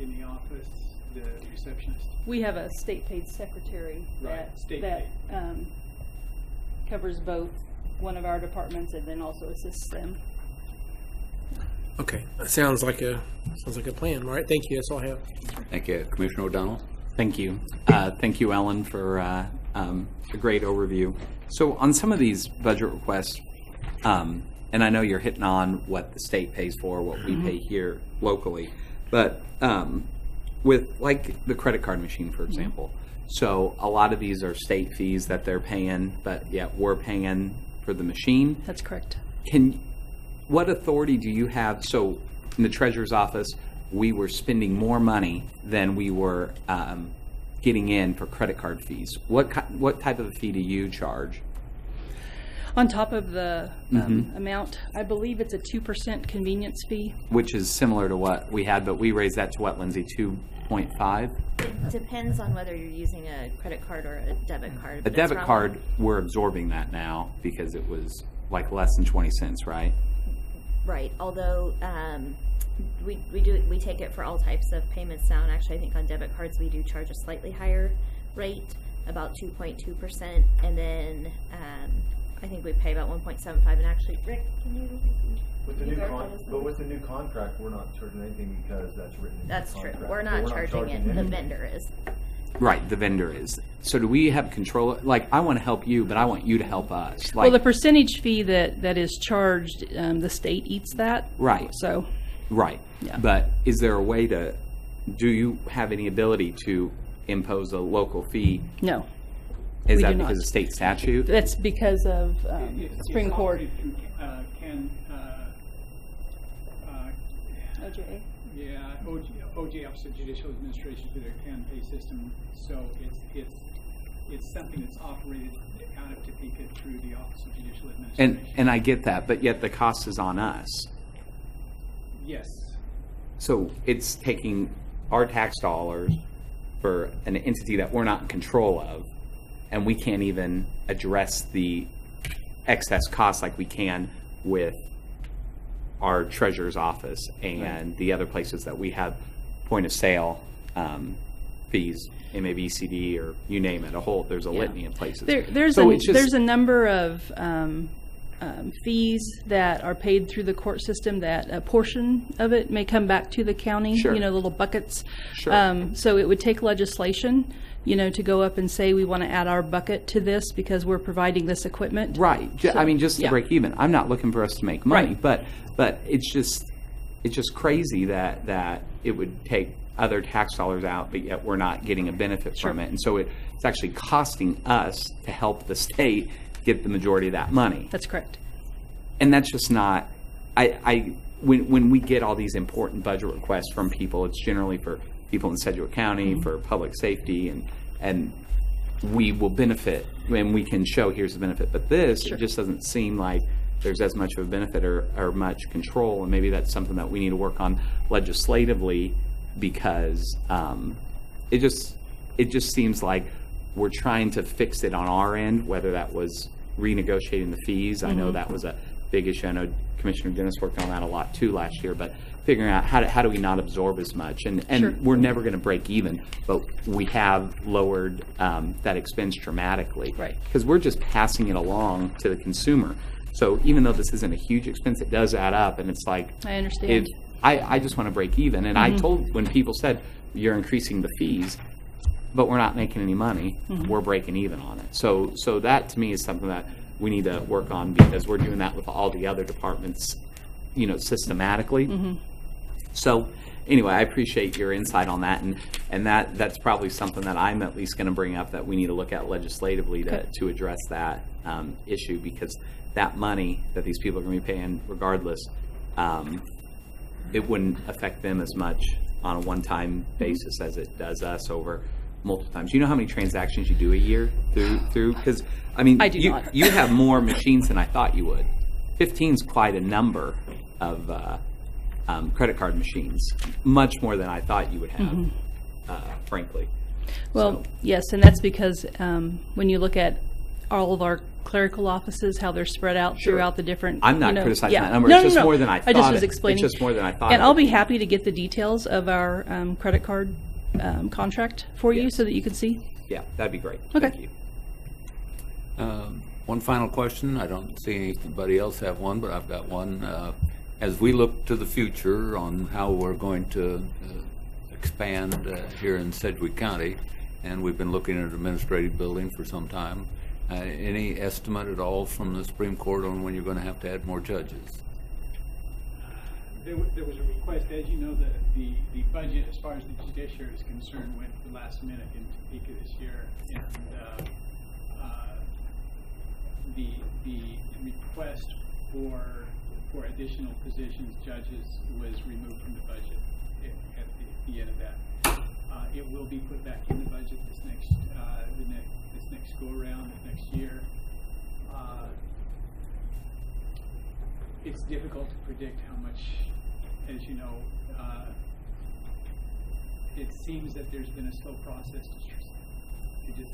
S12: in the office, the receptionist.
S13: We have a state-paid secretary that covers both one of our departments and then also assists them.
S4: Okay, that sounds like a plan. All right, thank you. That's all I have.
S1: Thank you, Commissioner O'Donnell.
S8: Thank you. Thank you, Ellen, for a great overview. So on some of these budget requests, and I know you're hitting on what the state pays for, what we pay here locally, but with like the credit card machine, for example, so a lot of these are state fees that they're paying, but yet we're paying for the machine.
S13: That's correct.
S8: What authority do you have? So in the treasurer's office, we were spending more money than we were getting in for credit card fees. What type of a fee do you charge?
S13: On top of the amount, I believe it's a 2% convenience fee.
S8: Which is similar to what we had, but we raised that to what, Lindsay, 2.5?
S5: It depends on whether you're using a credit card or a debit card.
S8: A debit card, we're absorbing that now because it was like less than 20 cents, right?
S5: Right, although we take it for all types of payments now, and actually I think on debit cards we do charge a slightly higher rate, about 2.2%, and then I think we pay about 1.75. And actually, Rick, can you?
S15: With the new contract, we're not charging anything because that's written in the contract.
S5: That's true. We're not charging it. The vendor is.
S8: Right, the vendor is. So do we have control? Like, I want to help you, but I want you to help us. Like,
S13: well, the percentage fee that is charged, the state eats that.
S8: Right.
S13: So.
S8: Right.
S13: Yeah.
S8: But is there a way to? Do you have any ability to impose a local fee?
S13: No.
S8: Is that because of state statute?
S13: That's because of Supreme Court. OJA?
S12: Yeah, OJ, Office of Judicial Administration, through their can-pay system. So it's something that's operated out of Topeka through the Office of Judicial Administration.
S8: And I get that, but yet the cost is on us.
S12: Yes.
S8: So it's taking our tax dollars for an entity that we're not in control of, and we can't even address the excess costs like we can with our treasurer's office and the other places that we have point of sale fees, MABCD, or you name it, there's a litany of places.
S13: There's a number of fees that are paid through the court system that a portion of it may come back to the county, little buckets.
S8: Sure.
S13: So it would take legislation, to go up and say we want to add our bucket to this because we're providing this equipment.
S8: Right.
S13: So,
S8: I mean, just to break even. I'm not looking for us to make money,
S13: right.
S8: but it's just crazy that it would take other tax dollars out, but yet we're not getting a benefit from it. And so it's actually costing us to help the state get the majority of that money.
S13: That's correct.
S8: And that's just not, when we get all these important budget requests from people, it's generally for people in Sedgwick County, for public safety, and we will benefit and we can show here's the benefit. But this, it just doesn't seem like there's as much of a benefit or much control, and maybe that's something that we need to work on legislatively, because it just seems like we're trying to fix it on our end, whether that was renegotiating the fees. I know that was a big issue. I know Commissioner Dennis worked on that a lot too last year, but figuring out how do we not absorb as much, and we're never going to break even, but we have lowered that expense dramatically, right? Because we're just passing it along to the consumer. So even though this isn't a huge expense, it does add up, and it's like,
S13: I understand.
S8: I just want to break even, and I told, when people said you're increasing the fees, but we're not making any money, we're breaking even on it. So that to me is something that we need to work on, because we're doing that with all the other departments, systematically. So anyway, I appreciate your insight on that, and that's probably something that I'm at least going to bring up, that we need to look at legislatively to address that issue, because that money that these people are going to be paying regardless, it wouldn't affect them as much on a one-time basis as it does us over multiple times. You know how many transactions you do a year through? Because I mean,
S13: I do not.
S8: You have more machines than I thought you would. 15 is quite a number of credit card machines, much more than I thought you would have, frankly.
S13: Well, yes, and that's because when you look at all of our clerical offices, how they're spread out throughout the different.
S8: I'm not criticizing that number. It's just more than I thought.
S13: I just was explaining.
S8: It's just more than I thought.
S13: And I'll be happy to get the details of our credit card contract for you, so that you can see.
S8: Yeah, that'd be great.
S13: Okay.
S8: Thank you.
S1: One final question. I don't see anybody else have one, but I've got one. As we look to the future on how we're going to expand here in Sedgwick County, and we've been looking at an administrative building for some time, any estimate at all from the Supreme Court on when you're going to have to add more judges?
S12: There was a request, as you know, the budget as far as the judiciary is concerned went the last minute in Topeka this year, and the request for additional positions, judges, was removed from the budget at the end of that. It will be put back in the budget this next go around, next year. It's difficult to predict how much, as you know. It seems that there's been a slow process to just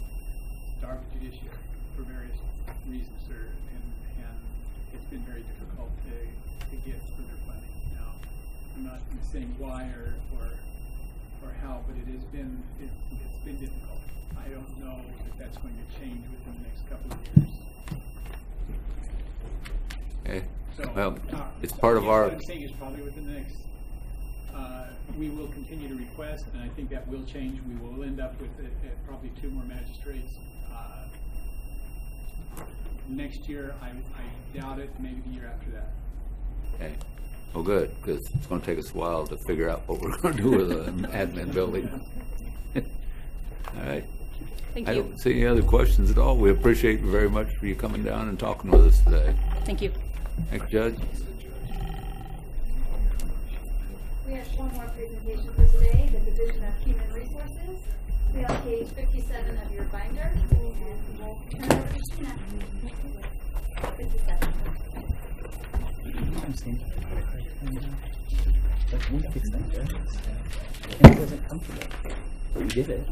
S12: starve the judiciary for various reasons, and it's been very difficult to get further funding. Now, I'm not saying why or how, but it's been difficult. I don't know if that's going to change within the next couple of years.
S1: Okay.
S12: So,
S1: well, it's part of our.
S12: What I'm saying is probably within the next. We will continue to request, and I think that will change. We will end up with probably 2 more magistrates. Next year, I doubt it. Maybe the year after that.
S1: Okay. Well, good, because it's going to take us a while to figure out what we're going to do with an admin building. All right.
S13: Thank
S1: I
S13: you.
S1: don't see any other questions at all. We appreciate you very much for you coming down and talking with us today.
S13: Thank you.
S1: Thank you, Judge.
S16: We have one more presentation for today, the Division of Human Resources. We have page 57 of your binder, and we'll turn it over to Sheena. 57.
S17: Like, we fixed that difference. And it wasn't comfortable. But we did it.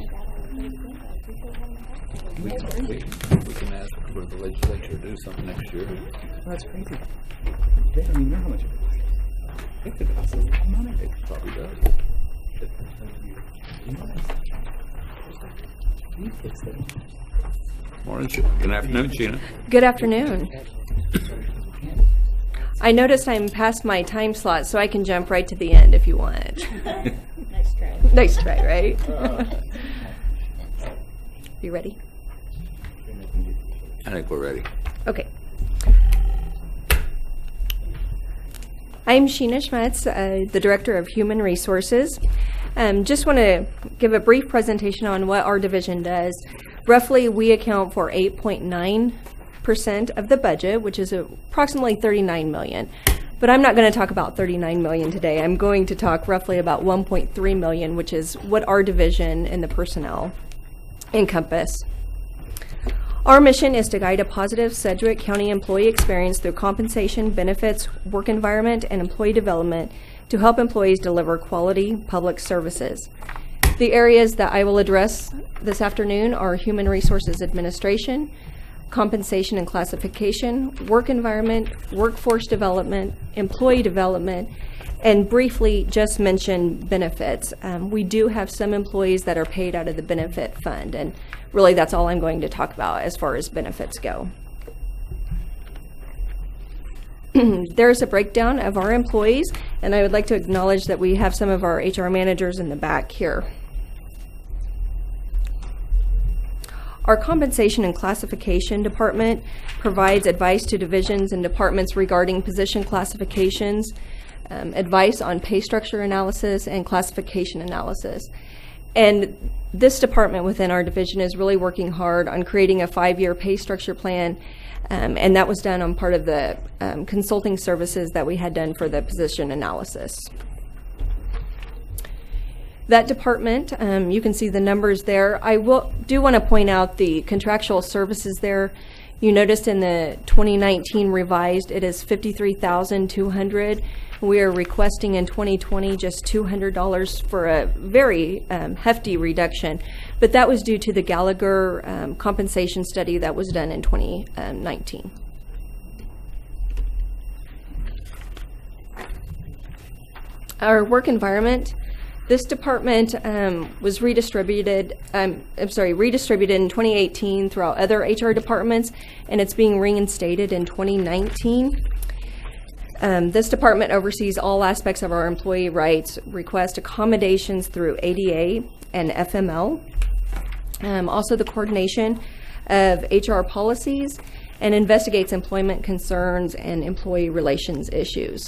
S1: We can ask for the legislature to do something next year.
S17: Well, that's crazy. They don't even know how much it costs. It could cost us a lot of money.
S1: It probably does.
S17: We fixed it.
S1: Morning. Good afternoon, Sheena.
S18: Good afternoon. I noticed I'm past my time slot, so I can jump right to the end if you want.
S5: Nice try.
S18: Nice try, right? You ready?
S1: I think we're ready.
S18: Okay. I'm Sheena Schmetz, the Director of Human Resources. Just want to give a brief presentation on what our division does. Roughly, we account for 8.9% of the budget, which is approximately $39 million. But I'm not going to talk about $39 million today. I'm going to talk roughly about $1.3 million, which is what our division and the personnel encompass. Our mission is to guide a positive Sedgwick County employee experience through compensation, benefits, work environment, and employee development to help employees deliver quality public services. The areas that I will address this afternoon are Human Resources Administration, Compensation and Classification, Work Environment, Workforce Development, Employee Development, and briefly just mention benefits. We do have some employees that are paid out of the benefit fund, and really that's all I'm going to talk about as far as benefits go. There's a breakdown of our employees, and I would like to acknowledge that we have some of our HR managers in the back here. Our Compensation and Classification Department provides advice to divisions and departments regarding position classifications, advice on pay structure analysis, and classification analysis. And this department within our division is really working hard on creating a 5-year pay structure plan, and that was done on part of the consulting services that we had done for the position analysis. That department, you can see the numbers there. I do want to point out the contractual services there. You noticed in the 2019 revised, it is $53,200. We are requesting in 2020 just $200 for a very hefty reduction, but that was due to the Gallagher compensation study that was done in 2019. Our work environment. This department was redistributed in 2018 throughout other HR departments, and it's being reinstated in 2019. This department oversees all aspects of our employee rights, request accommodations through ADA and FML, also the coordination of HR policies, and investigates employment concerns and employee relations issues.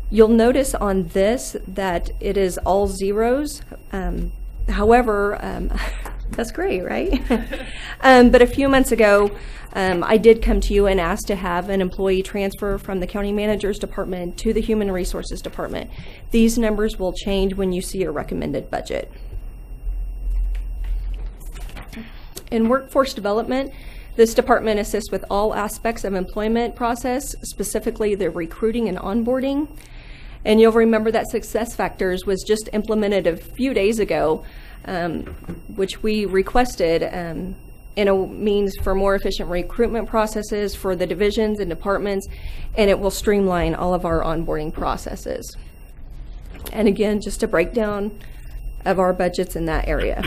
S18: You'll notice on this that it is all zeros. However, that's great, right? But a few months ago, I did come to you and ask to have an employee transfer from the county manager's department to the human resources department. These numbers will change when you see a recommended budget. In workforce development, this department assists with all aspects of employment process, specifically the recruiting and onboarding. And you'll remember that Success Factors was just implemented a few days ago, which we requested in a means for more efficient recruitment processes for the divisions and departments, and it will streamline all of our onboarding processes. And again, just a breakdown of our budgets in that area.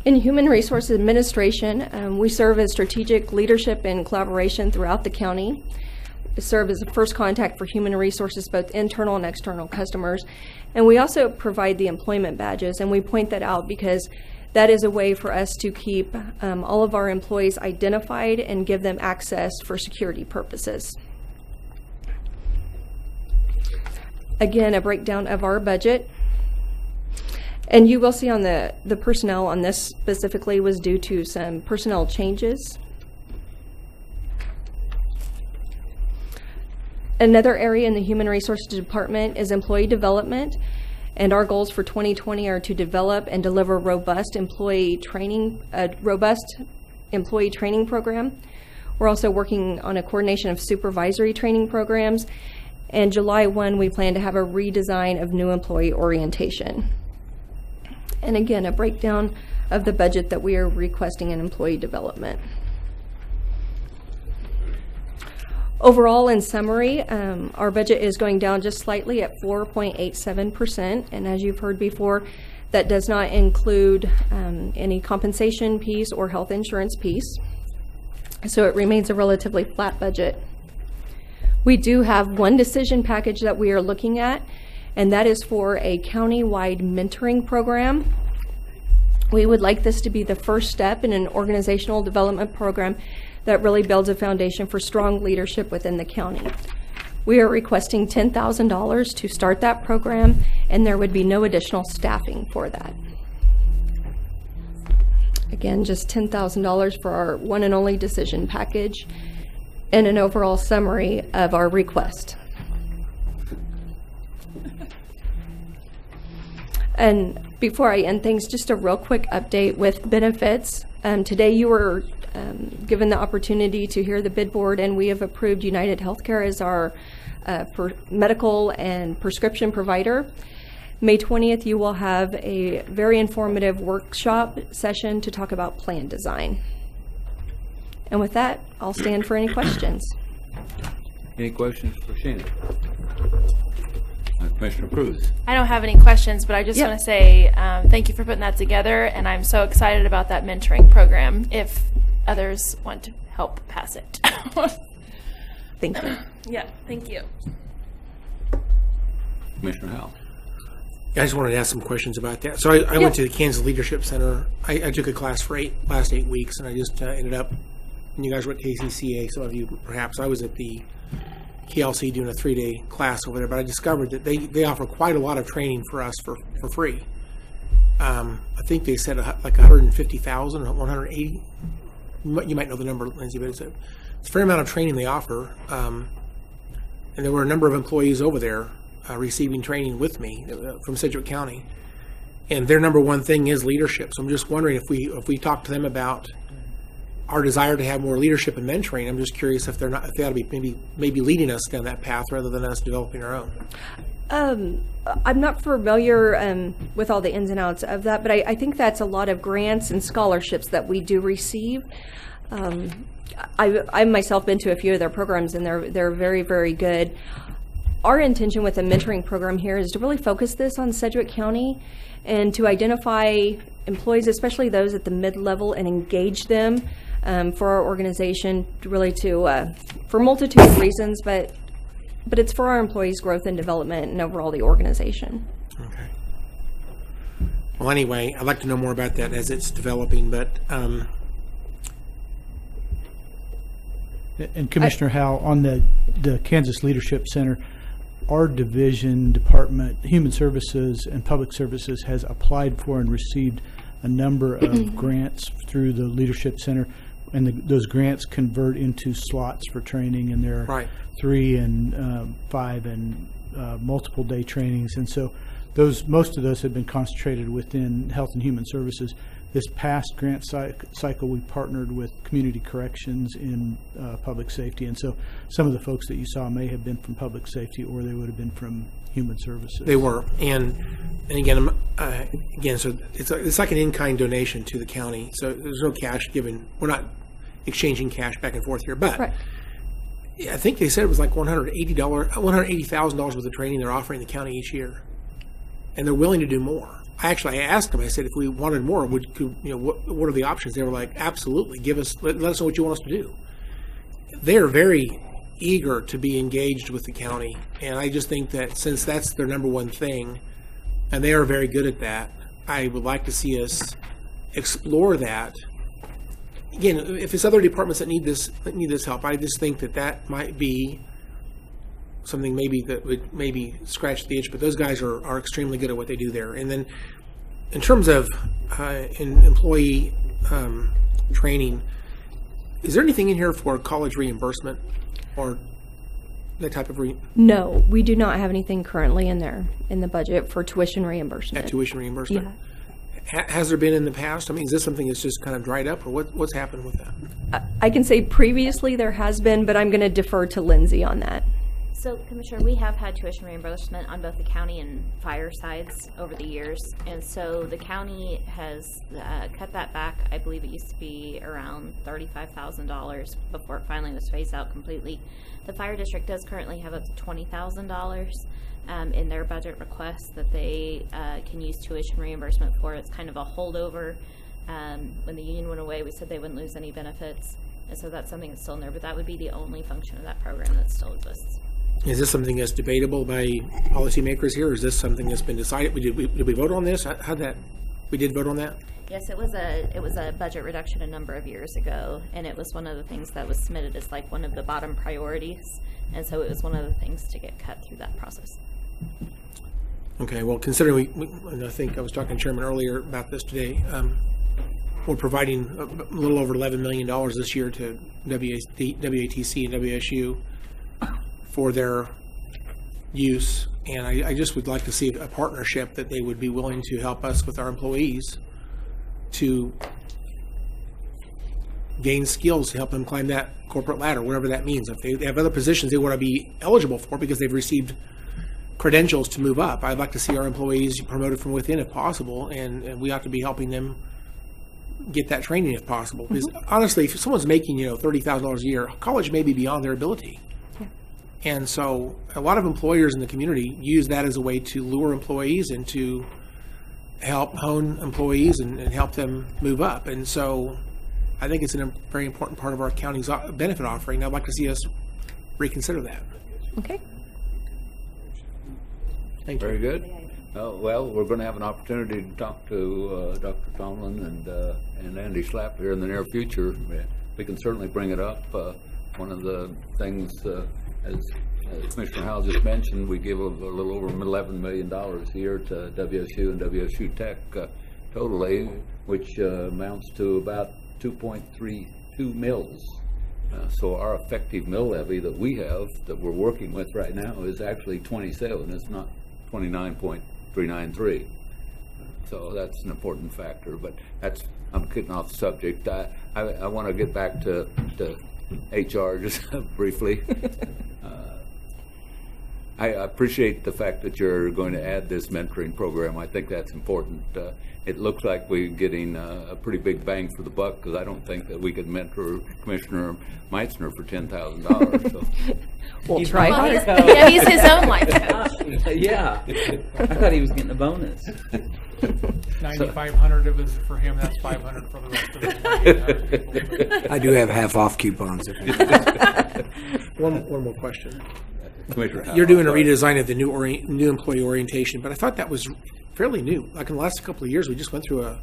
S18: In Human Resources Administration, we serve as strategic leadership and collaboration throughout the county. We serve as the first contact for human resources, both internal and external customers. And we also provide the employment badges, and we point that out because that is a way for us to keep all of our employees identified and give them access for security purposes. Again, a breakdown of our budget. And you will see on the personnel on this specifically was due to some personnel changes. Another area in the Human Resources Department is employee development, and our goals for 2020 are to develop and deliver a robust employee training program. We're also working on a coordination of supervisory training programs, and July 1 we plan to have a redesign of new employee orientation. And again, a breakdown of the budget that we are requesting in employee development. Overall, in summary, our budget is going down just slightly at 4.87%, and as you've heard before, that does not include any compensation piece or health insurance piece, so it remains a relatively flat budget. We do have one decision package that we are looking at, and that is for a county-wide mentoring program. We would like this to be the first step in an organizational development program that really builds a foundation for strong leadership within the county. We are requesting $10,000 to start that program, and there would be no additional staffing for that. Again, just $10,000 for our one and only decision package and an overall summary of our request. And before I end things, just a real quick update with benefits. Today you were given the opportunity to hear the bid board, and we have approved United Healthcare as our medical and prescription provider. May 20th, you will have a very informative workshop session to talk about plan design. And with that, I'll stand for any questions.
S1: Any questions for Sheena? Commissioner Cruz.
S9: I don't have any questions, but I just
S18: Yep.
S9: want to say thank you for putting that together, and I'm so excited about that mentoring program if others want to help pass it.
S18: Thank you.
S9: Yeah, thank you.
S1: Commissioner Howell.
S4: I just wanted to ask some questions about that. So I went to the Kansas Leadership Center. I took a class for last 8 weeks, and I just ended up, and you guys were at KCCA, some of you perhaps. I was at the KLC doing a 3-day class over there, but I discovered that they offer quite a lot of training for us for free. I think they said like 150,000 or 180. You might know the number, Lindsay, but it's a fair amount of training they offer. And there were a number of employees over there receiving training with me from Sedgwick County, and their number one thing is leadership. So I'm just wondering if we talk to them about our desire to have more leadership and mentoring. I'm just curious if they ought to be maybe leading us down that path rather than us developing our own.
S18: I'm not familiar with all the ins and outs of that, but I think that's a lot of grants and scholarships that we do receive. I've myself been to a few of their programs, and they're very, very good. Our intention with the mentoring program here is to really focus this on Sedgwick County and to identify employees, especially those at the mid-level, and engage them for our organization, really for a multitude of reasons, but it's for our employees' growth and development and overall the organization.
S4: Okay. Well, anyway, I'd like to know more about that as it's developing, but
S14: And Commissioner Howell, on the Kansas Leadership Center, our division, department, Human Services and Public Services has applied for and received a number of grants through the Leadership Center, and those grants convert into slots for training, and there are 3 and 5 and multiple day trainings, and so most of those have been concentrated within Health and Human Services. This past grant cycle, we partnered with Community Corrections in Public Safety, and so some of the folks that you saw may have been from Public Safety, or they would have been from Human Services.
S4: They were, and again, so it's like an in-kind donation to the county. So there's no cash given. We're not exchanging cash back and forth here, but I think they said it was like $180,000 worth of training they're offering the county each year, and they're willing to do more. I asked them. I said, if we wanted more, what are the options? They were like, absolutely, let us know what you want us to do. They're very eager to be engaged with the county, and I just think that since that's their number one thing, and they are very good at that, I would like to see us explore that. Again, if it's other departments that need this help, I just think that might be something maybe that would maybe scratch the itch, but those guys are extremely good at what they do there. And then in terms of employee training, is there anything in here for college reimbursement or that type of
S18: No, we do not have anything currently in the budget for tuition reimbursement.
S4: That tuition reimbursement?
S18: Yeah.
S4: Has there been in the past? I mean, is this something that's just kind of dried up, or what's happened with that?
S18: I can say previously there has been, but I'm going to defer to Lindsay on that.
S5: So, Commissioner, we have had tuition reimbursement on both the county and fire sides over the years, and so the county has cut that back. I believe it used to be around $35,000 before it finally was phased out completely. The fire district does currently have up to $20,000 in their budget request that they can use tuition reimbursement for. It's kind of a holdover. When the union went away, we said they wouldn't lose any benefits, and so that's something that's still in there, but that would be the only function of that program that still exists.
S4: Is this something that's debatable by policymakers here, or is this something that's been decided? Did we vote on this? We did vote on that?
S5: Yes, it was a budget reduction a number of years ago, and it was one of the things that was submitted as like one of the bottom priorities, and so it was one of the things to get cut through that process.
S4: Okay, well, considering and I think I was talking to Chairman earlier about this today, we're providing a little over $11 million this year to WATC and WSU for their use, and I just would like to see a partnership that they would be willing to help us with our employees to gain skills to help them climb that corporate ladder, whatever that means. If they have other positions they want to be eligible for because they've received credentials to move up, I'd like to see our employees promoted from within if possible, and we ought to be helping them get that training if possible. Because honestly, if someone's making $30,000 a year, college may be beyond their ability. And so a lot of employers in the community use that as a way to lure employees and to help hone employees and help them move up. And so I think it's a very important part of our county's benefit offering. I'd like to see us reconsider that.
S18: Okay.
S4: Thank you.
S1: Very good. Well, we're going to have an opportunity to talk to Dr. Tomlin and Andy Schlapp here in the near future. We can certainly bring it up. One of the things, as Commissioner Howell just mentioned, we give a little over $11 million a year to WSU and WSU Tech totally, which amounts to about 2.32 mills. So our effective mill levy that we have, that we're working with right now, is actually 27. It's not 29.393. So that's an important factor. But I'm getting off the subject. I want to get back to HR just briefly. I appreciate the fact that you're going to add this mentoring program. I think that's important. It looks like we're getting a pretty big bang for the buck, because I don't think that we could mentor Commissioner Meitzner for $10,000. So.
S18: We'll try hard.
S9: Yeah, he's his own life coach.
S8: Yeah. I thought he was getting a bonus.
S2: 9,500 of it for him. That's 500 for the rest of the
S6: I do have half-off coupons.
S4: One more question.
S1: Commissioner,
S4: You're doing a redesign of the new employee orientation, but I thought that was fairly new. Like in the last couple of years, we just went through a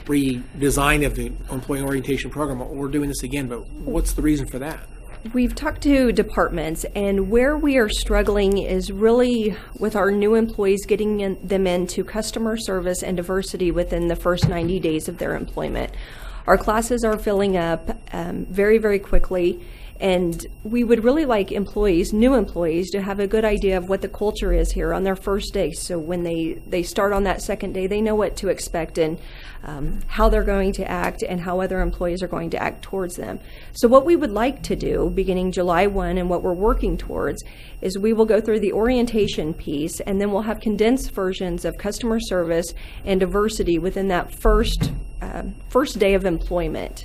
S4: redesign of the employee orientation program. We're doing this again, but what's the reason for that?
S18: We've talked to departments, and where we are struggling is really with our new employees, getting them into customer service and diversity within the first 90 days of their employment. Our classes are filling up very, very quickly, and we would really like new employees, to have a good idea of what the culture is here on their first day. So when they start on that second day, they know what to expect and how they're going to act and how other employees are going to act towards them. So what we would like to do beginning July 1 and what we're working towards is we will go through the orientation piece, and then we'll have condensed versions of customer service and diversity within that first day of employment.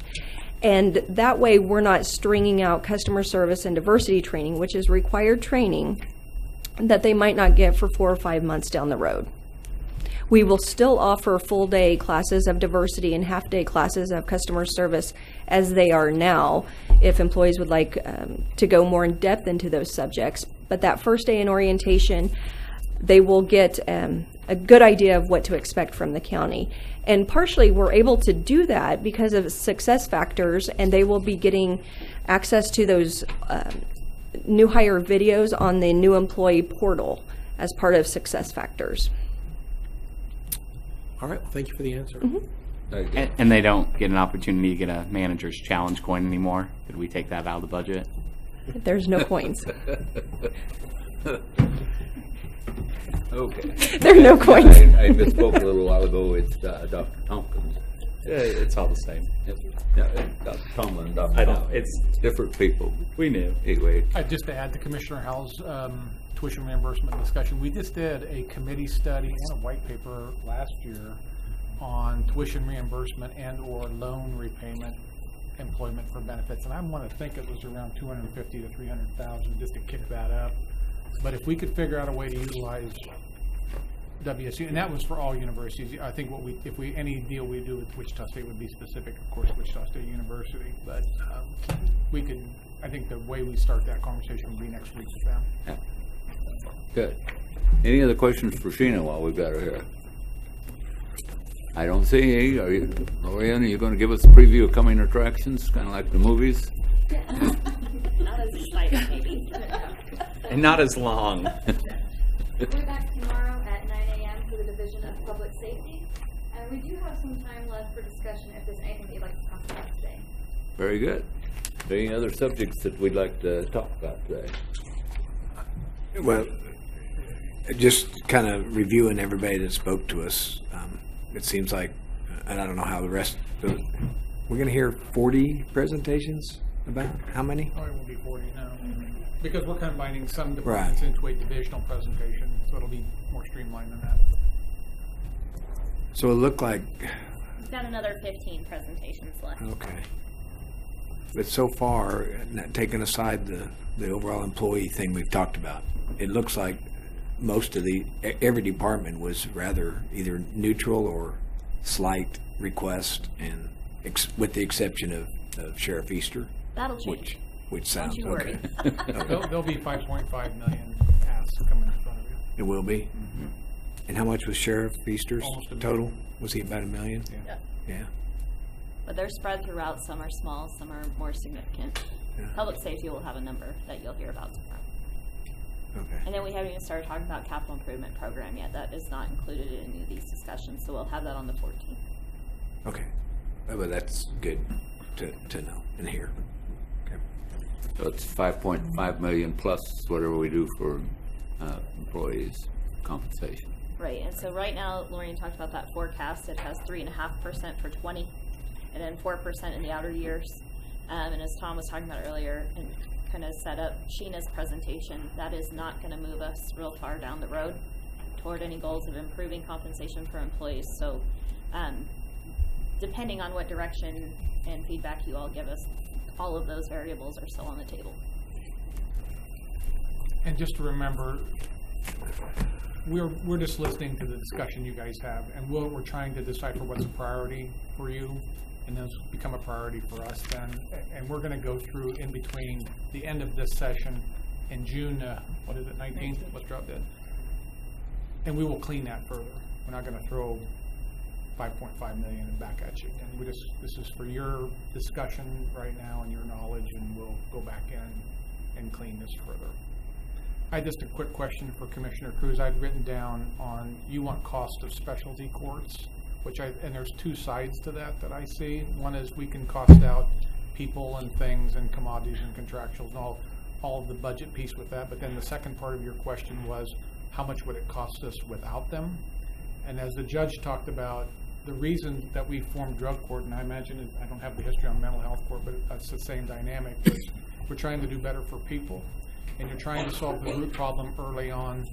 S18: And that way we're not stringing out customer service and diversity training, which is required training that they might not get for 4 or 5 months down the road. We will still offer full-day classes of diversity and half-day classes of customer service as they are now, if employees would like to go more in depth into those subjects. But that first day in orientation, they will get a good idea of what to expect from the county. And partially we're able to do that because of success factors, and they will be getting access to those new hire videos on the new employee portal as part of success factors.
S4: All right, well, thank you for the answer.
S8: And they don't get an opportunity to get a manager's challenge coin anymore? Did we take that out of the budget?
S18: There's no coins.
S1: Okay.
S18: There are no coins.
S1: I misspoke a little while ago. It's Dr. Tompkins.
S8: Yeah, it's all the same.
S1: Dr. Tomlin and Dr.
S8: I know,
S1: Tompkins.
S8: it's
S1: different people.
S8: We knew.
S1: Anyway.
S2: Just to add to Commissioner Howell's tuition reimbursement discussion, we just did a committee study and a white paper last year on tuition reimbursement and or loan repayment employment for benefits, and I want to think it was around 250 to 300,000 just to kick that up. But if we could figure out a way to utilize WSU, and that was for all universities, I think any deal we do with Wichita State would be specific, of course, Wichita State University. But we could, I think the way we start that conversation would be next week with them.
S1: Yeah. Good. Any other questions for Sheena while we've got her here? I don't see any. Are you, Lorianne, are you going to give us a preview of coming attractions, kind of like the movies?
S5: Not as exciting, maybe.
S8: And not as long.
S16: We're back tomorrow at 9 a.m. for the Division of Public Safety. And we do have some time left for discussion if there's anything that you'd like to talk about today.
S1: Very good. Any other subjects that we'd like to talk about today?
S6: Well, just kind of reviewing everybody that spoke to us, it seems like, and I don't know how the rest, we're going to hear 40 presentations about how many?
S2: Probably won't be 40 now, because we're combining some departments into a divisional presentation, so it'll be more streamlined than that.
S6: So it looked like,
S5: We've got another 15 presentations left.
S6: okay. But so far, not taking aside the overall employee thing we've talked about, it looks like most of every department was rather either neutral or slight request, and with the exception of Sheriff Easter.
S5: That'll change.
S6: Which sounds
S5: Don't you worry.
S6: okay.
S2: There'll be 5.5 million asks coming in front of you.
S6: It will be?
S2: Mm-hmm.
S6: And how much was Sheriff Easter's
S2: Almost $1
S6: total?
S2: million.
S6: Was he about $1 million?
S2: Yeah.
S6: Yeah.
S5: But they're spread throughout. Some are small, some are more significant.
S6: Yeah.
S5: Public safety will have a number that you'll hear about tomorrow.
S6: Okay.
S5: And then we haven't even started talking about capital improvement program yet. That is not included in any of these discussions, so we'll have that on the 14th.
S6: Okay. But that's good to know and hear. Okay.
S1: So it's 5.5 million plus whatever we do for employees' compensation.
S5: Right, and so right now, Lorraine talked about that forecast. It has 3.5% for 20, and then 4% in the outer years. And as Tom was talking about earlier, and kind of set up Sheena's presentation, that is not going to move us real far down the road toward any goals of improving compensation for employees. So depending on what direction and feedback you all give us, all of those variables are still on the table.
S2: And just to remember, we're just listening to the discussion you guys have, and we're trying to decipher what's a priority for you, and then it's become a priority for us then. And we're going to go through in between the end of this session in June, 19th? Let's drop dead. And we will clean that further. We're not going to throw 5.5 million back at you. And this is for your discussion right now and your knowledge, and we'll go back in and clean this further. I had just a quick question for Commissioner Cruz. I'd written down on, you want cost of specialty courts, and there's two sides to that I see. One is we can cost out people and things and commodities and contractuals and all of the budget piece with that. But then the second part of your question was, how much would it cost us without them? And as the judge talked about, the reason that we formed drug court, and I imagine, I don't have the history on mental health court, but that's the same dynamic, is we're trying to do better for people. And you're trying to solve the root problem early on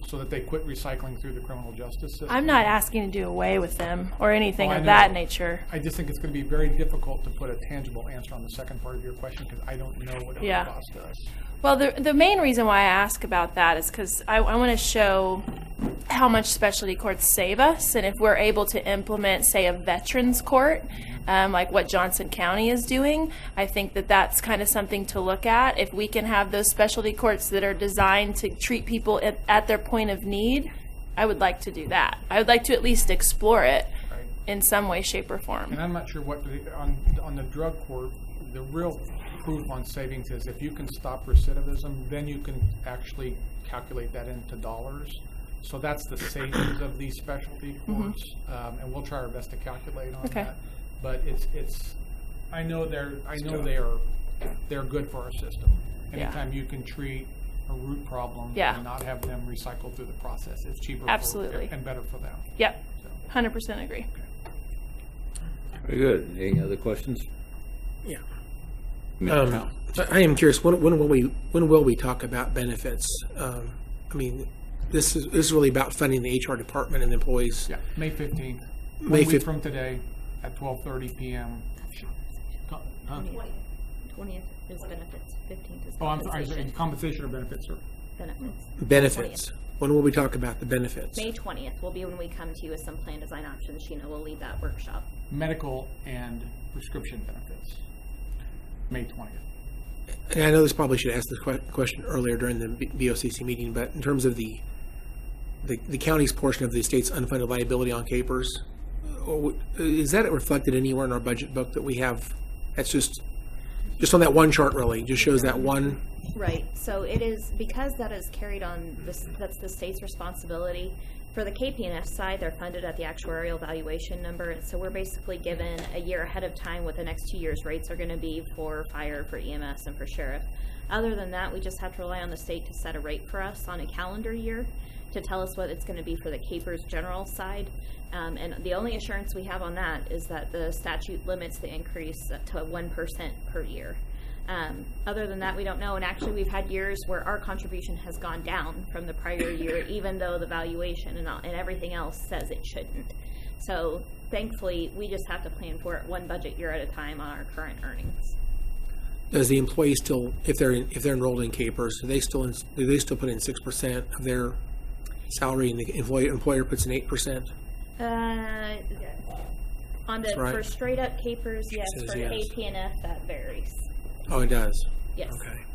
S2: so that they quit recycling through the criminal justice system.
S9: I'm not asking to do away with them or anything
S2: I
S9: of
S2: know.
S9: that nature.
S2: I just think it's going to be very difficult to put a tangible answer on the second part of your question because I don't know what it would cost us.
S9: Well, the main reason why I ask about that is because I want to show how much specialty courts save us, and if we're able to implement, say, a veterans court, like what Johnson County is doing, I think that that's kind of something to look at. If we can have those specialty courts that are designed to treat people at their point of need, I would like to do that. I would like to at least explore it in some way, shape, or form.
S2: And I'm not sure what, on the drug court, the real proof on savings is if you can stop recidivism, then you can actually calculate that into dollars. So that's the savings of these specialty courts, and we'll try our best to calculate on that. But I know they're good for our system. Anytime you can treat a root problem and not have them recycle through the process, it's cheaper and better for them.
S9: Yep, 100% agree.
S1: Very good. Any other questions?
S4: Yeah. I am curious. When will we talk about benefits? I mean, this is really about funding the HR department and employees.
S2: Yeah, May 15th.
S4: May
S2: 1 week from today at 12:30 p.m.
S5: 20th is benefits. 15th is compensation.
S2: Oh, I'm sorry. Compensation or benefits, sir?
S5: Benefits.
S4: Benefits.
S5: 20th.
S4: When will we talk about the benefits?
S5: May 20th will be when we come to you with some plan design options. Sheena will lead that workshop.
S2: Medical and prescription benefits. May 20th.
S4: And I know this probably should ask this question earlier during the BOCC meeting, but in terms of the county's portion of the state's unfunded liability on capers, is that reflected anywhere in our budget book that we have? That's just on that one chart, really. Just shows that one
S5: Right, so it is, because that is carried on, that's the state's responsibility. For the KP&F side, they're funded at the actuarial valuation number, and so we're basically given a year ahead of time what the next 2 years' rates are going to be for fire, for EMS, and for sheriff. Other than that, we just have to rely on the state to set a rate for us on a calendar year to tell us what it's going to be for the CAPERS general side. And the only assurance we have on that is that the statute limits the increase to 1% per year. Other than that, we don't know. And actually, we've had years where our contribution has gone down from the prior year, even though the valuation and everything else says it shouldn't. So thankfully, we just have to plan for it one budget year at a time on our current earnings.
S4: Does the employee still, if they're enrolled in CAPERS, do they still put in 6% of their salary, and the employer puts in 8%?
S5: For straight up CAPERS, yes.
S4: Says
S5: For
S4: yes.
S5: KP&F, that varies.
S4: Oh, it does?
S5: Yes.
S4: Okay.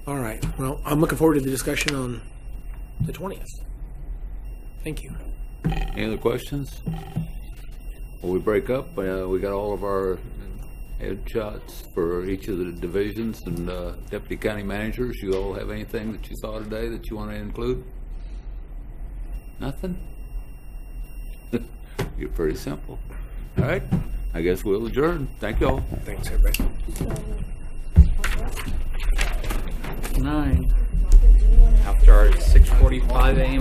S4: All right. Well, I'm looking forward to the discussion on the 20th. Thank you.
S1: Any other questions? When we break up, we got all of our headshots for each of the divisions and deputy county managers. You all have anything that you saw today that you want to include? Nothing? You're pretty simple. All right. I guess we'll adjourn. Thank you all.
S4: Thanks, everybody.
S11: 9.
S8: After our 6:45 a.m.